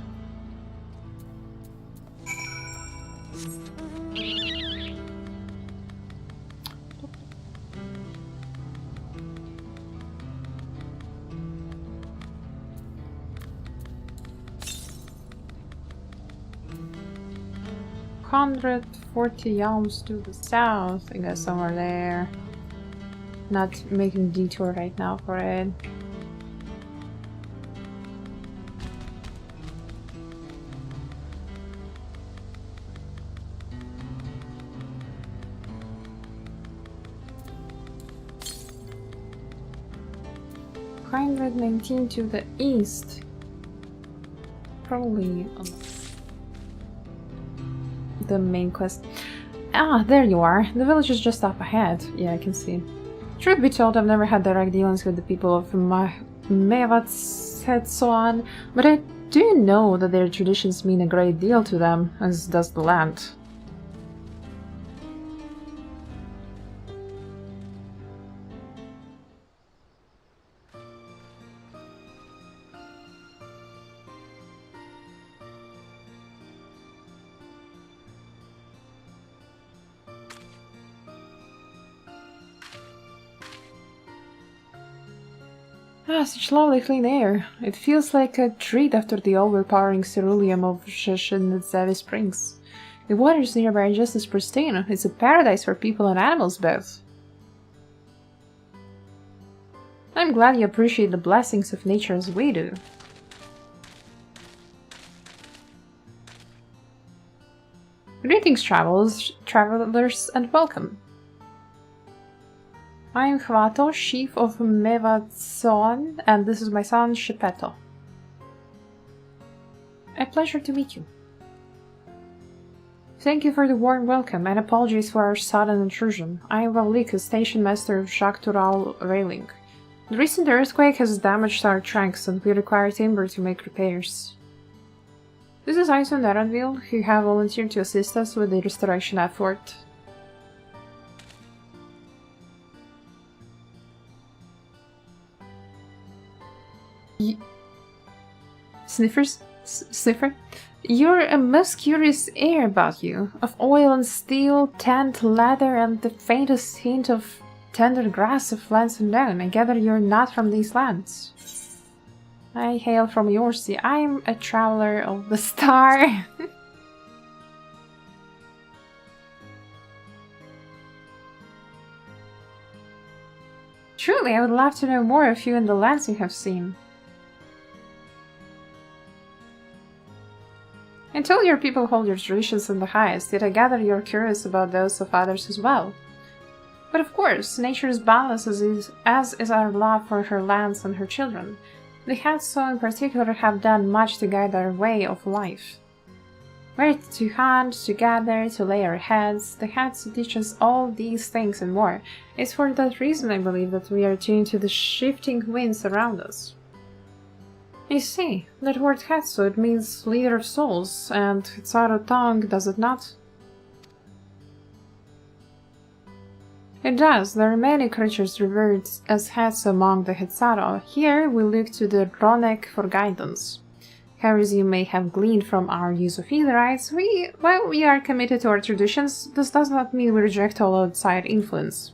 Speaker 1: $140 yalms to the south, I guess somewhere there. Not making a detour right now for it. $119 to the east. Probably on the main quest. Ah, there you are. The village is just up ahead. Yeah, I can see. Truth be told, I've never had direct dealings with the people of FFXIV, but I do know that their traditions mean a great deal to them, as does the land. Ah, such lovely clean air. It feels like a treat after the overpowering ceruleum of Sheshinetzevi Springs. The waters nearby are just as pristine. It's a paradise for people and animals both. I'm glad you appreciate the blessings of nature as we do. Greetings, travelers, and welcome. I am Hvato, chief of FFXIV, and this is my son, Shepeto. A pleasure to meet you. Thank you for the warm welcome, and apologies for our sudden intrusion. I am Vavlik, station master of Shaktural Railing. The recent earthquake has damaged our trunks, and we require timber to make repairs. This is Aiso Neranville, who have volunteered to assist us with the restoration effort. Sniffer? You're a most curious air about you, of oil and steel, tanned leather, and the faintest hint of tender grass of lands unknown. I gather you're not from these lands. I hail from Yorsi. I'm a traveler of the star. Truly, I would love to know more of you and the lands you have seen. Until your people hold your traditions in the highest, yet I gather you're curious about those of others as well. But of course, nature is boundless as is our love for her lands and her children. The Hatso in particular have done much to guide our way of life. Where to hunt, to gather, to lay our heads, the Hatso teach us all these things and more. It's for that reason I believe that we are tuned to the shifting winds around us. You see, that word Hatsu, it means leader of souls, and Hetsaru tongue, does it not? It does. There are many creatures revered as Hatsu among the Hetsaru. Here we look to the Ronek for guidance. However, as you may have gleaned from our use of Aetherites, while we are committed to our traditions, this does not mean we reject all outside influence.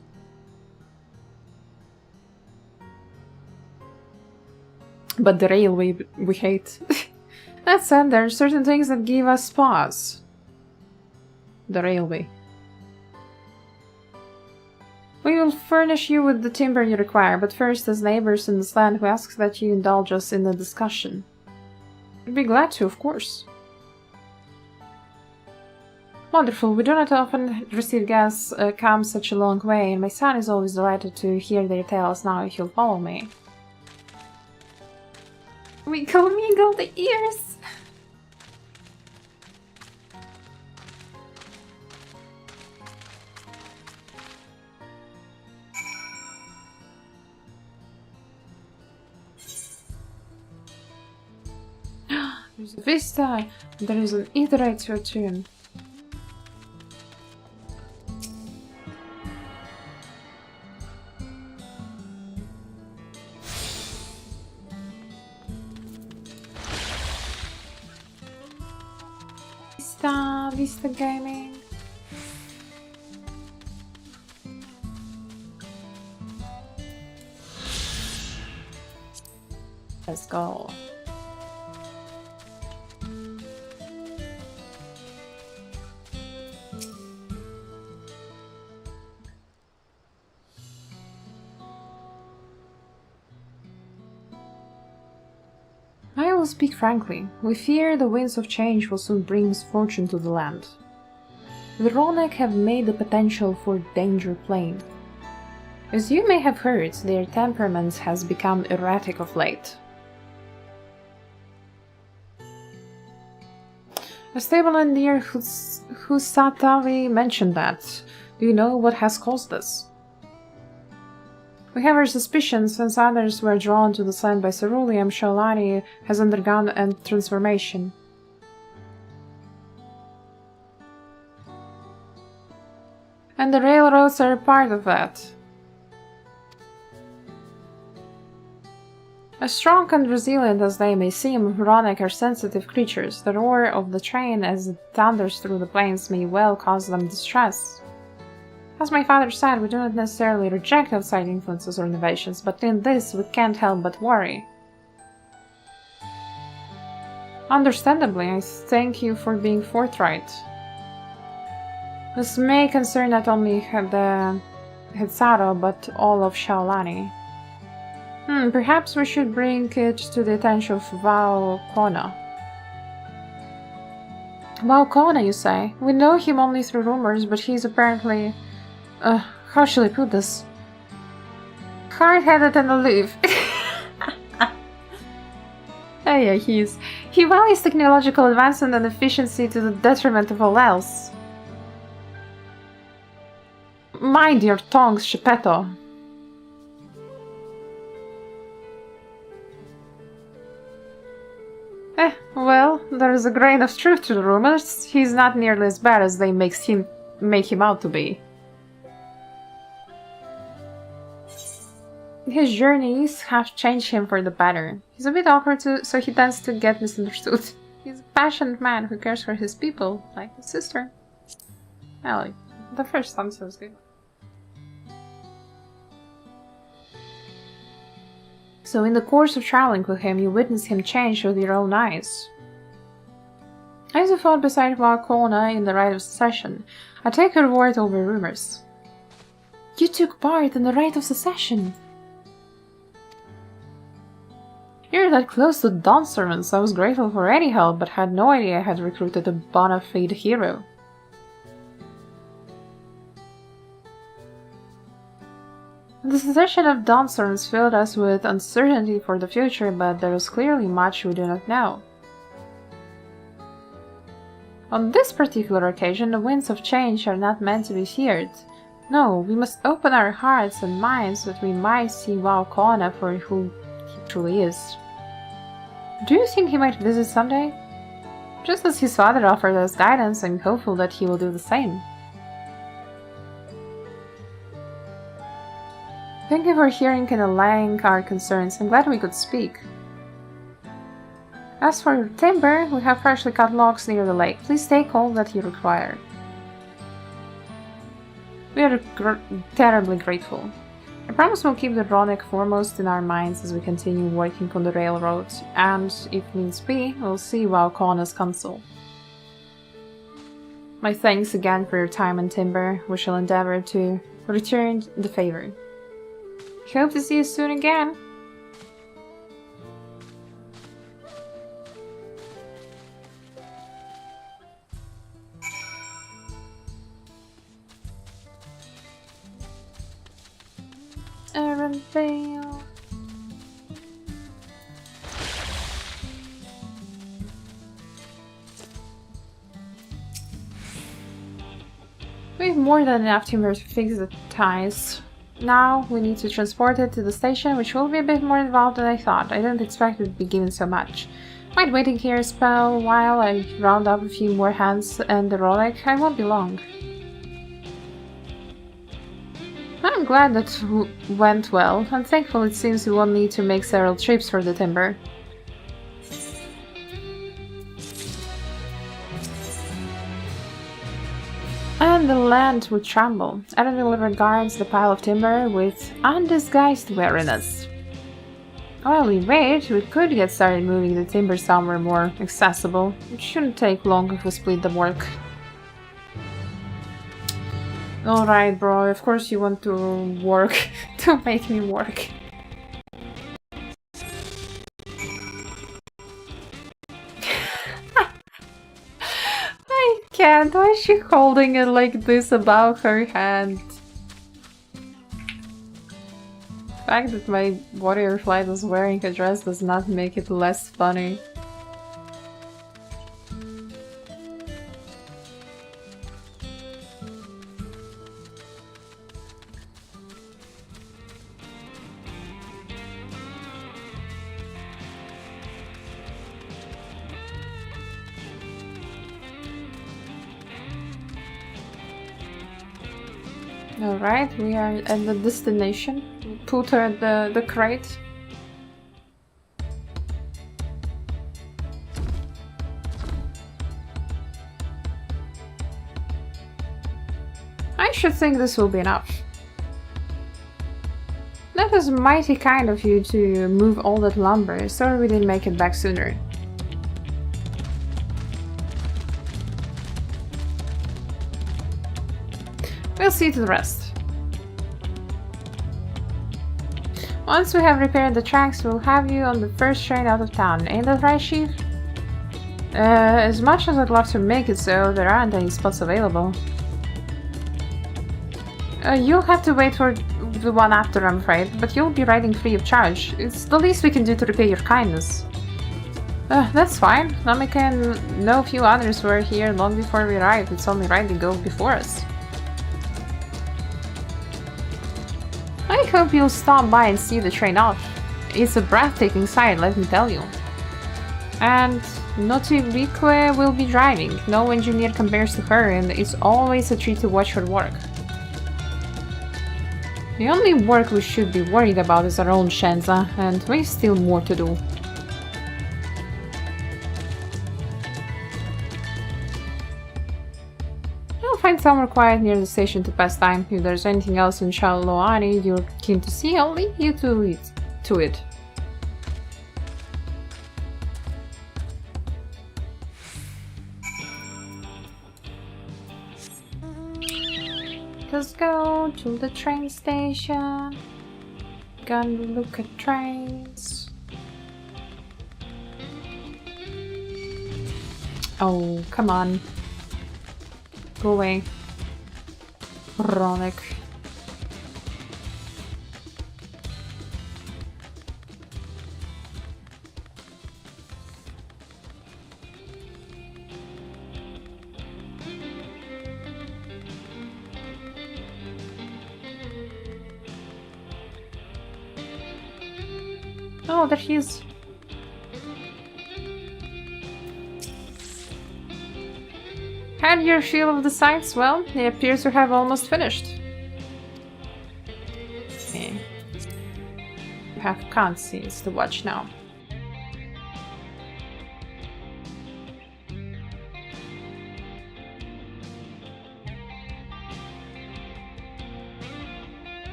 Speaker 1: But the railway we hate. That said, there are certain things that give us pause. The railway. We will furnish you with the timber you require, but first, as neighbors in this land, we ask that you indulge us in the discussion. I'd be glad to, of course. Wonderful, we do not often receive guests come such a long way, and my son is always delighted to hear their tales now if you'll follow me. We commingle the ears! There's a vista, and there is an iterate to attune. Vista Gaming. Let's go. I will speak frankly. We fear the winds of change will soon bring misfortune to the land. The Ronek have made the potential for danger plain. As you may have heard, their temperament has become erratic of late. A stable engineer Husatavi mentioned that. Do you know what has caused this? We have our suspicions, since others were drawn to the land by ceruleum, Shalani has undergone a transformation. And the railroads are a part of that. As strong and resilient as they may seem, Ronek are sensitive creatures. The roar of the train as it thunders through the plains may well cause them distress. As my father said, we do not necessarily reject outside influences or innovations, but in this we can't help but worry. Understandably, I thank you for being forthright. This may concern not only the Hitsaro, but all of Shaolani. Perhaps we should bring it to the attention of Val Kona. Val Kona, you say? We know him only through rumors, but he's apparently... how shall I put this? Hard-headed and aloof. Oh yeah, he values technological advancement and efficiency to the detriment of all else. Mind your tongues, Shepetto. Well, there is a grain of truth to the rumors. He's not nearly as bad as they make him out to be. His journeys have changed him for the better. He's a bit awkward too, so he tends to get misunderstood. He's a passionate man who cares for his people, like his sister. Well, the first answer was good. So in the course of traveling with him, you witnessed him change with your own eyes. As you fought beside Valkona in the rite of secession, I take your word over rumors. You took part in the rite of secession! You're that close to Dawn servants, I was grateful for any help, but had no idea I had recruited a bona fide hero. The secession of Dawn servants filled us with uncertainty for the future, but there is clearly much we do not know. On this particular occasion, the winds of change are not meant to be feared. No, we must open our hearts and minds that we might see Valkona for who he truly is. Do you think he might visit someday? Just as his father offered us guidance, I'm hopeful that he will do the same. Thank you for hearing and allaying our concerns. I'm glad we could speak. As for your timber, we have freshly cut logs near the lake. Please take all that you require. We are terribly grateful. I promise we'll keep the Ronek foremost in our minds as we continue working on the railroad, and, if needs be, we'll see Valkona's council. My thanks again for your time and timber. We shall endeavor to return the favor. Hope to see you soon again. Arendelle. We have more than enough timber to fix the ties. Now we need to transport it to the station, which will be a bit more involved than I thought. I didn't expect it to be given so much. Might waiting here a spell while I round up a few more hands and the relic. I won't be long. I'm glad that went well. I'm thankful it seems we won't need to make several trips for the timber. And the land would tremble. Adonil regards the pile of timber with undisguised wariness. While we wait, we could get started moving the timber somewhere more accessible. It shouldn't take long if we split the work. Alright, bro, of course you want to work, to make me work. I can't, why is she holding it like this above her hand? The fact that my warrior flight was wearing a dress does not make it less funny. Alright, we are at the destination. Put her at the crate. I should think this will be enough. That was mighty kind of you to move all that lumber. Sorry we didn't make it back sooner. We'll see to the rest. Once we have repaired the tracks, we'll have you on the first train out of town. Ain't that right, Chief? As much as I'd love to make it so, there aren't any spots available. You'll have to wait for the one after, I'm afraid, but you'll be riding free of charge. It's the least we can do to repay your kindness. That's fine. Namika and know a few others were here long before we arrived. It's only right they go before us. I hope you'll stop by and see the train off. It's a breathtaking sight, let me tell you. And Notivique will be driving. No engineer compares to her, and it's always a treat to watch her work. The only work we should be worried about is our own Shenza, and we've still more to do. Find somewhere quiet near the station to pass time. If there's anything else in Shaloani you're keen to see, I'll leave you to it. Let's go to the train station. Gonna look at trains. Oh, come on. Go away. Ronick. Oh, there he is. How do you feel of the sights? Well, they appear to have almost finished. You have cutscenes to watch now.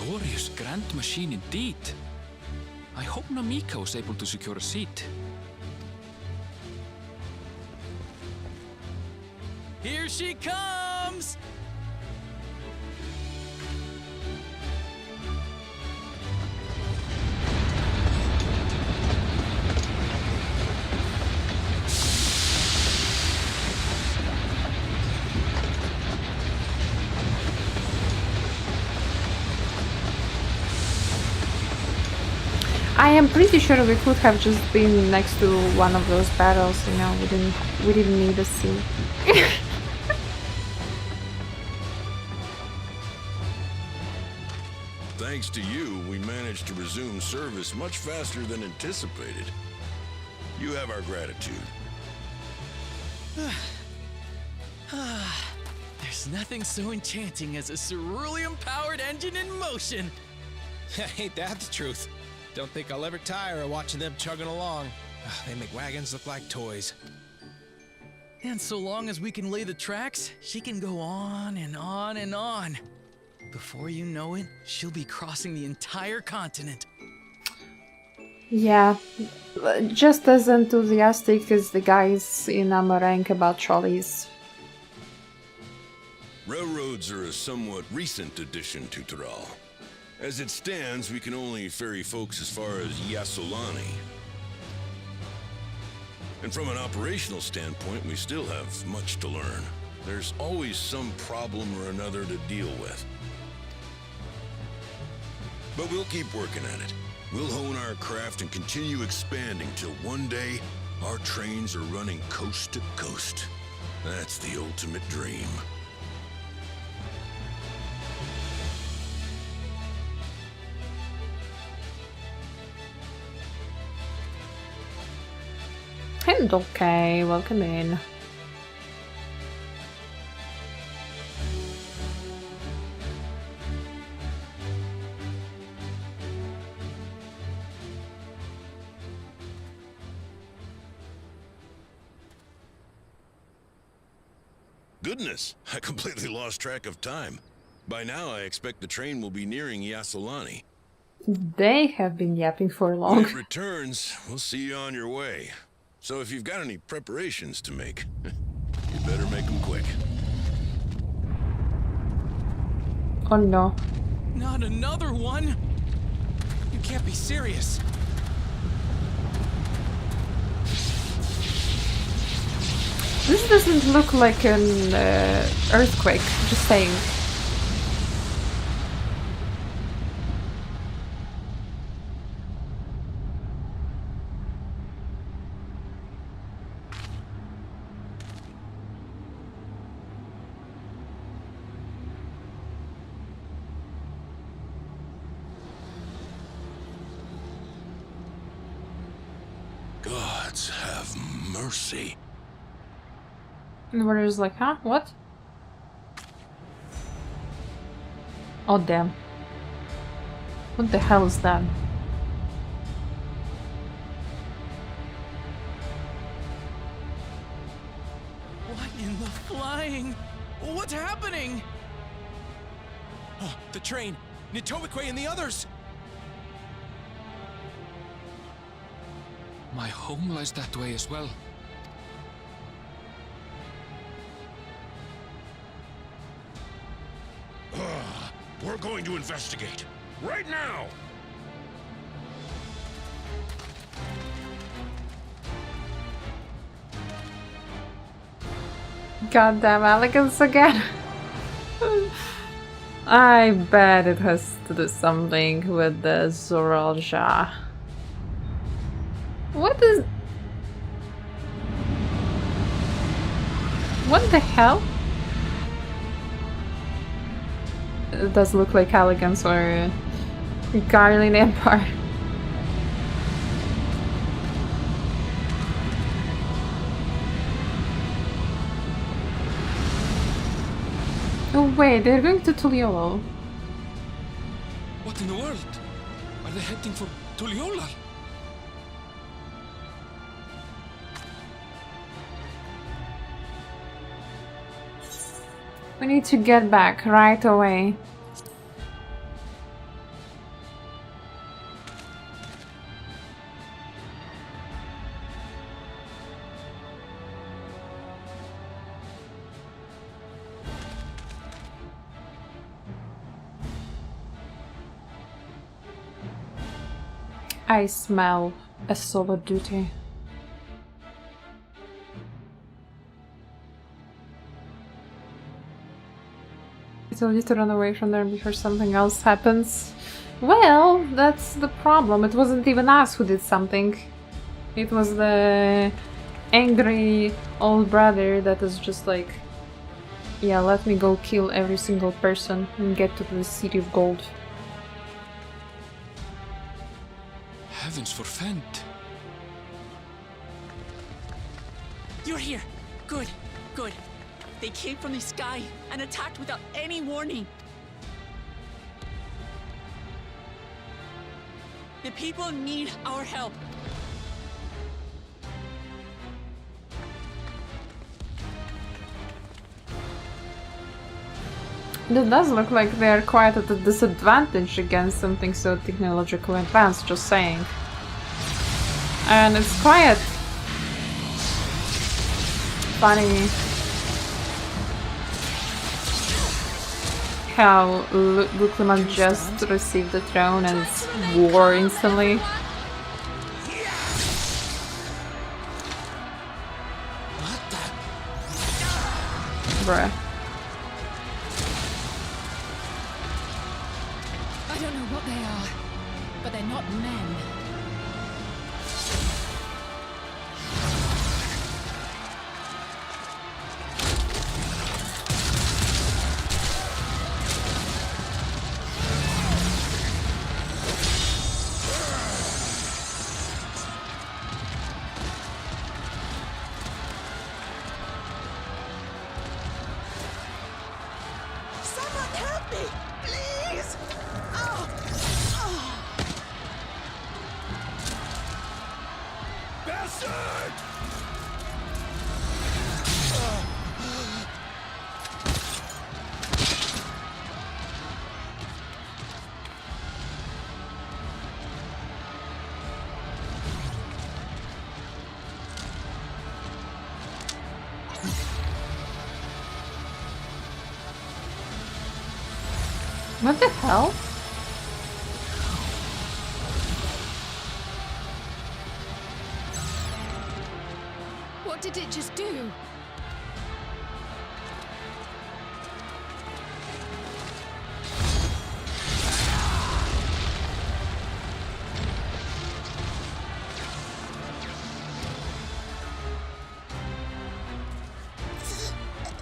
Speaker 7: Glorious grand machine indeed. I hope Namika was able to secure a seat.
Speaker 15: Here she comes!
Speaker 1: pretty sure we could have just been next to one of those battles, you know, we didn't need a sea.
Speaker 16: Thanks to you, we managed to resume service much faster than anticipated. You have our gratitude.
Speaker 15: There's nothing so enchanting as a cerulean-powered engine in motion.
Speaker 17: Ain't that the truth? Don't think I'll ever tire of watching them chugging along. They make wagons look like toys.
Speaker 15: And so long as we can lay the tracks, she can go on and on and on. Before you know it, she'll be crossing the entire continent.
Speaker 1: Yeah, just as enthusiastic as the guys in Amarank about trolleys.
Speaker 16: Railroads are a somewhat recent addition to Tural. As it stands, we can only ferry folks as far as Yasolani. And from an operational standpoint, we still have much to learn. There's always some problem or another to deal with. But we'll keep working at it. We'll hone our craft and continue expanding till one day, our trains are running coast to coast. That's the ultimate dream.
Speaker 1: And okay, welcome in.
Speaker 16: Goodness, I completely lost track of time. By now, I expect the train will be nearing Yasolani.
Speaker 1: They have been yapping for
Speaker 16: When
Speaker 1: long.
Speaker 16: it returns, we'll see you on your way. So if you've got any preparations to make, you better make them quick.
Speaker 1: Oh no.
Speaker 15: Not another one? You can't be serious.
Speaker 1: This doesn't look like an earthquake, just saying.
Speaker 16: Gods have mercy.
Speaker 1: And we're just like, huh? What? Oh damn. What the hell is that?
Speaker 15: What in the flying? What's happening?
Speaker 17: Oh, the train! Nitoikwe and the others!
Speaker 18: My home lies that way as well.
Speaker 16: We're going to investigate. Right now!
Speaker 1: Goddamn elegance again. I bet it has to do something with the Zoralja. What is... What the hell? It does look like elegance or Garland Empire. Oh wait, they're going to Tuliolo.
Speaker 18: What in the world? Are they heading for Tuliolal?
Speaker 1: We need to get back right away. I smell a solo duty. I told you to run away from there before something else happens. Well, that's the problem. It wasn't even us who did something. It was the angry old brother that is just like, yeah, let me go kill every single person and get to the City of Gold.
Speaker 18: Heavens forfend.
Speaker 5: You're here. Good, good. They came from the sky and attacked without any warning. The people need our help.
Speaker 1: It does look like they're quite at a disadvantage against something so technologically advanced, just saying. And it's quite funny how Lukliman just received the throne and it's war instantly. Bruh.
Speaker 2: I don't know what they are, but they're not men.
Speaker 1: What the hell?
Speaker 11: What did it just do?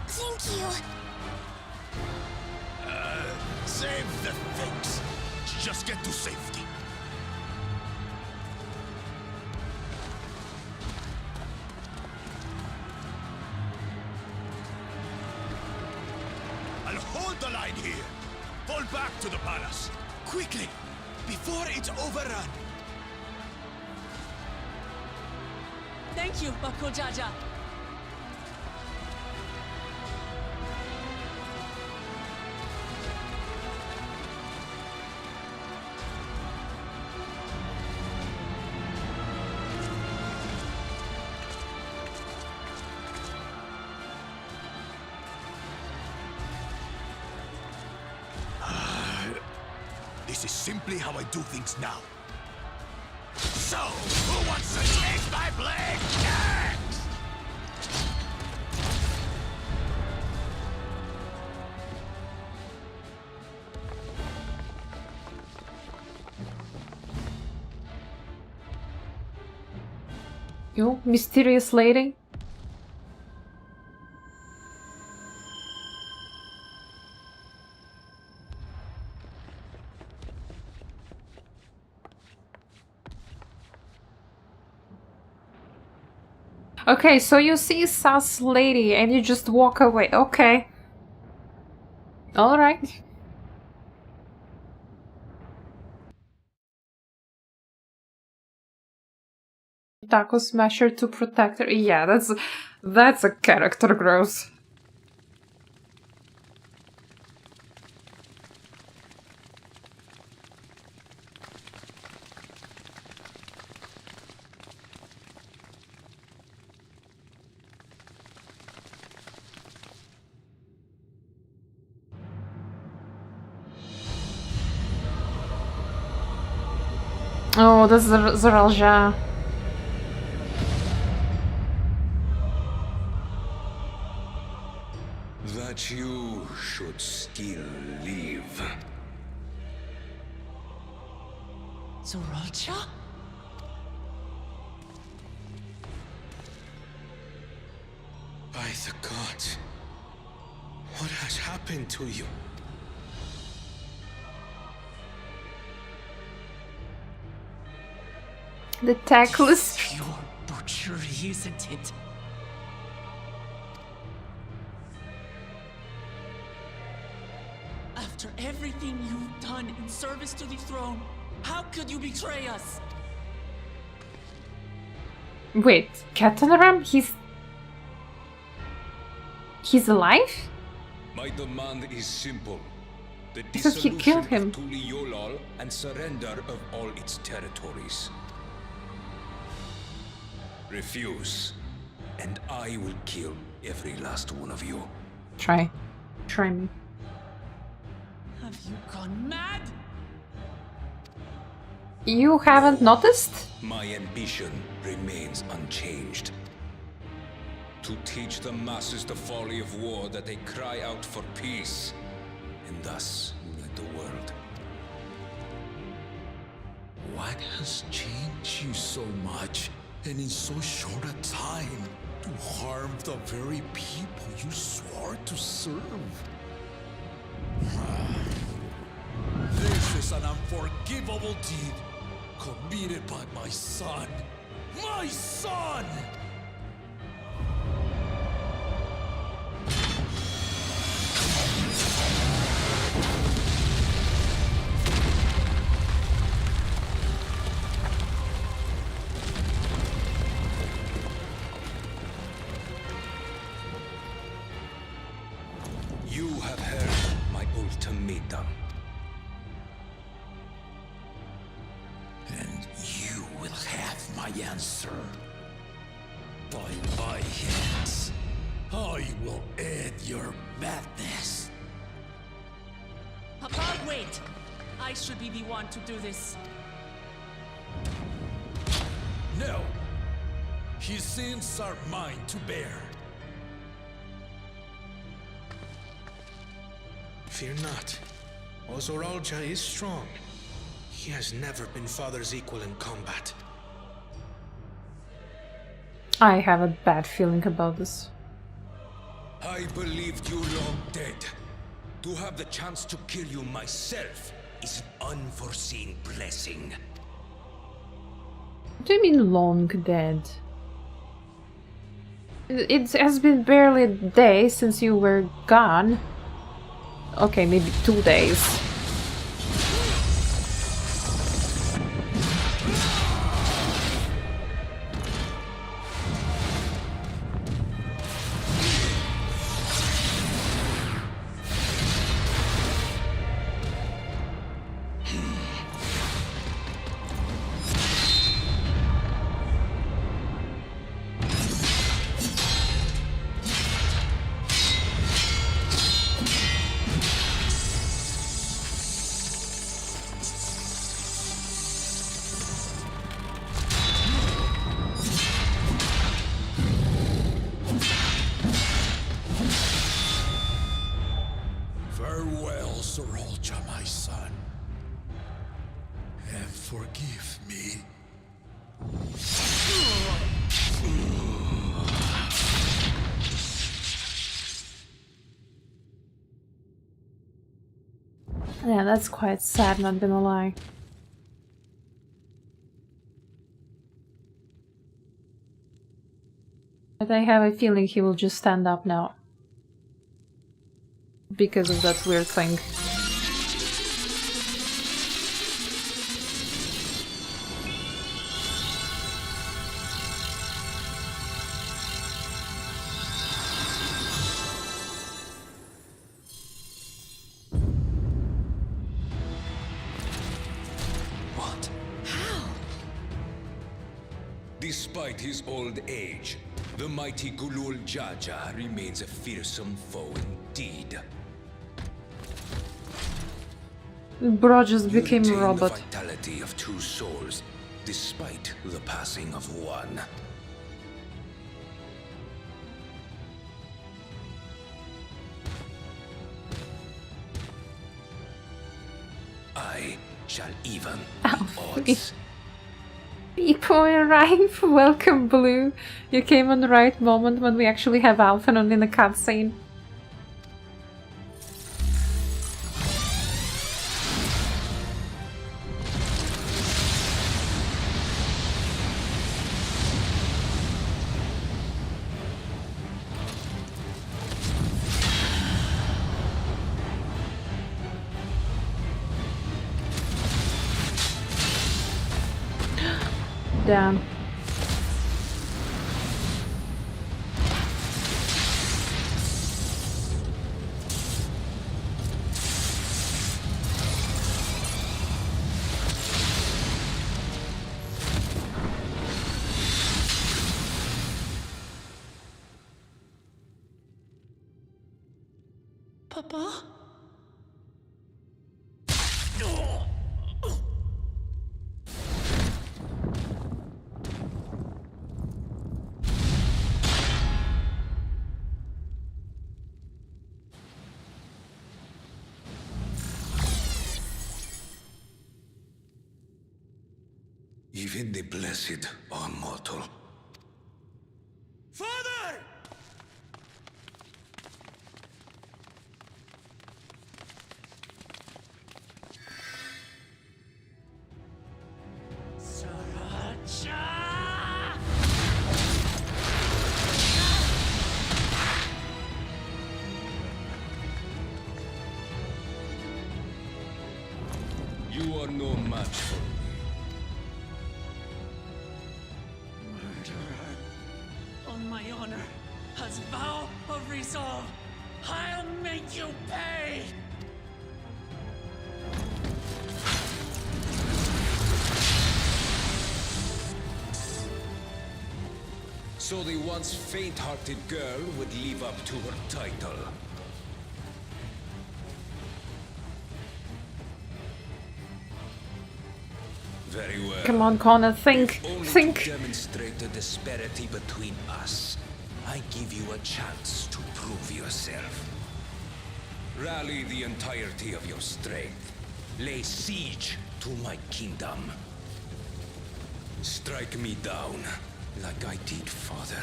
Speaker 19: Thank you.
Speaker 3: Save the things. Just get to safety. I'll hold the line here. Fall back to the palace. Quickly, before it's overrun.
Speaker 5: Thank you, Bakojaja.
Speaker 3: This is simply how I do things now. So, who wants to take my blade next?
Speaker 1: You mysterious lady? Okay, so you see sus lady and you just walk away. Okay. Alright. Taco Smasher to Protector. Yeah, that's a character growth. Oh, that's Zaralja.
Speaker 3: That you should still live.
Speaker 5: Sorolcha?
Speaker 4: By the gods, what has happened to you?
Speaker 1: The tactless.
Speaker 5: Pure butchery, isn't it? After everything you've done in service to the throne, how could you betray us?
Speaker 1: Wait, Captain Ram? He's alive?
Speaker 3: My demand is simple. The
Speaker 1: I thought he killed him.
Speaker 3: of Tuli Yolal and surrender of all its territories. Refuse, and I will kill every last one of you.
Speaker 1: Try me.
Speaker 5: Have you gone mad?
Speaker 1: You haven't noticed?
Speaker 3: My ambition remains unchanged. To teach the masses the folly of war, that they cry out for peace, and thus unite the world. What has changed you so much, and in so short a time, to harm the very people you swore to serve? This is an unforgivable deed committed by my son. My son! You have heard my ultimatum. And you will have my answer. By my hands, I will end your madness.
Speaker 5: Papa, wait! I should be the one to do this.
Speaker 3: No! His sins are mine to bear.
Speaker 4: Fear not. Ozoralja is strong. He has never been father's equal in combat.
Speaker 1: I have a bad feeling about this.
Speaker 3: I believed you long dead. To have the chance to kill you myself is an unforeseen blessing.
Speaker 1: What do you mean long dead? It has been barely a day since you were gone. Okay, maybe 2 days.
Speaker 3: Farewell, Sorolja, my son. And forgive me.
Speaker 1: Yeah, that's quite sad, not gonna lie. But I have a feeling he will just stand up now. Because of that weird thing.
Speaker 3: What? How? Despite his old age, the mighty Gulul Jaja remains a fearsome foe indeed.
Speaker 1: Bro just became a
Speaker 3: Retain
Speaker 1: robot.
Speaker 3: the vitality of 2 souls, despite the passing of 1. I
Speaker 13: shall even
Speaker 1: Oh,
Speaker 13: be odds.
Speaker 1: People arrive. Welcome, Blue. You came on the right moment when we actually have Alphanon in the cutscene. Damn.
Speaker 5: Papa?
Speaker 3: Even the blessed are mortal.
Speaker 17: Father!
Speaker 3: You are no match for me.
Speaker 5: Murderer. On my honor, as vow of resolve, I'll make you pay!
Speaker 13: So the once faint-hearted girl would live up to her title. Very well.
Speaker 1: Come on, Connor, think.
Speaker 13: Only
Speaker 1: Think.
Speaker 13: to demonstrate the disparity between us, I give you a chance to prove yourself. Rally the entirety of your strength. Lay siege to my kingdom. Strike me down, like I did, father.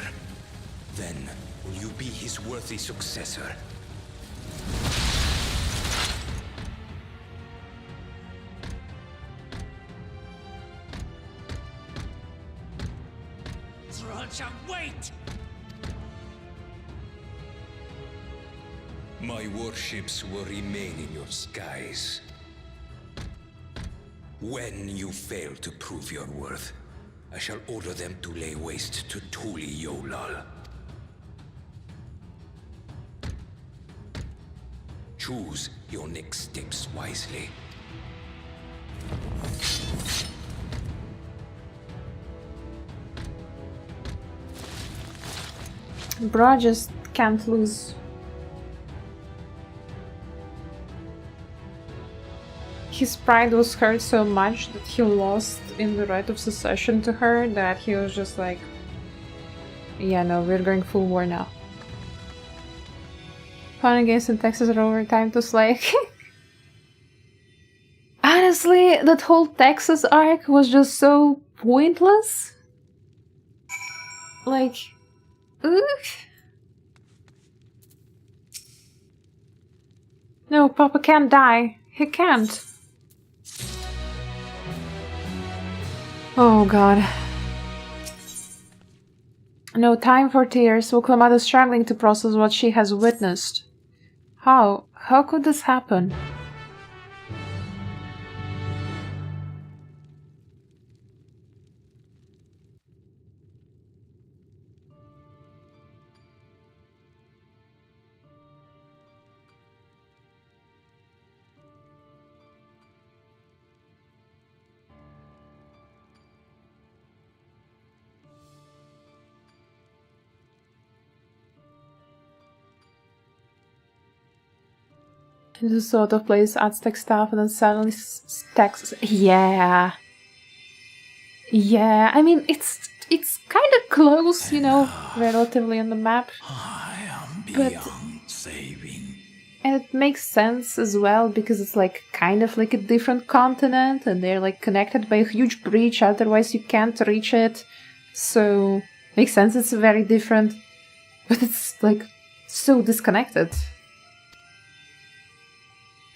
Speaker 13: Then will you be his worthy successor?
Speaker 5: Sriracha, wait!
Speaker 13: My warships will remain in your skies. When you fail to prove your worth, I shall order them to lay waste to Tuli Yolal. Choose your next steps wisely.
Speaker 1: Bro just can't lose. His pride was hurt so much that he lost in the right of succession to her that he was just like, yeah, no, we're going full war now. Fun games in Texas are over, time to slay. Honestly, that whole Texas arc was just so pointless. Like, oof. No, Papa can't die. He can't. Oh god. No time for tears. Uklama is struggling to process what she has witnessed. How? How could this happen? In the sort of place Aztec stuff and then suddenly Texas. Yeah. Yeah, I mean, it's kind of close, you know, relatively on the map.
Speaker 3: I am
Speaker 1: But
Speaker 3: beyond saving.
Speaker 1: And it makes sense as well because it's like kind of like a different continent and they're like connected by a huge bridge, otherwise you can't reach it. So makes sense it's very different, but it's like so disconnected.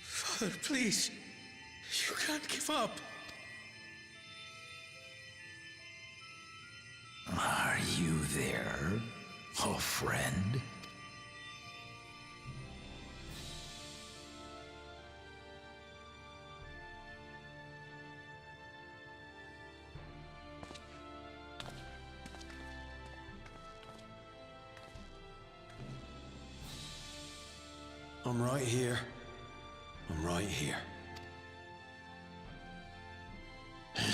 Speaker 4: Father, please. You can't give up.
Speaker 3: Are you there, oh friend?
Speaker 13: I'm right here. I'm right here.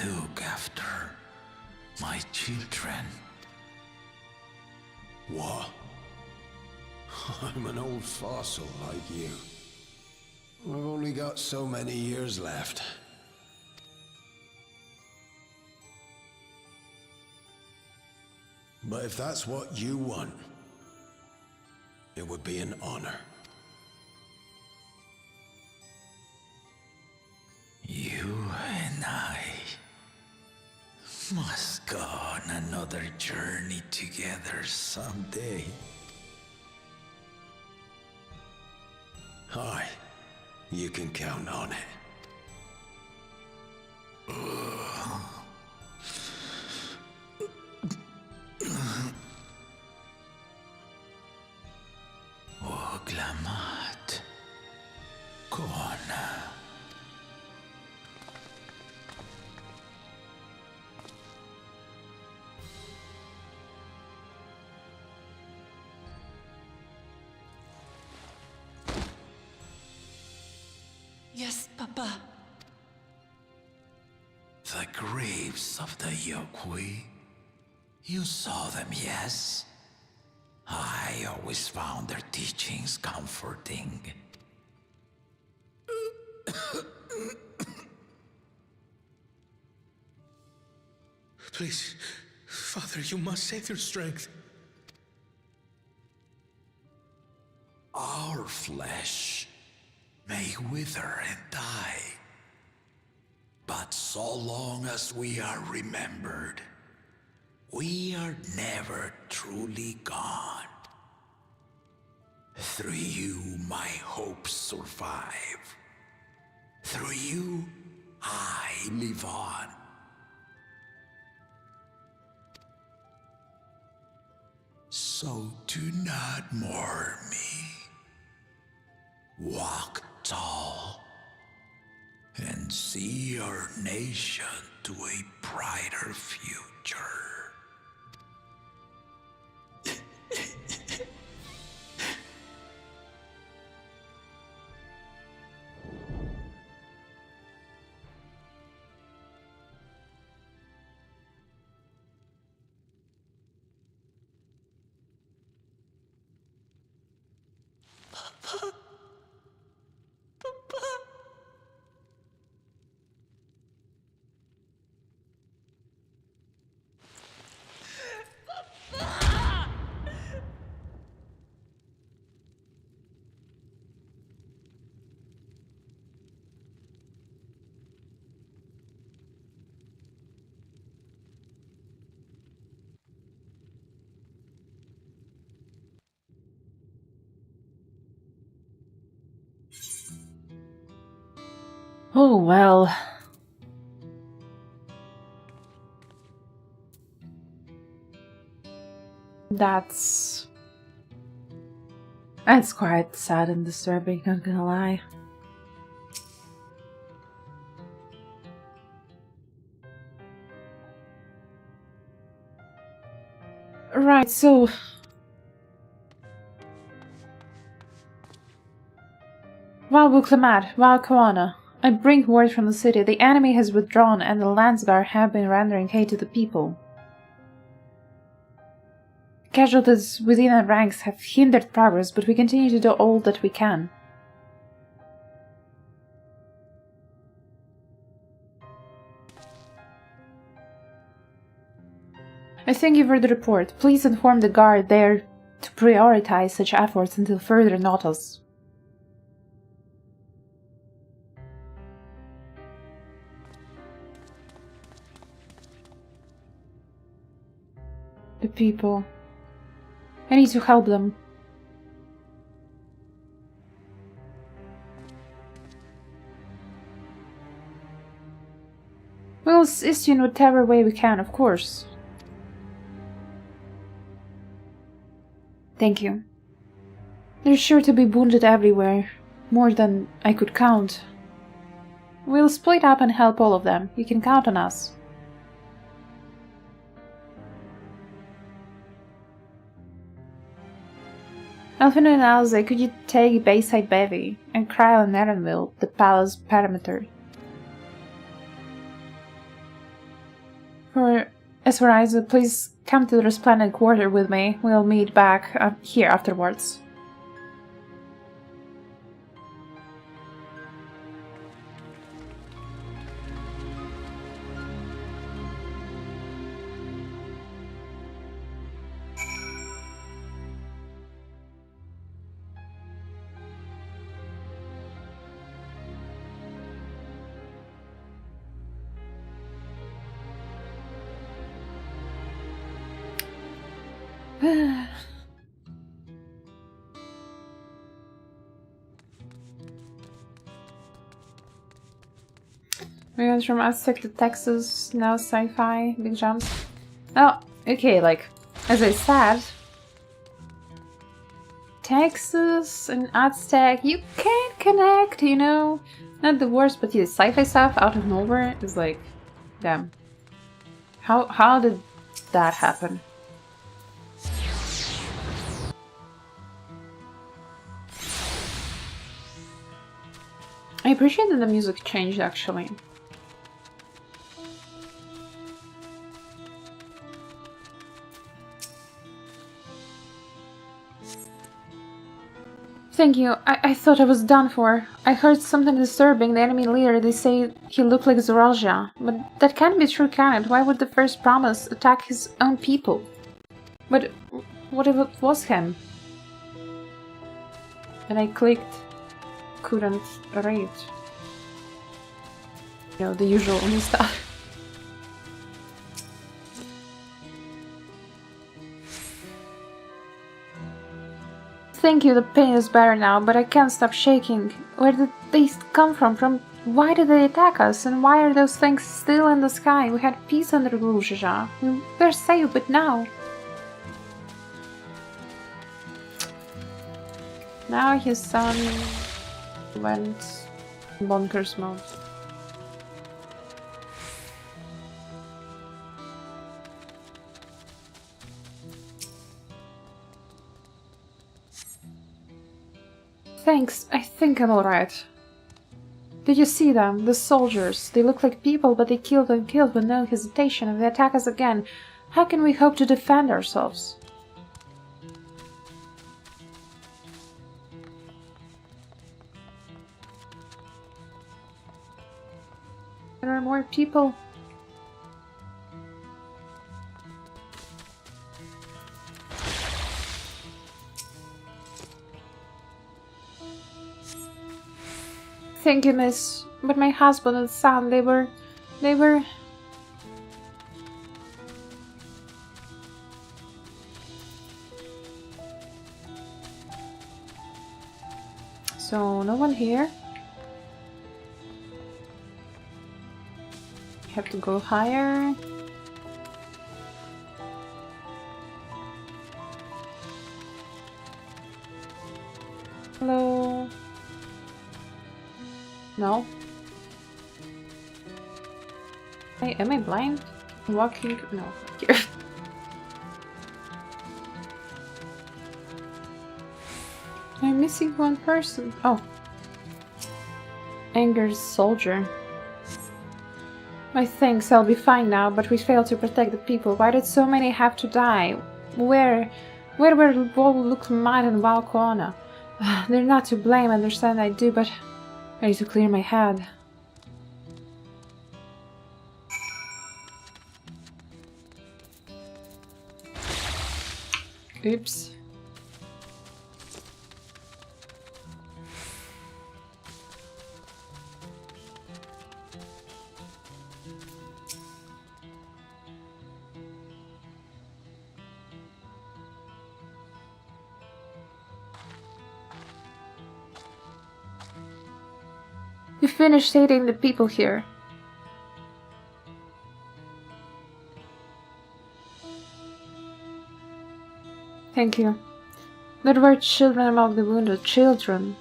Speaker 3: Look after my children.
Speaker 13: What? I'm an old fossil like you. I've only got so many years left. But if that's what you want, it would be an honor.
Speaker 3: You and I must go on another journey together someday.
Speaker 13: Aye, you can count on it.
Speaker 3: Oglamat. Kona.
Speaker 5: Yes, Papa.
Speaker 3: The graves of the Yokwi. You saw them, yes? I always found their teachings comforting.
Speaker 4: Please, Father, you must save your strength.
Speaker 3: Our flesh may wither and die, but so long as we are remembered, we are never truly gone. Through you, my hopes survive. Through you, I live on. So do not mourn me. Walk tall and see our nation to a brighter future.
Speaker 1: Oh well. That's quite sad and disturbing, not gonna lie. Right, so Wow Buklamad, Wow Kawana. I bring word from the city. The enemy has withdrawn and the Landsgar have been rendering aid to the people. Casualties within our ranks have hindered progress, but we continue to do all that we can. I thank you for the report. Please inform the guard there to prioritize such efforts until further notice. the people. I need to help them. We'll assist you in whatever way we can, of course. Thank you. There's sure to be wounded everywhere, more than I could count. We'll split up and help all of them. You can count on us. Alfino and Alze, could you take Bayside Bevy and Cryle and Erenville, the palace perimeter? As for Isa, please come to the Resplendent Quarter with me. We'll meet back here afterwards. We went from Aztec to Texas, now sci-fi, big jumps. Oh, okay, like, as I said, Texas and Aztec, you can connect, you know? Not the worst, but the sci-fi stuff out of nowhere is like, damn. How did that happen? I appreciate that the music changed, actually. Thank you. I thought I was done for. I heard something disturbing. The enemy leader, they say he looked like Zoralja. But that can't be true, can it? Why would the first promise attack his own people? But what if it was him? And I clicked. Couldn't read. You know, the usual stuff. Thank you, the pain is better now, but I can't stop shaking. Where did they come from? Why did they attack us? And why are those things still in the sky? We had peace under Gruzhizha. We're safe, but now... Now his son went bonkers mode. Thanks, I think I'm alright. Did you see them? The soldiers. They look like people, but they killed and killed with no hesitation. If they attack us again, how can we hope to defend ourselves? There are more people. Thank you, miss. But my husband and son, they were... So, no one here? Have to go higher. Hello? No. Hey, am I blind? Walking? No. Here. I'm missing one person. Oh. Anger's soldier. My thanks, I'll be fine now, but we failed to protect the people. Why did so many have to die? Where were Luk Mat and Valkona? They're not to blame, I understand I do, but I need to clear my head. Oops. You finished hating the people here. Thank you. There were children among the wounded. Children.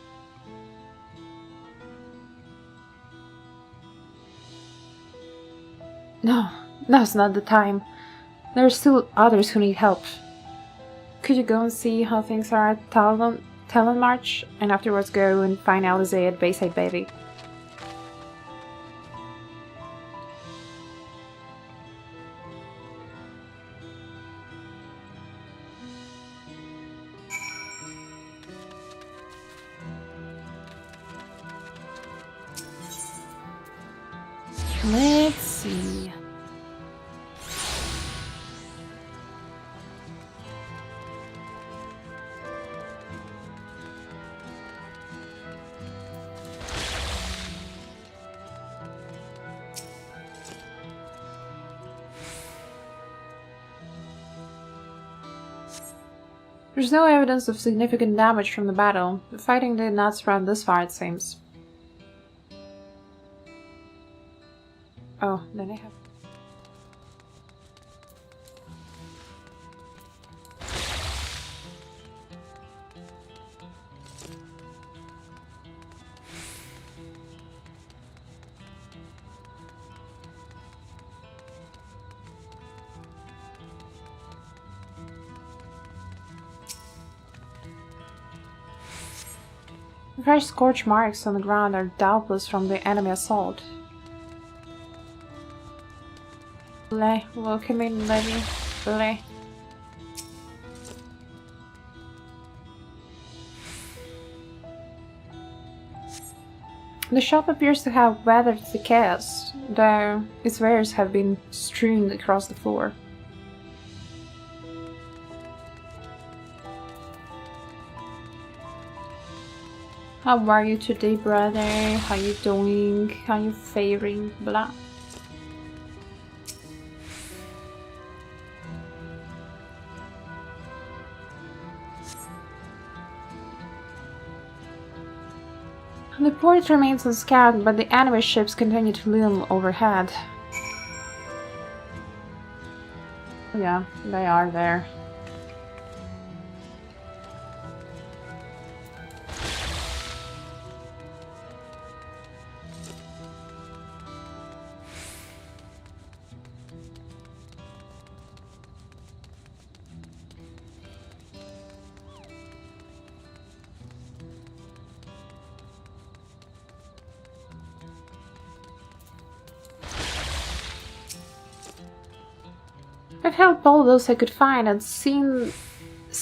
Speaker 1: No, now's not the time. There are still others who need help. Could you go and see how things are at Talon March, and afterwards go and find Alizé at Bayside Baby? Let's see. There's no evidence of significant damage from the battle. The fighting did not spread this far, it seems. Oh, then I have... Fresh scorch marks on the ground are doubtless from the enemy assault. Welcome in, Levy. Bleh. The shop appears to have weathered the chaos, though its wares have been strewn across the floor. How are you today, brother? How you doing? How you faring? Blah. The port remains unscathed, but the enemy ships continue to loom overhead. Yeah, they are there. I've helped all those I could find and seen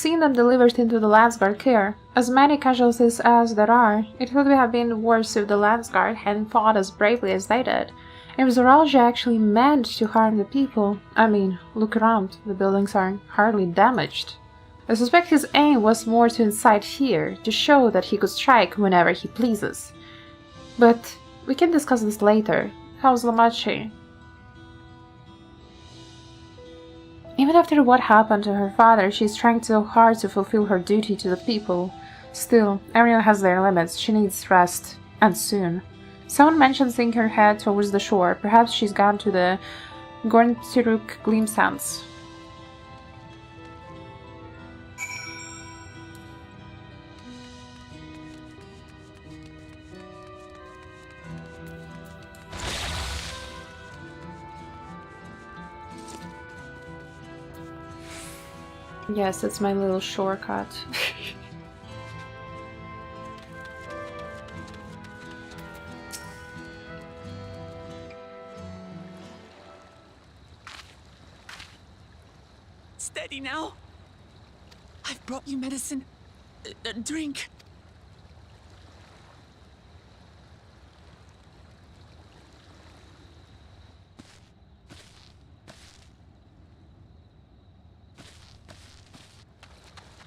Speaker 1: them delivered into the Landsguard care. As many casualties as there are, it would have been worse if the Landsguard hadn't fought as bravely as they did. If Zoralgia actually meant to harm the people, I mean, look around, the buildings are hardly damaged. I suspect his aim was more to incite fear, to show that he could strike whenever he pleases. But we can discuss this later. How's Lamachi? Even after what happened to her father, she's trying so hard to fulfill her duty to the people. Still, everyone has their limits. She needs rest, and soon. Someone mentioned seeing her head towards the shore. Perhaps she's gone to the Gorntiruk Gleam Sands. Yes, it's my little shortcut.
Speaker 5: Steady now. I've brought you medicine. Drink.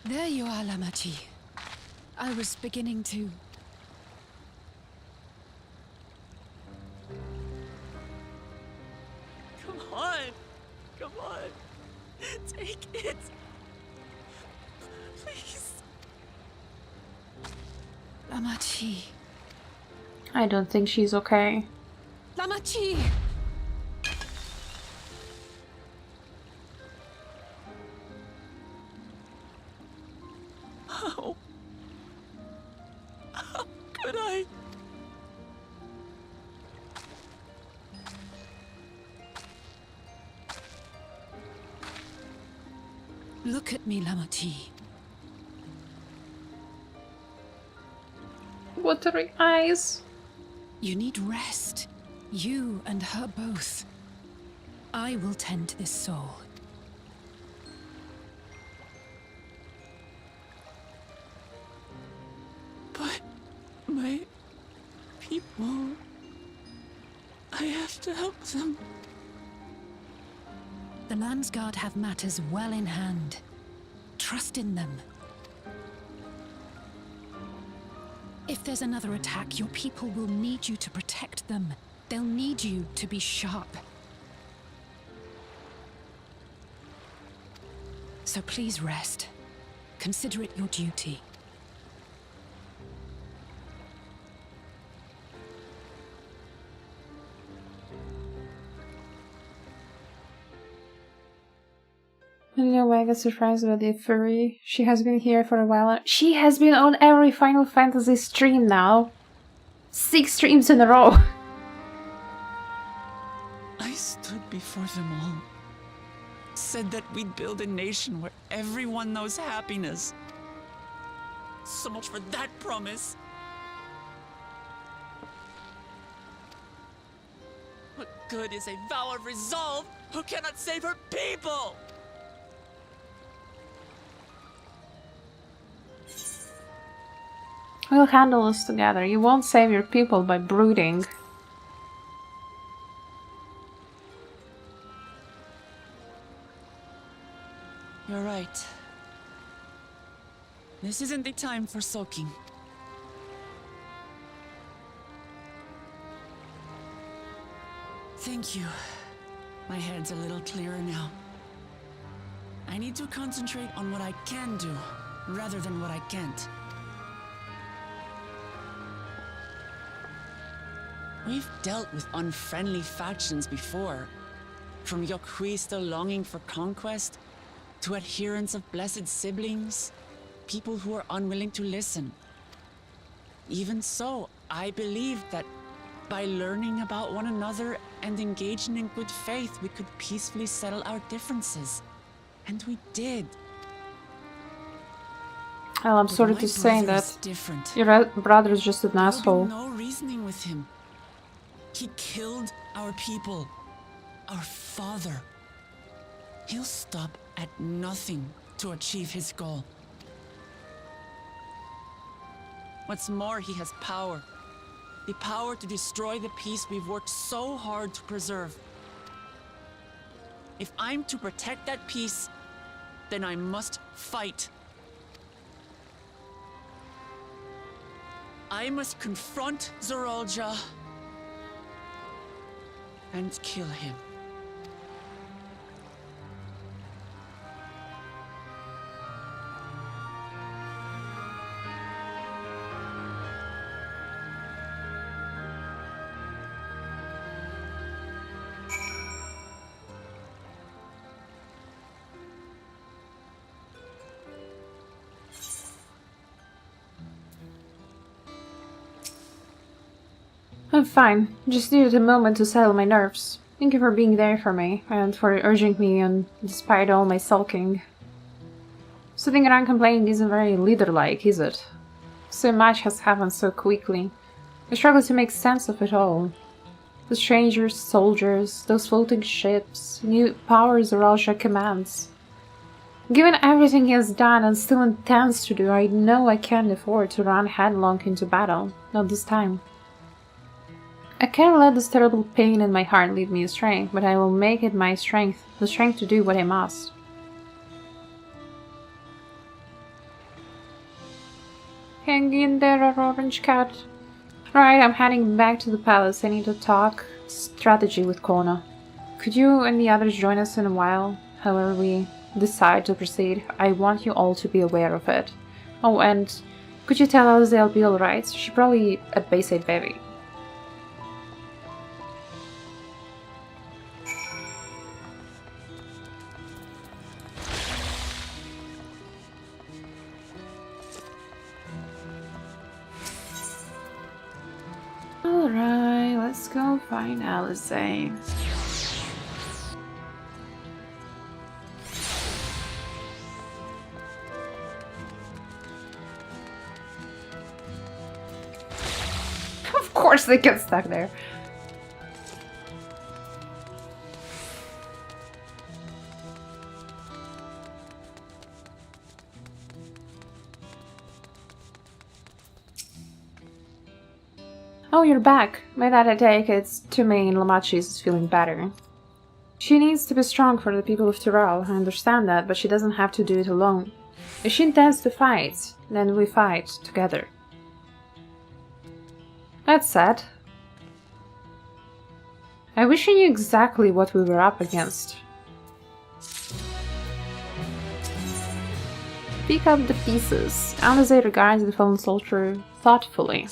Speaker 2: There you are, Lamachi. I was beginning to...
Speaker 5: Come on. Come on. Take it. Please.
Speaker 2: Lamachi.
Speaker 1: I don't think she's okay.
Speaker 2: Lamachi!
Speaker 5: How could I?
Speaker 2: Look at me, Lamachi.
Speaker 1: Watery eyes.
Speaker 2: You need rest. You and her both. I will tend to this soul.
Speaker 5: But my people, I have to help them.
Speaker 2: The Landsguard have matters well in hand. Trust in them. If there's another attack, your people will need you to protect them. They'll need you to be sharp. So please rest. Consider it your duty.
Speaker 1: No way, I got surprised by the furry. She has been here for a while. She has been on every Final Fantasy stream now. 6 streams in a row.
Speaker 5: I stood before them all. Said that we'd build a nation where everyone knows happiness. So much for that promise. What good is a vow of resolve who cannot save her people?
Speaker 1: We'll handle this together. You won't save your people by brooding.
Speaker 5: You're right. This isn't the time for sulking. Thank you. My head's a little clearer now. I need to concentrate on what I can do, rather than what I can't. We've dealt with unfriendly factions before. From Yokhui still longing for conquest, to adherents of blessed siblings, people who are unwilling to listen. Even so, I believe that by learning about one another and engaging in good faith, we could peacefully settle our differences. And we did.
Speaker 1: Well, I'm
Speaker 5: But
Speaker 1: sorry
Speaker 5: my
Speaker 1: to say
Speaker 5: brother is
Speaker 1: that
Speaker 5: different.
Speaker 1: your brother's just an
Speaker 5: There'll be
Speaker 1: asshole.
Speaker 5: no reasoning with him. He killed our people, our father. He'll stop at nothing to achieve his goal. What's more, he has power. The power to destroy the peace we've worked so hard to preserve. If I'm to protect that peace, then I must fight. I must confront Zorolja and kill him.
Speaker 1: I'm fine. Just needed a moment to settle my nerves. Thank you for being there for me, and for urging me on despite all my sulking. Sitting around complaining isn't very leader-like, is it? So much has happened so quickly. I struggle to make sense of it all. The strangers, soldiers, those floating ships, new powers Zoralja commands. Given everything he has done and still intends to do, I know I can't afford to run headlong into battle. Not this time. I can't let this terrible pain in my heart lead me astray, but I will make it my strength, the strength to do what I must. Hang in there, orange cat. Right, I'm heading back to the palace. I need to talk strategy with Kona. Could you and the others join us in a while? However we decide to proceed, I want you all to be aware of it. Oh, and could you tell us they'll be alright? She probably a basic baby. Let's go find Alice. Of course they get stuck there. Oh, you're back. By that I take it to mean Lamachi is feeling better. She needs to be strong for the people of Tyrell, I understand that, but she doesn't have to do it alone. If she intends to fight, then we fight together. That said, I wish I knew exactly what we were up against. Pick up the pieces. Alize regards the fallen soldier thoughtfully.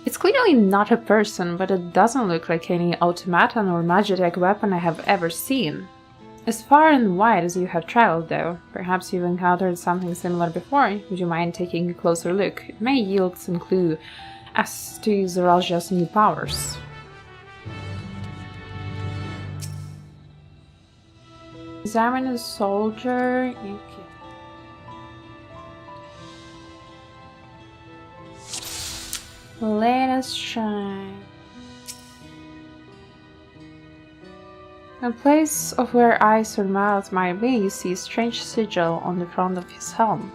Speaker 1: It's clearly not a person, but it doesn't look like any automaton or magitech weapon I have ever seen. As far and wide as you have traveled, though, perhaps you've encountered something similar before. Would you mind taking a closer look? It may yield some clue as to Zoralja's new powers. Examine a soldier. Okay. Let us shine. In place of where eyes or mouth might be, you see a strange sigil on the front of his helm.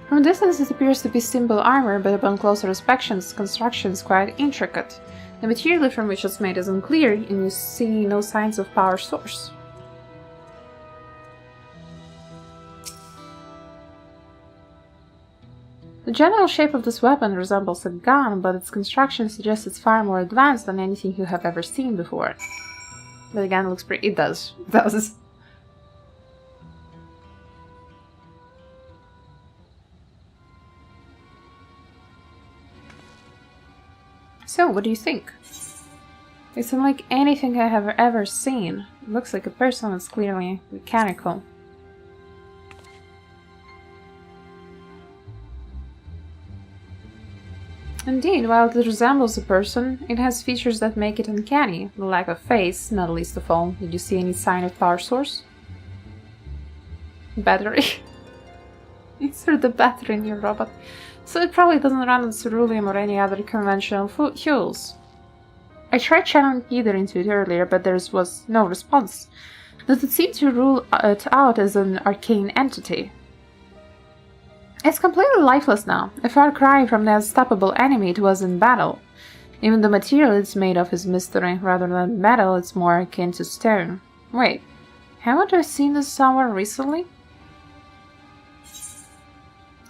Speaker 1: From a distance it appears to be simple armor, but upon closer inspection its construction is quite intricate. The material from which it's made is unclear, and you see no signs of power source. The general shape of this weapon resembles a gun, but its construction suggests it's far more advanced than anything you have ever seen before. But again, it looks pretty. It does. It does. So, what do you think? It's unlike anything I have ever seen. It looks like a person that's clearly mechanical. Indeed, while it resembles a person, it has features that make it uncanny. The lack of face, not least of all. Did you see any sign of power source? Battery. Insert the battery in your robot. So it probably doesn't run on ceruleum or any other conventional fuels. I tried channeling Peter into it earlier, but there was no response. Does it seem to rule it out as an arcane entity? It's completely lifeless now, a far cry from the unstoppable enemy it was in battle. Even the material it's made of is mystery. Rather than metal, it's more akin to stone. Wait, haven't I seen this somewhere recently?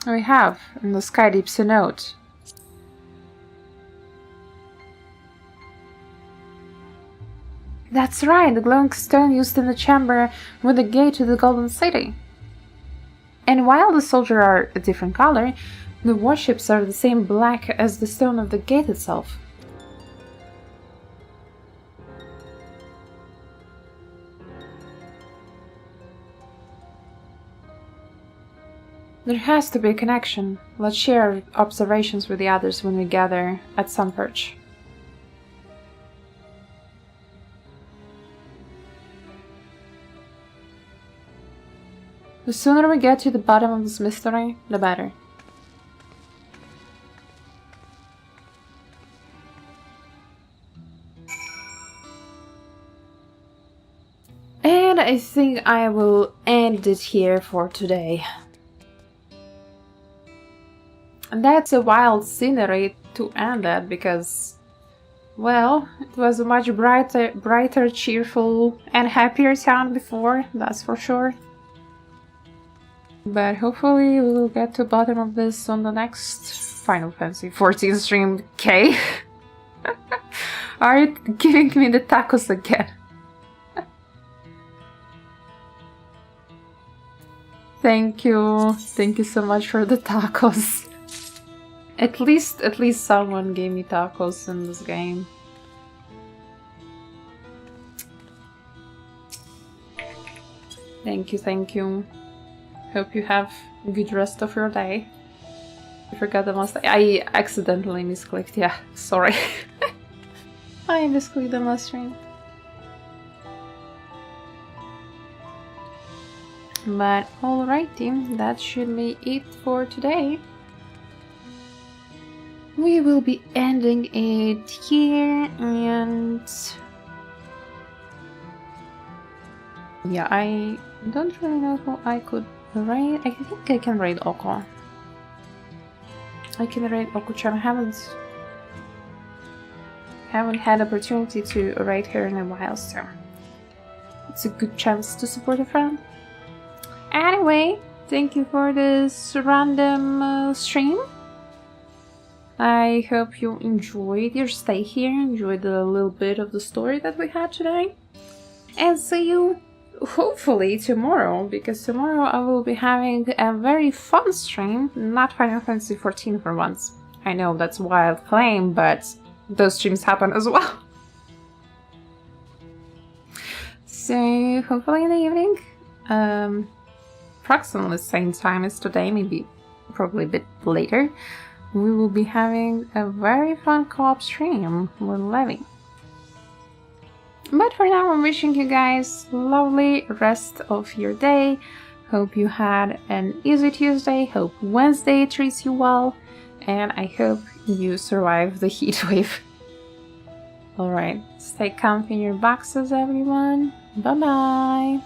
Speaker 1: We have, in the Skydeep's note. That's right, the glowing stone used in the chamber with the gate to the Golden City. And while the soldiers are a different color, the warships are the same black as the stone of the gate itself. There has to be a connection. Let's share our observations with the others when we gather at Sunperch. The sooner we get to the bottom of this mystery, the better. And I think I will end it here for today. And that's a wild scenery to end at because, well, it was a much brighter, cheerful and happier town before, that's for sure. But hopefully we will get to the bottom of this on the next Final Fantasy XIV stream. K. Are you giving me the tacos again? Thank you so much for the tacos. At least someone gave me tacos in this game. Thank you. Hope you have a good rest of your day. I forgot the last. I accidentally misclicked. Yeah, sorry. I misclicked the last stream. But alrighty, that should be it for today. We will be ending it here, and yeah, I don't really know who I could raid. I think I can raid Oko. I can raid Oko-chan. I haven't had opportunity to raid her in a while, so it's a good chance to support a friend. Anyway, thank you for this random stream. I hope you enjoyed your stay here, enjoyed a little bit of the story that we had today. And see you hopefully tomorrow, because tomorrow I will be having a very fun stream, not Final Fantasy XIV for once. I know that's a wild claim, but those streams happen as well. So hopefully in the evening, approximately the same time as today, maybe probably a bit later, we will be having a very fun co-op stream with Levi. But for now, I'm wishing you guys lovely rest of your day. Hope you had an easy Tuesday, hope Wednesday treats you well, and I hope you survive the heat wave. Alright, stay comfy in your boxes, everyone. Bye bye!